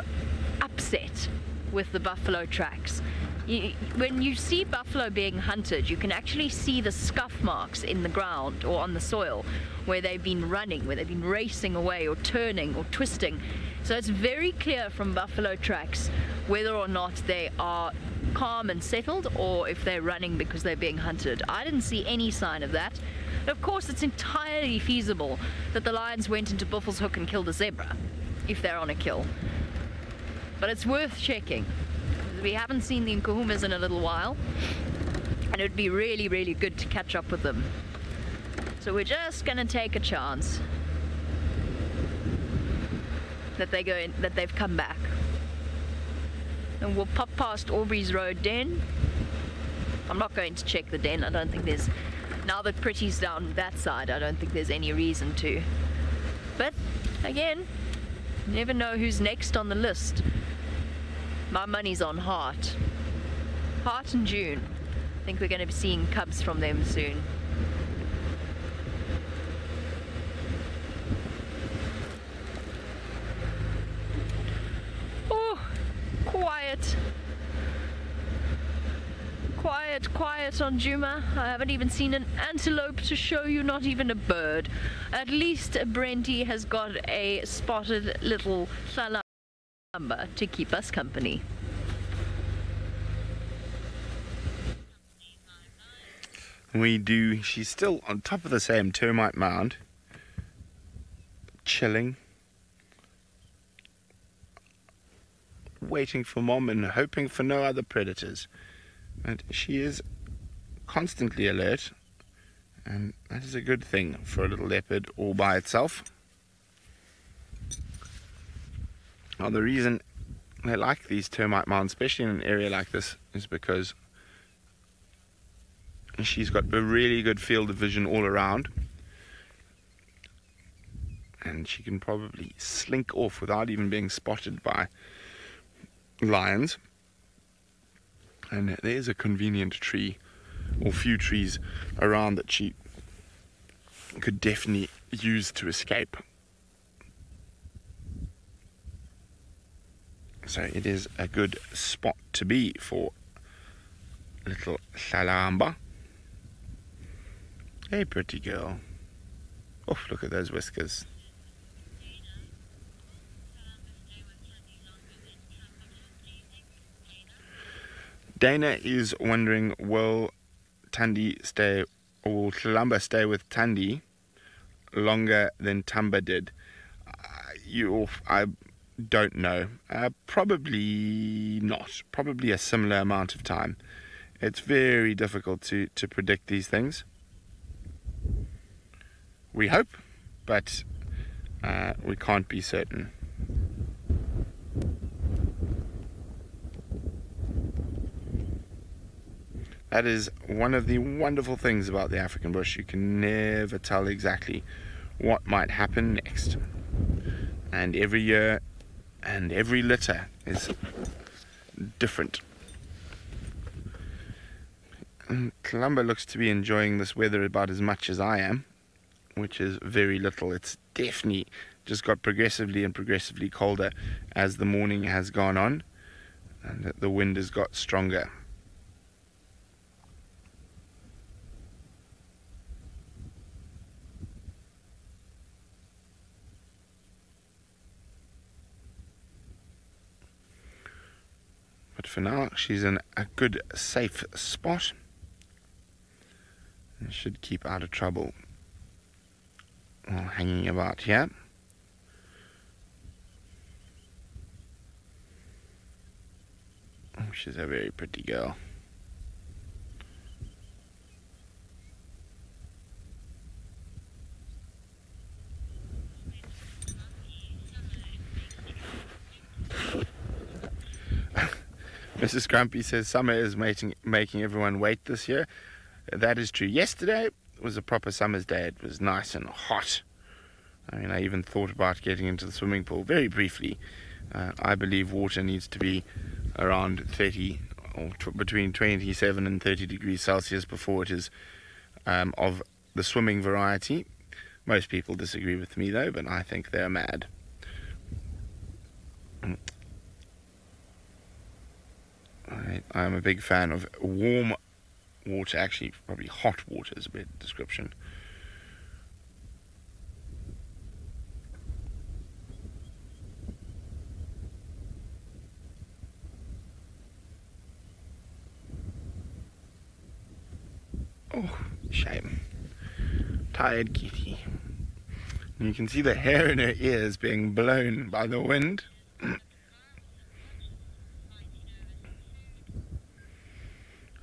upset with the buffalo tracks. When you see buffalo being hunted, you can actually see the scuff marks in the ground or on the soil where they've been running, where they've been racing away or turning or twisting. So it's very clear from buffalo tracks whether or not they are calm and settled or if they're running because they're being hunted. I didn't see any sign of that. Of course, it's entirely feasible that the lions went into Buffelshoek and killed a zebra if they're on a kill. But it's worth checking. We haven't seen the Nkuhumas in a little while, and it would be really, really good to catch up with them. So we're just going to take a chance that they've come back. And we'll pop past Aubrey's Road Den. I'm not going to check the den. I don't think there's, now that Pretty's down that side, I don't think there's any reason to. But again, you never know who's next on the list. My money's on Heart. Heart and June. I think we're going to be seeing cubs from them soon. Oh, quiet. Quiet on Juma. I haven't even seen an antelope to show you, not even a bird. At least Brenty has got a spotted little salamba to keep us company. She's still on top of the same termite mound, chilling, waiting for Mom and hoping for no other predators. And she is constantly alert, and that is a good thing for a little leopard all by itself. Now, the reason they like these termite mounds, especially in an area like this, is because she's got a really good field of vision all around, and she can probably slink off without even being spotted by lions. And there's a convenient tree or few trees around that she could definitely use to escape. So it is a good spot to be for little Shalamba. Hey, pretty girl. Oh, look at those whiskers. Dana is wondering, will Tandi stay, or will Shalamba stay with Tandi longer than Tamba did? I don't know. Probably not. Probably a similar amount of time. It's very difficult to predict these things. We hope, but we can't be certain. That is one of the wonderful things about the African bush. You can never tell exactly what might happen next. And every year and every litter is different. And Columba looks to be enjoying this weather about as much as I am, which is very little. It's definitely just got progressively and progressively colder as the morning has gone on, and the wind has got stronger. But for now, she's in a good, safe spot and should keep out of trouble while hanging about here. Oh, she's a very pretty girl. Mrs. Grumpy says summer is making everyone wait this year. That is true. Yesterday was a proper summer's day. It was nice and hot. I mean, I even thought about getting into the swimming pool very briefly. I believe water needs to be around 30 or between 27 and 30 degrees Celsius before it is of the swimming variety. Most people disagree with me though, but I think they're mad. I am a big fan of warm water, actually probably hot water is a better description. Oh, shame. Tired kitty. And you can see the hair in her ears being blown by the wind.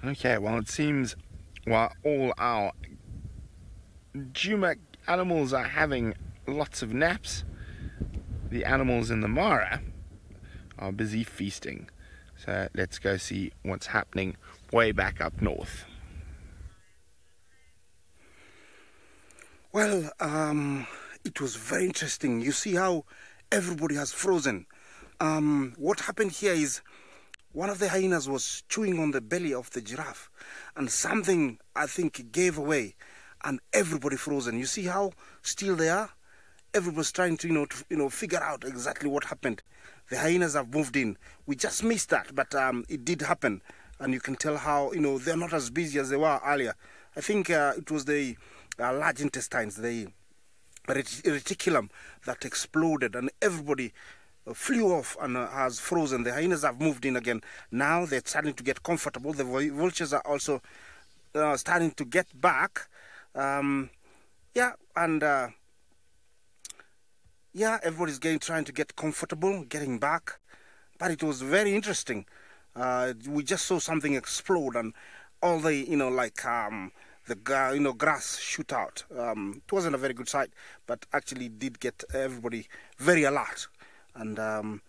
Okay, well, it seems while all our Djuma animals are having lots of naps, the animals in the Mara are busy feasting. So let's go see what's happening way back up north. Well, it was very interesting. You see how everybody has frozen. What happened here is one of the hyenas was chewing on the belly of the giraffe, and something, I think, gave away, and everybody frozen. You see how still they are? Everybody's trying to, figure out exactly what happened. The hyenas have moved in. We just missed that, but it did happen, and you can tell how, they're not as busy as they were earlier. I think it was the large intestines, the reticulum that exploded, and everybody flew off and has frozen. The hyenas have moved in again. Now they're starting to get comfortable. The vultures are also starting to get back. Yeah, and yeah, everybody's trying to get comfortable, getting back. But it was very interesting. We just saw something explode, and all the, like the grass shoot out. It wasn't a very good sight, but actually did get everybody very alert and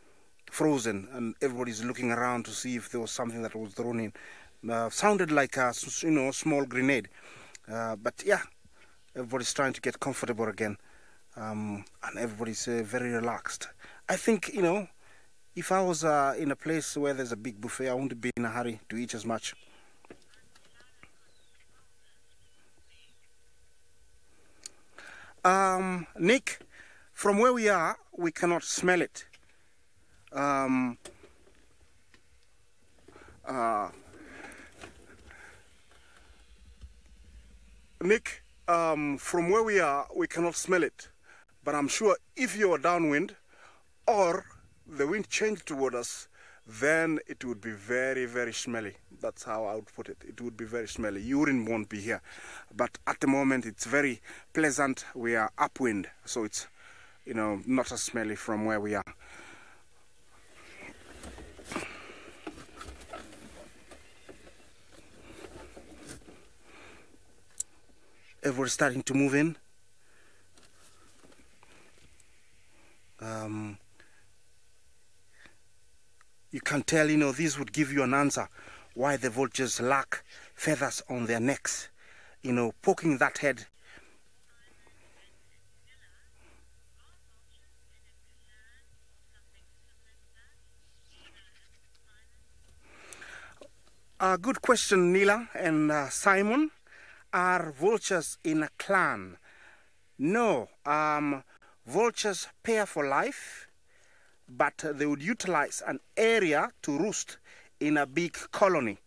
frozen, and everybody's looking around to see if there was something that was thrown in. Sounded like a small grenade, but yeah, everybody's trying to get comfortable again, and everybody's very relaxed. I think, if I was in a place where there's a big buffet, I wouldn't be in a hurry to eat as much. Nick, from where we are, we cannot smell it. Nick, from where we are, we cannot smell it. But I'm sure if you're downwind or the wind changed toward us, then it would be very, very smelly. That's how I would put it. It would be very smelly. Urine won't be here. But at the moment, it's very pleasant. We are upwind, so it's, not as smelly from where we are. Everyone's starting to move in. You can tell, this would give you an answer why the vultures lack feathers on their necks. Poking that head. Good question, Neela and Simon. Are vultures in a clan? No. Vultures pair for life, but they would utilize an area to roost in a big colony,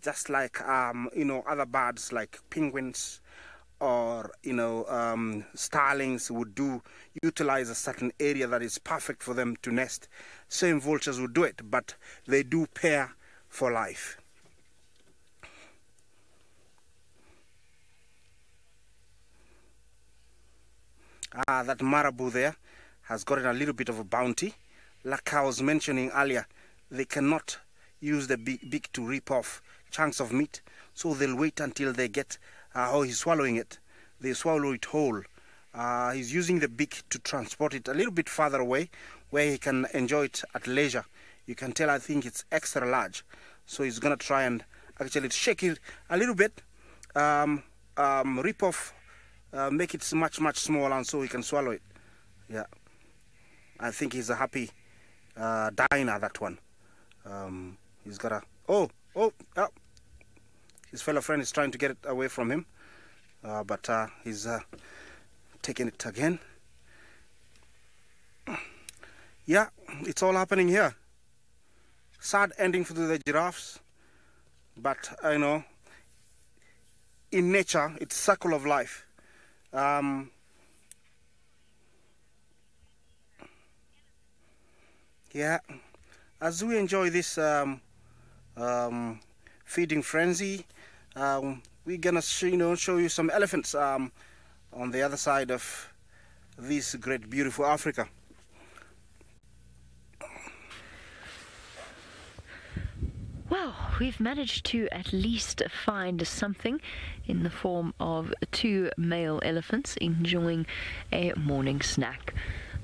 just like other birds like penguins or starlings would do. Utilize a certain area that is perfect for them to nest. Same vultures would do it, but they do pair for life. That marabou there has gotten a little bit of a bounty. Like I was mentioning earlier, they cannot use the beak to rip off chunks of meat, so they'll wait until they get, he's swallowing it. They swallow it whole. He's using the beak to transport it a little bit farther away, where he can enjoy it at leisure. You can tell, I think it's extra large. So he's going to try and actually shake it a little bit, rip off, make it much, much smaller, and so he can swallow it. Yeah. I think he's a happy diner, that one. He's got a... Oh! His fellow friend is trying to get it away from him. But he's taking it again. Yeah, it's all happening here. Sad ending for the giraffes. But, in nature, it's a circle of life. Yeah, as we enjoy this feeding frenzy, we're gonna show you some elephants on the other side of this great beautiful Africa. Well, we've managed to at least find something in the form of 2 male elephants enjoying a morning snack.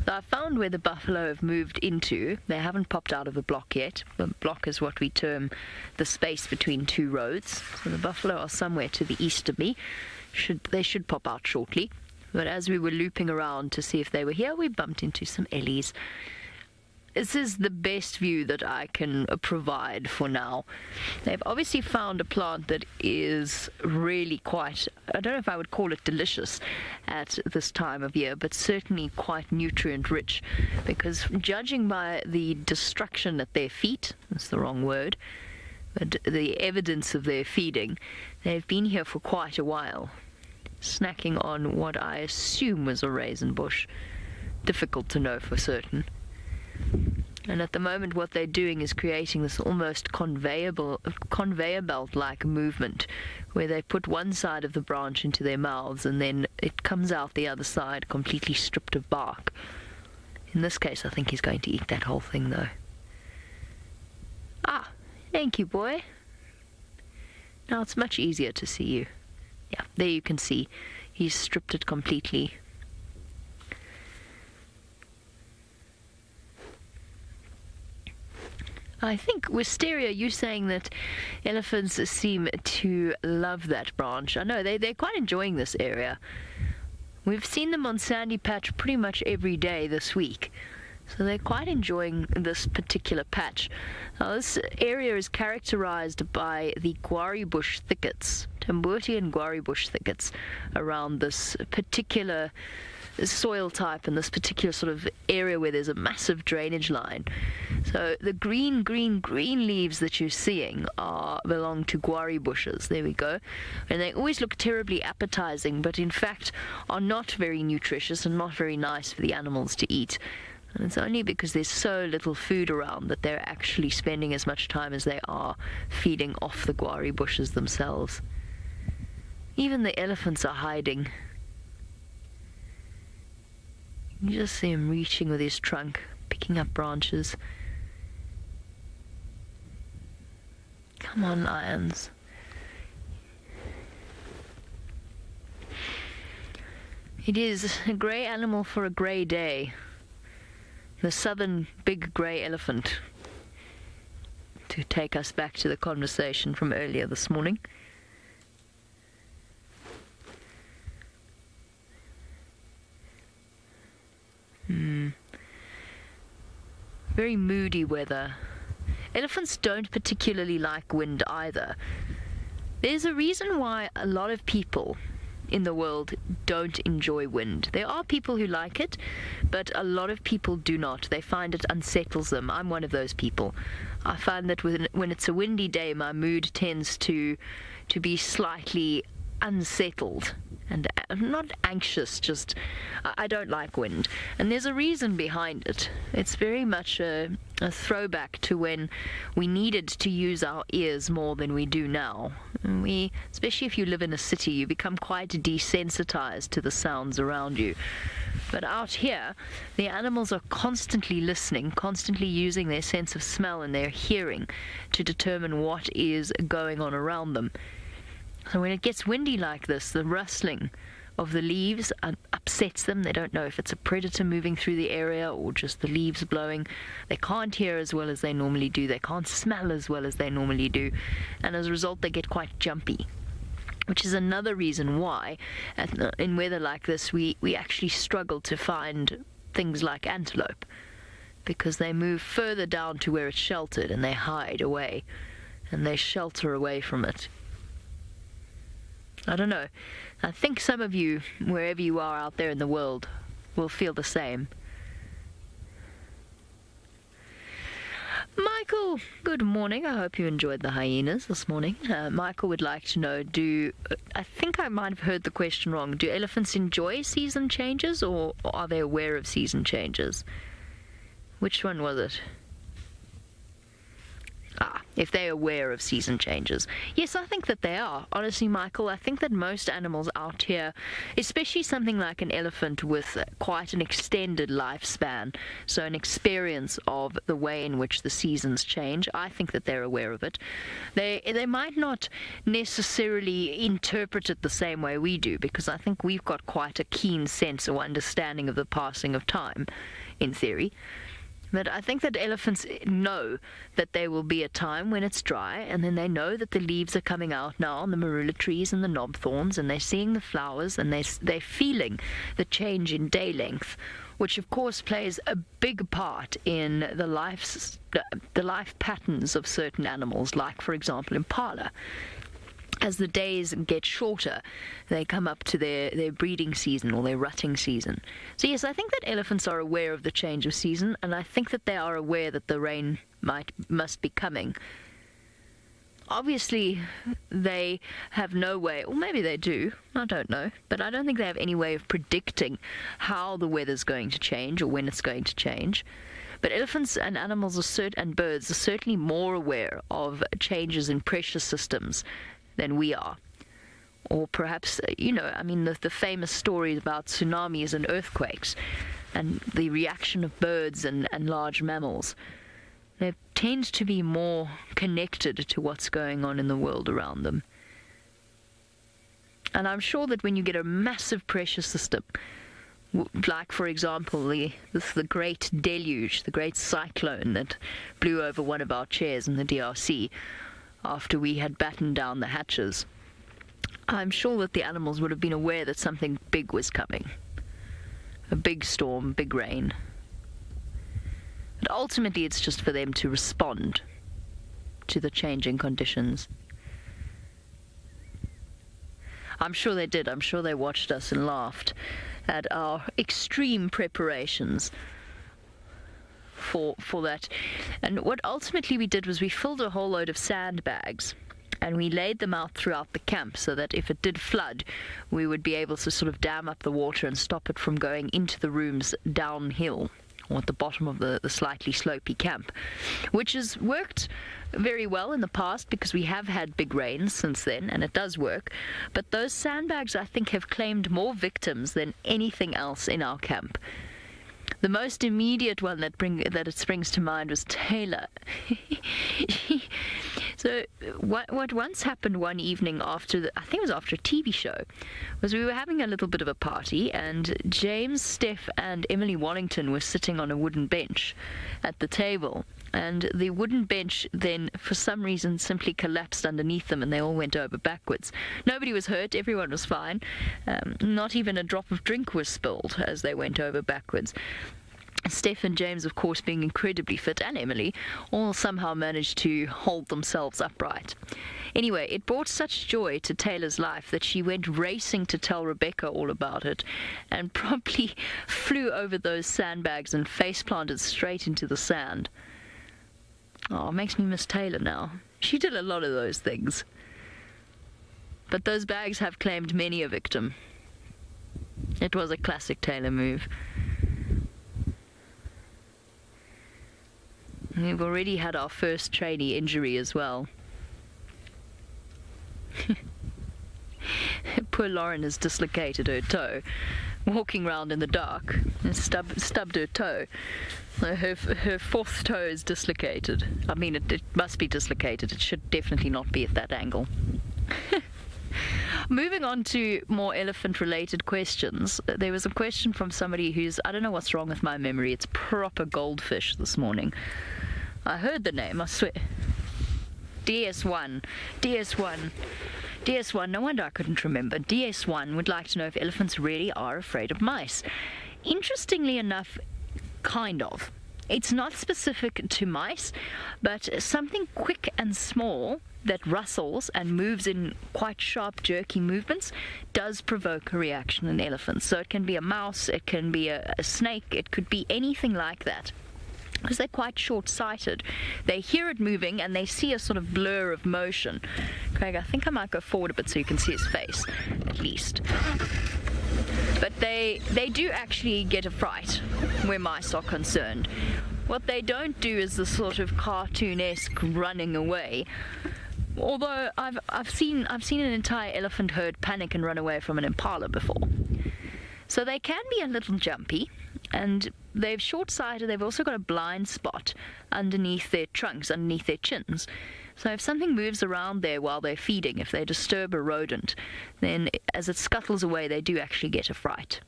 I found where the buffalo have moved into. They haven't popped out of the block yet. The block is what we term the space between 2 roads. So the buffalo are somewhere to the east of me. They should pop out shortly. But as we were looping around to see if they were here, we bumped into some ellies. This is the best view that I can provide for now. They've obviously found a plant that is really quite, I don't know if I would call it delicious at this time of year, but certainly quite nutrient rich, because judging by the destruction at their feet, that's the wrong word, but the evidence of their feeding, they've been here for quite a while, snacking on what I assume was a raisin bush. Difficult to know for certain. And at the moment what they're doing is creating this almost conveyor belt-like movement where they put one side of the branch into their mouths and then it comes out the other side completely stripped of bark. In this case I think he's going to eat that whole thing though. Ah, thank you, boy. Now it's much easier to see you. Yeah, there you can see he's stripped it completely. I think, Wisteria, you're saying that elephants seem to love that branch. I know, they're quite enjoying this area. We've seen them on Sandy Patch pretty much every day this week. So they're quite enjoying this particular patch. Now, this area is characterized by the guarri bush thickets, Tambuti and guarri bush thickets, around this particular soil type and this particular sort of area where there's a massive drainage line. So the green leaves that you're seeing belong to guarri bushes. There we go. And they always look terribly appetizing, but in fact are not very nutritious and not very nice for the animals to eat. And it's only because there's so little food around that they're actually spending as much time as they are feeding off the guarri bushes themselves. Even the elephants are hiding. You just see him reaching with his trunk, picking up branches. Come on, lions. It is a grey animal for a grey day. The southern big grey elephant. To take us back to the conversation from earlier this morning. Very moody weather. Elephants don't particularly like wind either. There's a reason why a lot of people in the world don't enjoy wind. There are people who like it, but a lot of people do not. They find it unsettles them. I'm one of those people. I find that when it's a windy day, my mood tends to be slightly unsettled and not anxious, just I don't like wind, and there's a reason behind it. It's very much a throwback to when we needed to use our ears more than we do now. Especially if you live in a city, you become quite desensitized to the sounds around you. But out here, the animals are constantly listening, constantly using their sense of smell and their hearing to determine what is going on around them. So when it gets windy like this, the rustling of the leaves upsets them. They don't know if it's a predator moving through the area or just the leaves blowing. They can't hear as well as they normally do. They can't smell as well as they normally do. And as a result, they get quite jumpy, which is another reason why in weather like this we actually struggle to find things like antelope, because they move further down to where it's sheltered and they hide away and they shelter away from it. I don't know. I think some of you, wherever you are out there in the world, will feel the same. Michael, good morning. I hope you enjoyed the hyenas this morning. Michael would like to know, I think I might have heard the question wrong. Do elephants enjoy season changes, or are they aware of season changes? Which one was it? If they're aware of season changes. Yes, I think that they are. Honestly, Michael, I think that most animals out here, especially something like an elephant with quite an extended lifespan, so an experience of the way in which the seasons change, I think that they're aware of it. They might not necessarily interpret it the same way we do, because I think we've got quite a keen sense or understanding of the passing of time, in theory. But I think that elephants know that there will be a time when it's dry, and then they know that the leaves are coming out now on the marula trees and the knob thorns, and they're seeing the flowers, and they're feeling the change in day length, which of course plays a big part in the life patterns of certain animals, like for example impala. As the days get shorter, they come up to their breeding season or their rutting season. So yes, I think that elephants are aware of the change of season, and I think that they are aware that the rain must be coming. Obviously, they have no way, or maybe they do, I don't know, but I don't think they have any way of predicting how the weather's going to change or when it's going to change. But elephants and animals and birds are certainly more aware of changes in pressure systems than we are. Or perhaps, the famous stories about tsunamis and earthquakes and the reaction of birds and large mammals. They tend to be more connected to what's going on in the world around them. And I'm sure that when you get a massive pressure system, like, for example, the great deluge, the great cyclone that blew over one of our chairs in the DRC after we had battened down the hatches, I'm sure that the animals would have been aware that something big was coming. A big storm, big rain. But ultimately it's just for them to respond to the changing conditions. I'm sure they did. I'm sure they watched us and laughed at our extreme preparations for that. And what ultimately we did was we filled a whole load of sandbags and we laid them out throughout the camp so that if it did flood, we would be able to sort of dam up the water and stop it from going into the rooms downhill or at the bottom of the slightly slopey camp, which has worked very well in the past because we have had big rains since then, and it does work. But those sandbags, I think, have claimed more victims than anything else in our camp. The most immediate one that it springs to mind was Taylor. So what once happened one evening after I think it was after a TV show, was we were having a little bit of a party, and James, Steph, and Emily Wallington were sitting on a wooden bench at the table. And the wooden bench then, for some reason, simply collapsed underneath them, and they all went over backwards. Nobody was hurt. Everyone was fine. Not even a drop of drink was spilled as they went over backwards. Steph and James, of course, being incredibly fit, and Emily, all somehow managed to hold themselves upright. Anyway, it brought such joy to Taylor's life that she went racing to tell Rebecca all about it, and promptly flew over those sandbags and face-planted straight into the sand. Oh, it makes me miss Taylor now. She did a lot of those things. But those bags have claimed many a victim. It was a classic Taylor move. We've already had our first trainee injury as well. Poor Lauren has dislocated her toe, walking around in the dark, and stubbed her toe. Her fourth toe is dislocated. I mean, it must be dislocated. It should definitely not be at that angle. Moving on to more elephant-related questions. There was a question from somebody who's, I don't know what's wrong with my memory, it's proper goldfish this morning. I heard the name, I swear. DS1, no wonder I couldn't remember. DS1 would like to know if elephants really are afraid of mice. Interestingly enough, kind of. It's not specific to mice, but something quick and small that rustles and moves in quite sharp, jerky movements does provoke a reaction in elephants. So it can be a mouse, it can be a snake, it could be anything like that. Because they're quite short-sighted. They hear it moving and they see a sort of blur of motion. Craig, I think I might go forward a bit so you can see his face, at least. But they do actually get a fright where mice are concerned. What they don't do is the sort of cartoonesque running away. Although I've seen an entire elephant herd panic and run away from an impala before. So they can be a little jumpy, and they're short-sighted. They've also got a blind spot underneath their trunks, underneath their chins. So if something moves around there while they're feeding, if they disturb a rodent, then as it scuttles away, they do actually get a fright.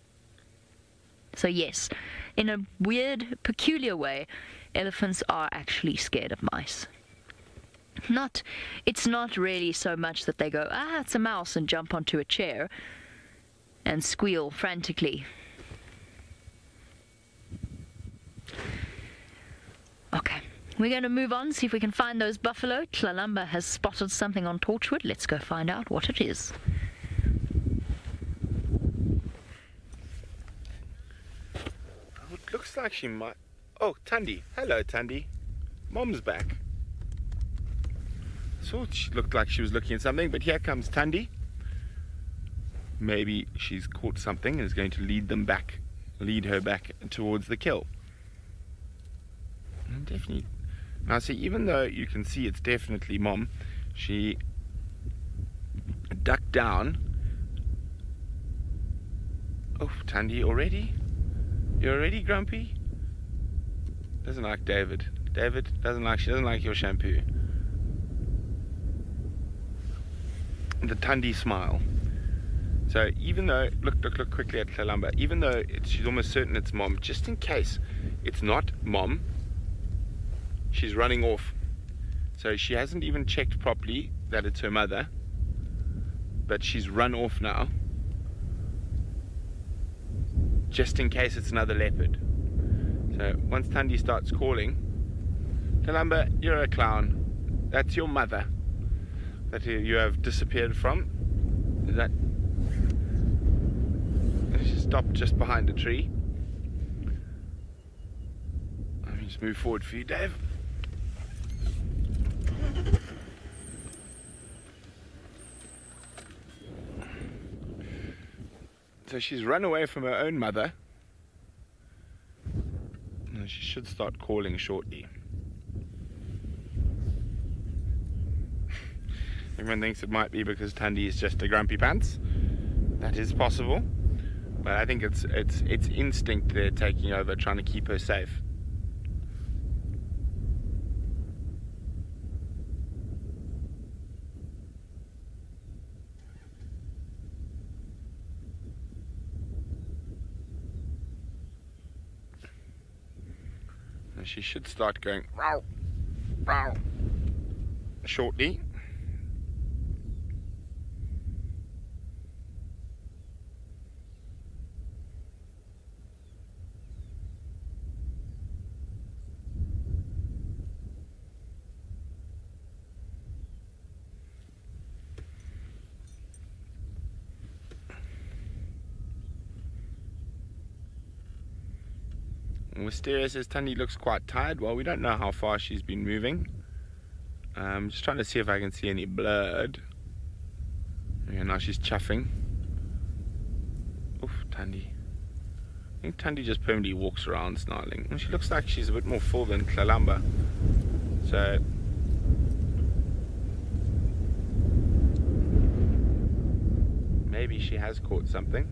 So yes, in a weird, peculiar way, elephants are actually scared of mice. It's not really so much that they go, it's a mouse, and jump onto a chair and squeal frantically. Okay, we're going to move on, see if we can find those buffalo. Tlalamba has spotted something on Torchwood. Let's go find out what it is. It looks like she might... Oh, Tandy. Hello, Tandy. Mom's back. Thought she looked like she was looking at something, but here comes Tandy. Maybe she's caught something and is going to lead her back towards the kill. Definitely. Now see, even though you can see it's definitely Mom, she ducked down. Oh, Tandy, already? You're already grumpy? Doesn't like David. David she doesn't like your shampoo. The Tandy smile. So even though, look quickly at Kalamba, even though she's almost certain it's Mom, just in case it's not Mom, she's running off. So she hasn't even checked properly that it's her mother, but she's run off now, just in case it's another leopard. So once Tandy starts calling, Kalamba, you're a clown. That's your mother that you have disappeared from. Is that? She stopped just behind a tree. Let me just move forward for you, Dave. So she's run away from her own mother. And she should start calling shortly. Everyone thinks it might be because Tandy is just a grumpy pants. That is possible. But I think it's instinct there taking over, trying to keep her safe. And she should start going row, row, shortly. Wisteria says Tandy looks quite tired. Well, we don't know how far she's been moving. Just trying to see if I can see any blood. Yeah, now she's chuffing. Oof, Tandy. I think Tandy just permanently walks around snarling. And she looks like she's a bit more full than Kalamba. So maybe she has caught something.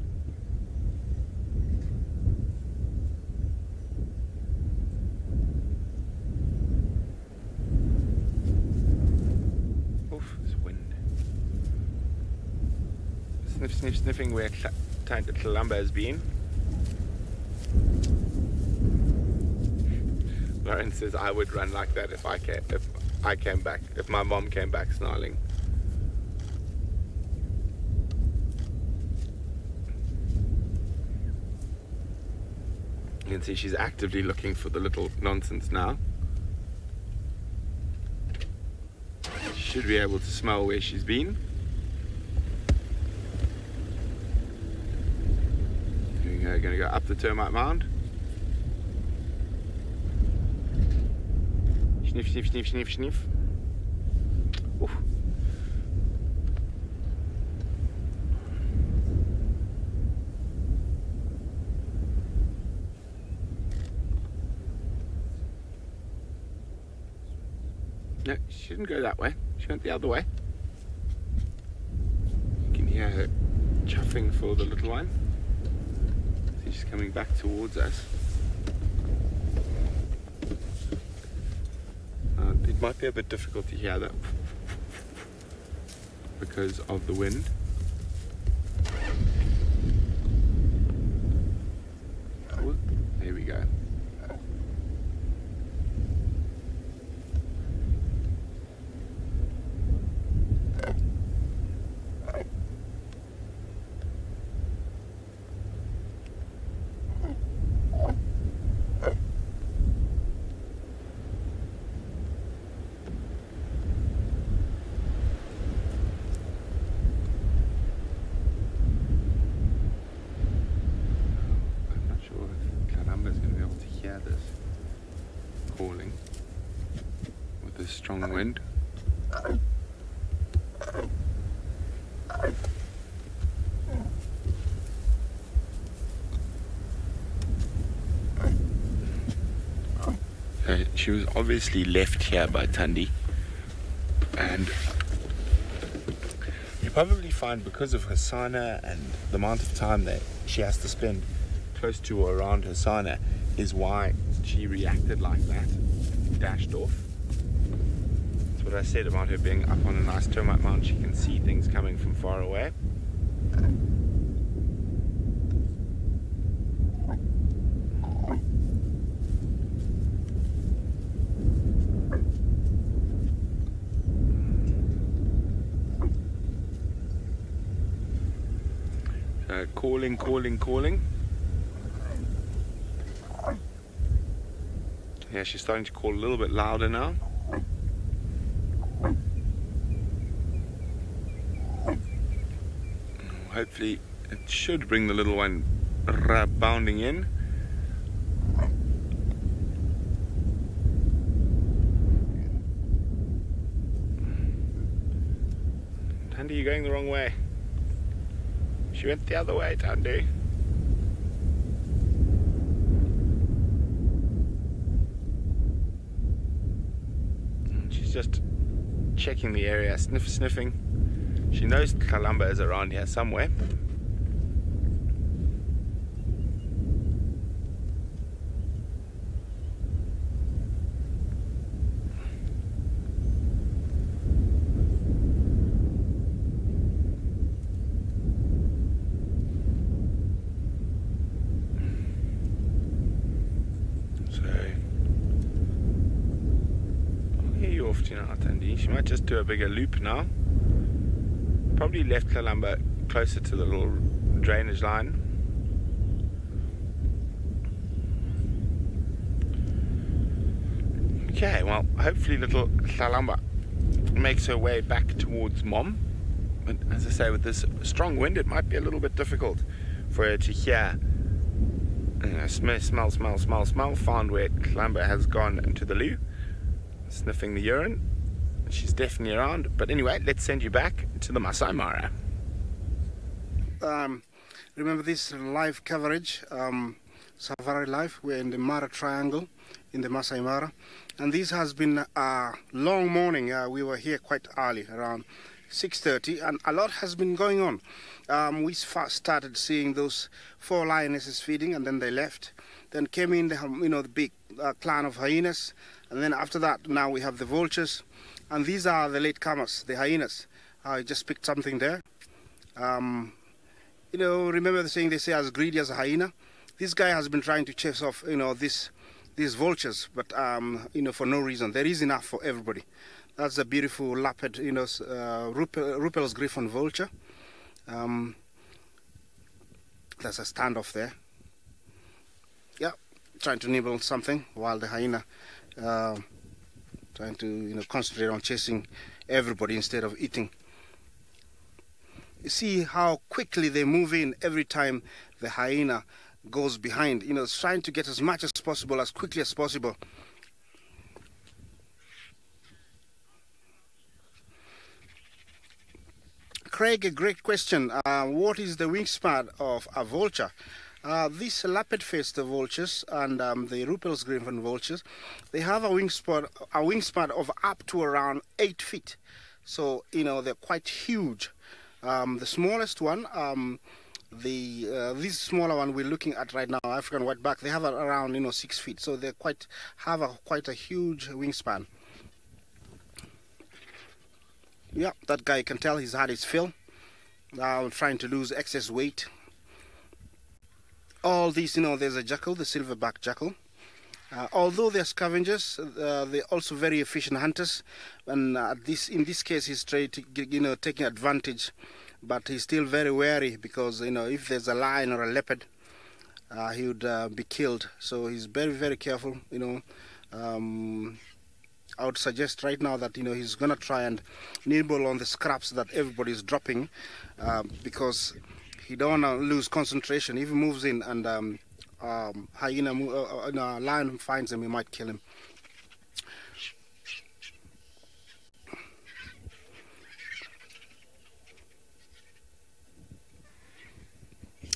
Sniffing where Kalamba has been. Lauren says I would run like that if my mom came back snarling. You can see she's actively looking for the little nonsense now. She should be able to smell where she's been. We're going to go up the termite mound. Sniff, sniff, sniff, sniff, sniff. Oof. No, she didn't go that way. She went the other way. You can hear her chuffing for the little one. She's coming back towards us. It might be a bit difficult to hear that because of the wind. Oh, there we go. Strong wind. She was obviously left here by Thandi, and you probably find because of her sauna and the amount of time that she has to spend close to or around her sauna is why she reacted like that, dashed off. That's what I said about her being up on a nice termite mound. She can see things coming from far away. Calling. Yeah, she's starting to call a little bit louder now. Hopefully it should bring the little one bounding in. Thandi, you're going the wrong way. She went the other way, Thandi. She's just checking the area, sniffing. She knows Kalamba is around here somewhere. She might just do a bigger loop now. Probably left Kalamba closer to the little drainage line. Okay, well, hopefully little Kalamba makes her way back towards Mom. But as I say, with this strong wind, it might be a little bit difficult for her to hear. Smell, found where Kalamba has gone into the loo, sniffing the urine. She's definitely around, but anyway, let's send you back to the Masai Mara. Remember this live coverage, SafariLive. We're in the Mara Triangle in the Masai Mara, and this has been a long morning. We were here quite early, around 6:30, and a lot has been going on. We first started seeing those 4 lionesses feeding, and then they left. Then came in the big clan of hyenas, and then after that, now we have the vultures. And these are the latecomers, the hyenas. I just picked something there. Remember the saying, they say, as greedy as a hyena? This guy has been trying to chase off, these vultures, but, for no reason. There is enough for everybody. That's a beautiful lapid, Ruppel's griffon vulture. There's a standoff there. Yeah, trying to nibble something while the hyena trying to concentrate on chasing everybody instead of eating. You see how quickly they move in every time the hyena goes behind. It's trying to get as much as possible, as quickly as possible. Craig, a great question. What is the wingspan of a vulture? These lapid-faced vultures and the Ruppel's griffon vultures, they have a wingspan of up to around 8 feet. So, they're quite huge. The smallest one, this smaller one we're looking at right now, African whiteback, they have around 6 feet. So they have quite a huge wingspan. Yeah, that guy, you can tell he's had his fill. Trying to lose excess weight. All these, there's a jackal, the silverback jackal. Although they're scavengers, they're also very efficient hunters. And in this case, he's trying to, taking advantage. But he's still very wary because, if there's a lion or a leopard, he would be killed. So he's very, very careful. I would suggest right now that he's gonna try and nibble on the scraps that everybody's dropping, because he don't want to lose concentration. If he moves in and lion finds him, he might kill him.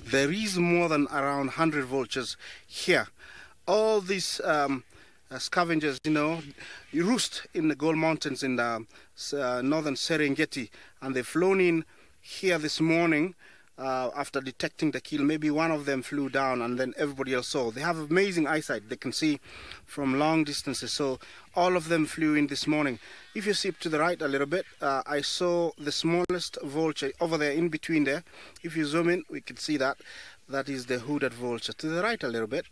There is more than around 100 vultures here. All these scavengers, you know, roost in the Gold Mountains in the northern Serengeti, and they've flown in here this morning after detecting the kill. Maybe one of them flew down and then everybody else saw. They have amazing eyesight. They can see from long distances, so all of them flew in this morning. If you see to the right a little bit, I saw the smallest vulture over there in between there. If you zoom in, we can see that. That is the hooded vulture. To the right a little bit,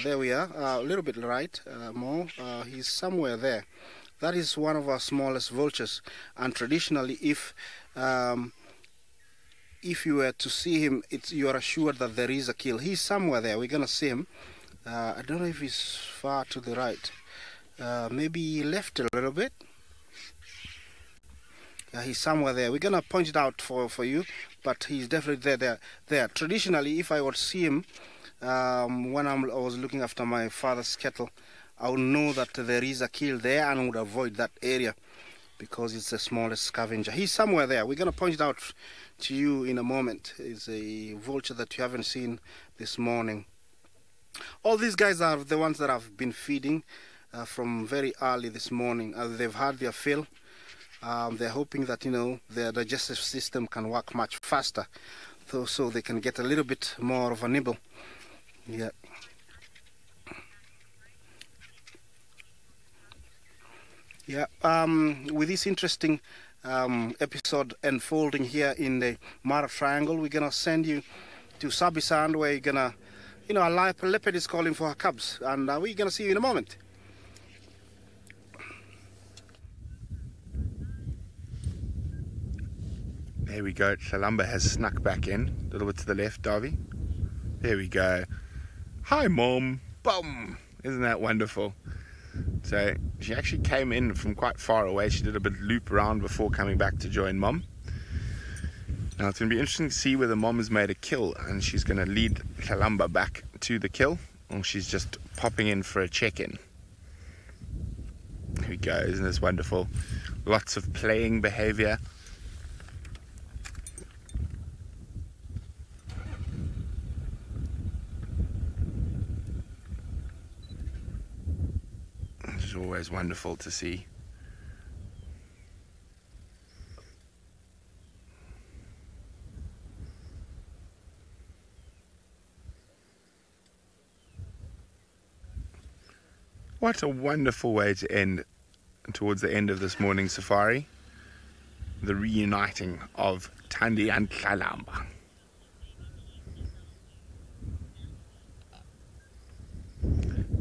there we are, a little bit right, more, he's somewhere there. That is one of our smallest vultures, and traditionally if you were to see him, you are assured that there is a kill. He's somewhere there. We're gonna see him. I don't know if he's far to the right. Maybe left a little bit. He's somewhere there. We're gonna point it out for you, but he's definitely there. Traditionally, if I would see him when I was looking after my father's cattle, I would know that there is a kill there and would avoid that area because it's the smallest scavenger. He's somewhere there. We're gonna point it out to you in a moment. It's a vulture that you haven't seen this morning. All these guys are the ones that have been feeding from very early this morning. They've had their fill. They're hoping that, you know, their digestive system can work much faster, so they can get a little bit more of a nibble. Yeah. Yeah. With this interesting episode unfolding here in the Mara Triangle, we're gonna send you to Sabisand, where you're gonna, you know, a leopard is calling for her cubs, and we're gonna see you in a moment. There we go. Shalamba has snuck back in a little bit to the left, Darby. There we go. Hi, Mom. Boom. Isn't that wonderful? So she actually came in from quite far away. She did a bit loop around before coming back to join Mom. Now it's going to be interesting to see whether Mom has made a kill and she's going to lead Shalamba back to the kill, or she's just popping in for a check-in. Here we go. Isn't this wonderful? Lots of playing behavior. Always wonderful to see. What a wonderful way to end towards the end of this morning's safari. The reuniting of Thandi and Shalamba.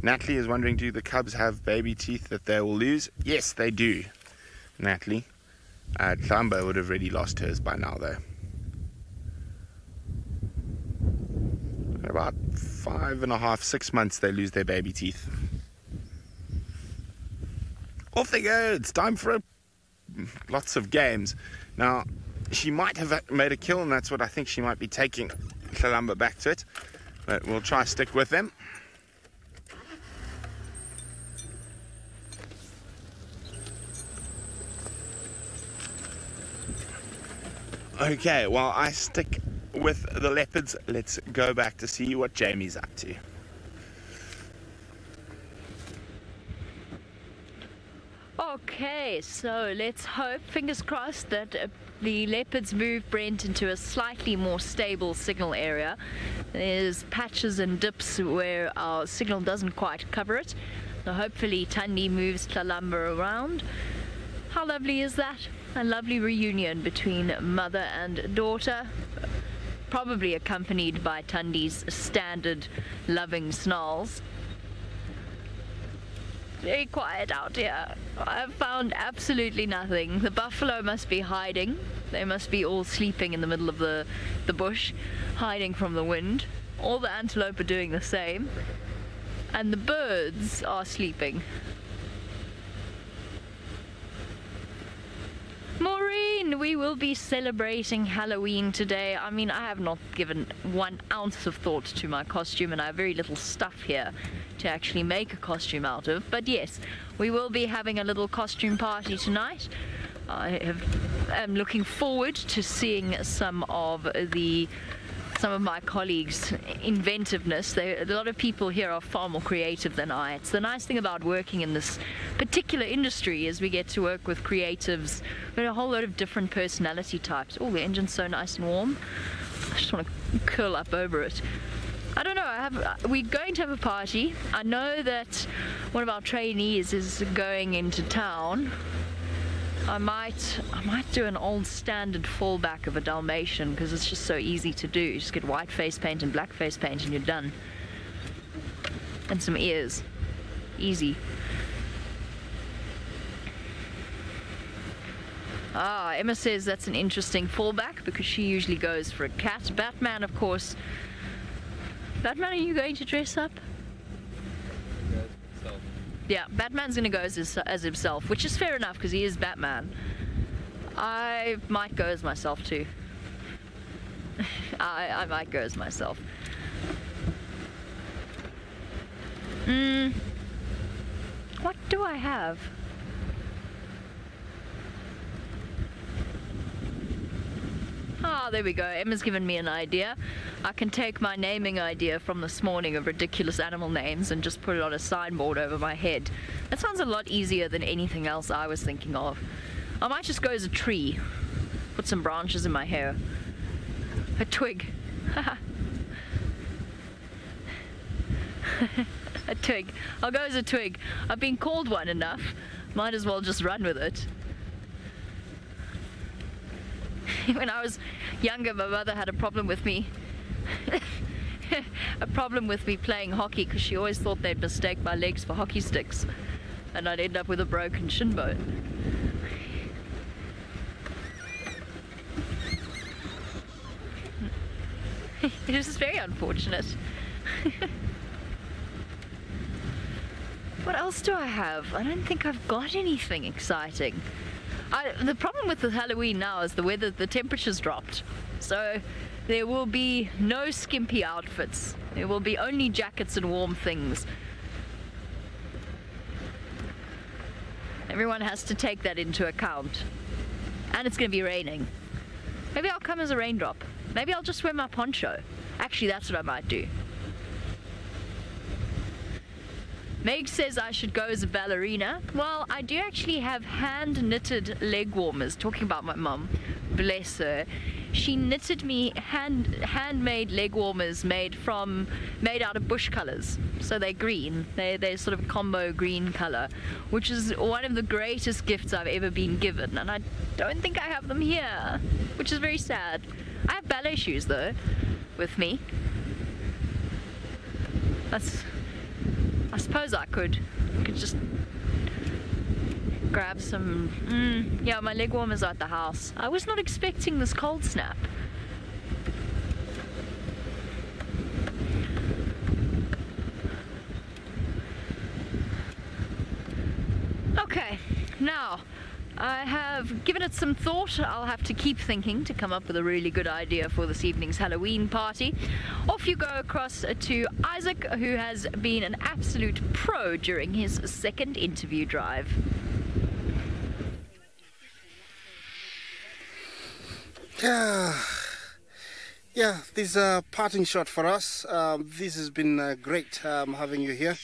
Natalie is wondering, do the cubs have baby teeth that they will lose? Yes, they do, Natalie. Shalamba would have already lost hers by now, though. About 5.5, 6 months they lose their baby teeth. Off they go. It's time for lots of games. Now, she might have made a kill, and that's what I think she might be taking Shalamba back to it. But we'll try to stick with them. Okay, while I stick with the leopards, let's go back to see what Jamie's up to. Okay, so let's hope, fingers crossed, that the leopards move Brent into a slightly more stable signal area. There's patches and dips where our signal doesn't quite cover it. So hopefully Thandi moves Shalamba around. How lovely is that? A lovely reunion between mother and daughter, probably accompanied by Thandi's standard loving snarls. Very quiet out here. I've found absolutely nothing. The buffalo must be hiding. They must be all sleeping in the middle of the bush, hiding from the wind. All the antelope are doing the same. And the birds are sleeping. Maureen, we will be celebrating Halloween today. I mean, I have not given 1 ounce of thought to my costume, and I have very little stuff here to actually make a costume out of. But yes, we will be having a little costume party tonight. I am looking forward to seeing some of some of my colleagues' inventiveness. A lot of people here are far more creative than I. It's the nice thing about working in this particular industry is we get to work with creatives, a whole lot of different personality types. Oh, the engine's so nice and warm. I just want to curl up over it. I don't know, we're going to have a party. I know that one of our trainees is going into town. I might do an old standard fallback of a Dalmatian because it's just so easy to do. You just get white face paint and black face paint and you're done. And some ears. Easy. Ah, Emma says that's an interesting fallback because she usually goes for a cat. Batman, of course. Batman, are you going to dress up? Yeah, Batman's going to go as himself, which is fair enough because he is Batman. I might go as myself too. I might go as myself. What do I have? Ah, there we go. Emma's given me an idea. I can take my naming idea from this morning of ridiculous animal names and just put it on a signboard over my head. That sounds a lot easier than anything else I was thinking of. I might just go as a tree. Put some branches in my hair. A twig. A twig. I'll go as a twig. I've been called one enough. Might as well just run with it. When I was younger, my mother had a problem with me. A problem with me playing hockey because she always thought they'd mistake my legs for hockey sticks and I'd end up with a broken shin bone. It is very unfortunate. What else do I have? I don't think I've got anything exciting. The problem with the Halloween now is the temperature's dropped. So there will be no skimpy outfits. There will be only jackets and warm things. Everyone has to take that into account. And it's going to be raining. Maybe I'll come as a raindrop. Maybe I'll just wear my poncho. Actually, that's what I might do. Meg says I should go as a ballerina. Well, I do actually have hand-knitted leg warmers. Talking about my mum, bless her. She knitted me handmade leg warmers made out of bush colours. So they're green. They're sort of a combo green colour, which is one of the greatest gifts I've ever been given. And I don't think I have them here, which is very sad. I have ballet shoes though, with me. I suppose I could just grab some. Yeah, my leg warmers are at the house. I was not expecting this cold snap. Okay, now I have given it some thought. I'll have to keep thinking to come up with a really good idea for this evening's Halloween party. Off you go across to Isaac, who has been an absolute pro during his second interview drive. Yeah, this is a parting shot for us. This has been great having you here.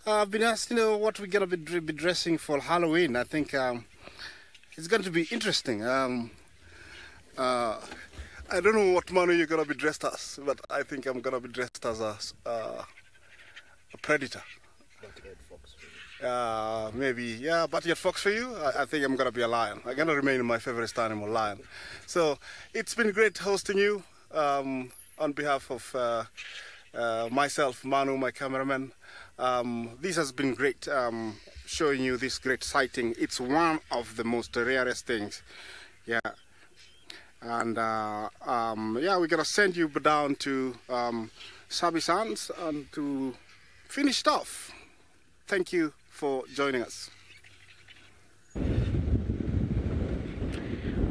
I've been asked, what we're going to be dressing for Halloween. I think it's going to be interesting. I don't know what Manu you're going to be dressed as, but I think I'm going to be dressed as a predator. Maybe, yeah, Batty Fox for you. I think I'm going to be a lion. I'm going to remain my favorite animal, lion. So it's been great hosting you on behalf of myself, Manu, my cameraman. This has been great, showing you this great sighting. It's one of the most rarest things. Yeah. And yeah, we're going to send you down to Sabi Sands and to finish it off. Thank you for joining us.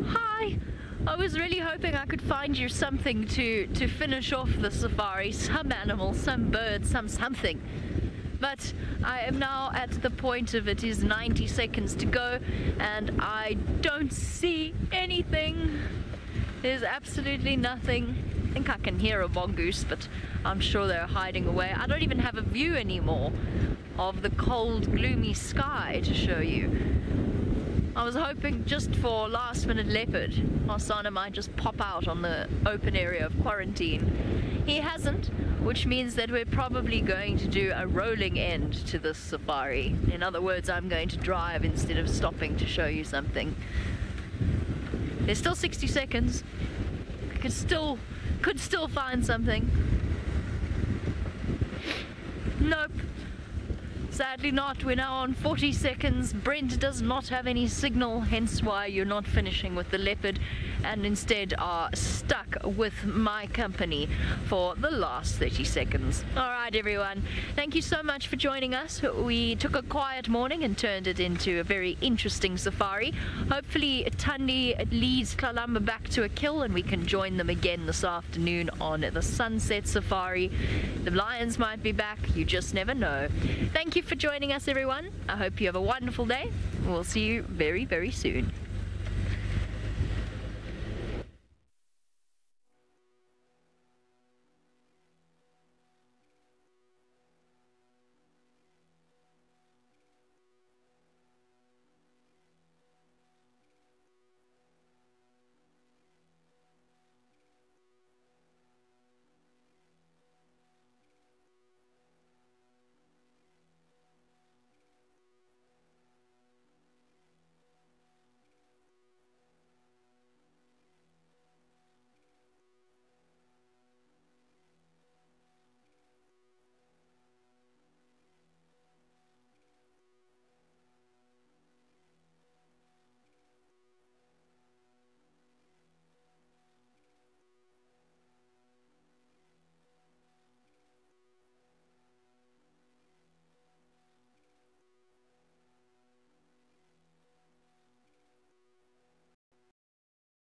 Hi! I was really hoping I could find you something to finish off the safari. Some animal, some bird, something. But I am now at the point of it is 90 seconds to go and I don't see anything. There's absolutely nothing. think I can hear a mongoose, but I'm sure they're hiding away. I don't even have a view anymore of the cold, gloomy sky to show you. I was hoping just for last minute leopard, Osana might just pop out on the open area of quarantine. He hasn't, which means that we're probably going to do a rolling end to this safari. In other words, I'm going to drive instead of stopping to show you something. There's still 60 seconds. Could still find something. Nope. Sadly not. We're now on 40 seconds. Brent does not have any signal, hence why you're not finishing with the leopard, and instead are stuck with my company for the last 30 seconds. Alright everyone, thank you so much for joining us. We took a quiet morning and turned it into a very interesting safari. Hopefully Tundi leads Kalamba back to a kill and we can join them again this afternoon on the sunset safari. The lions might be back, you just never know. Thank you for joining us everyone. I hope you have a wonderful day. We'll see you very, very soon.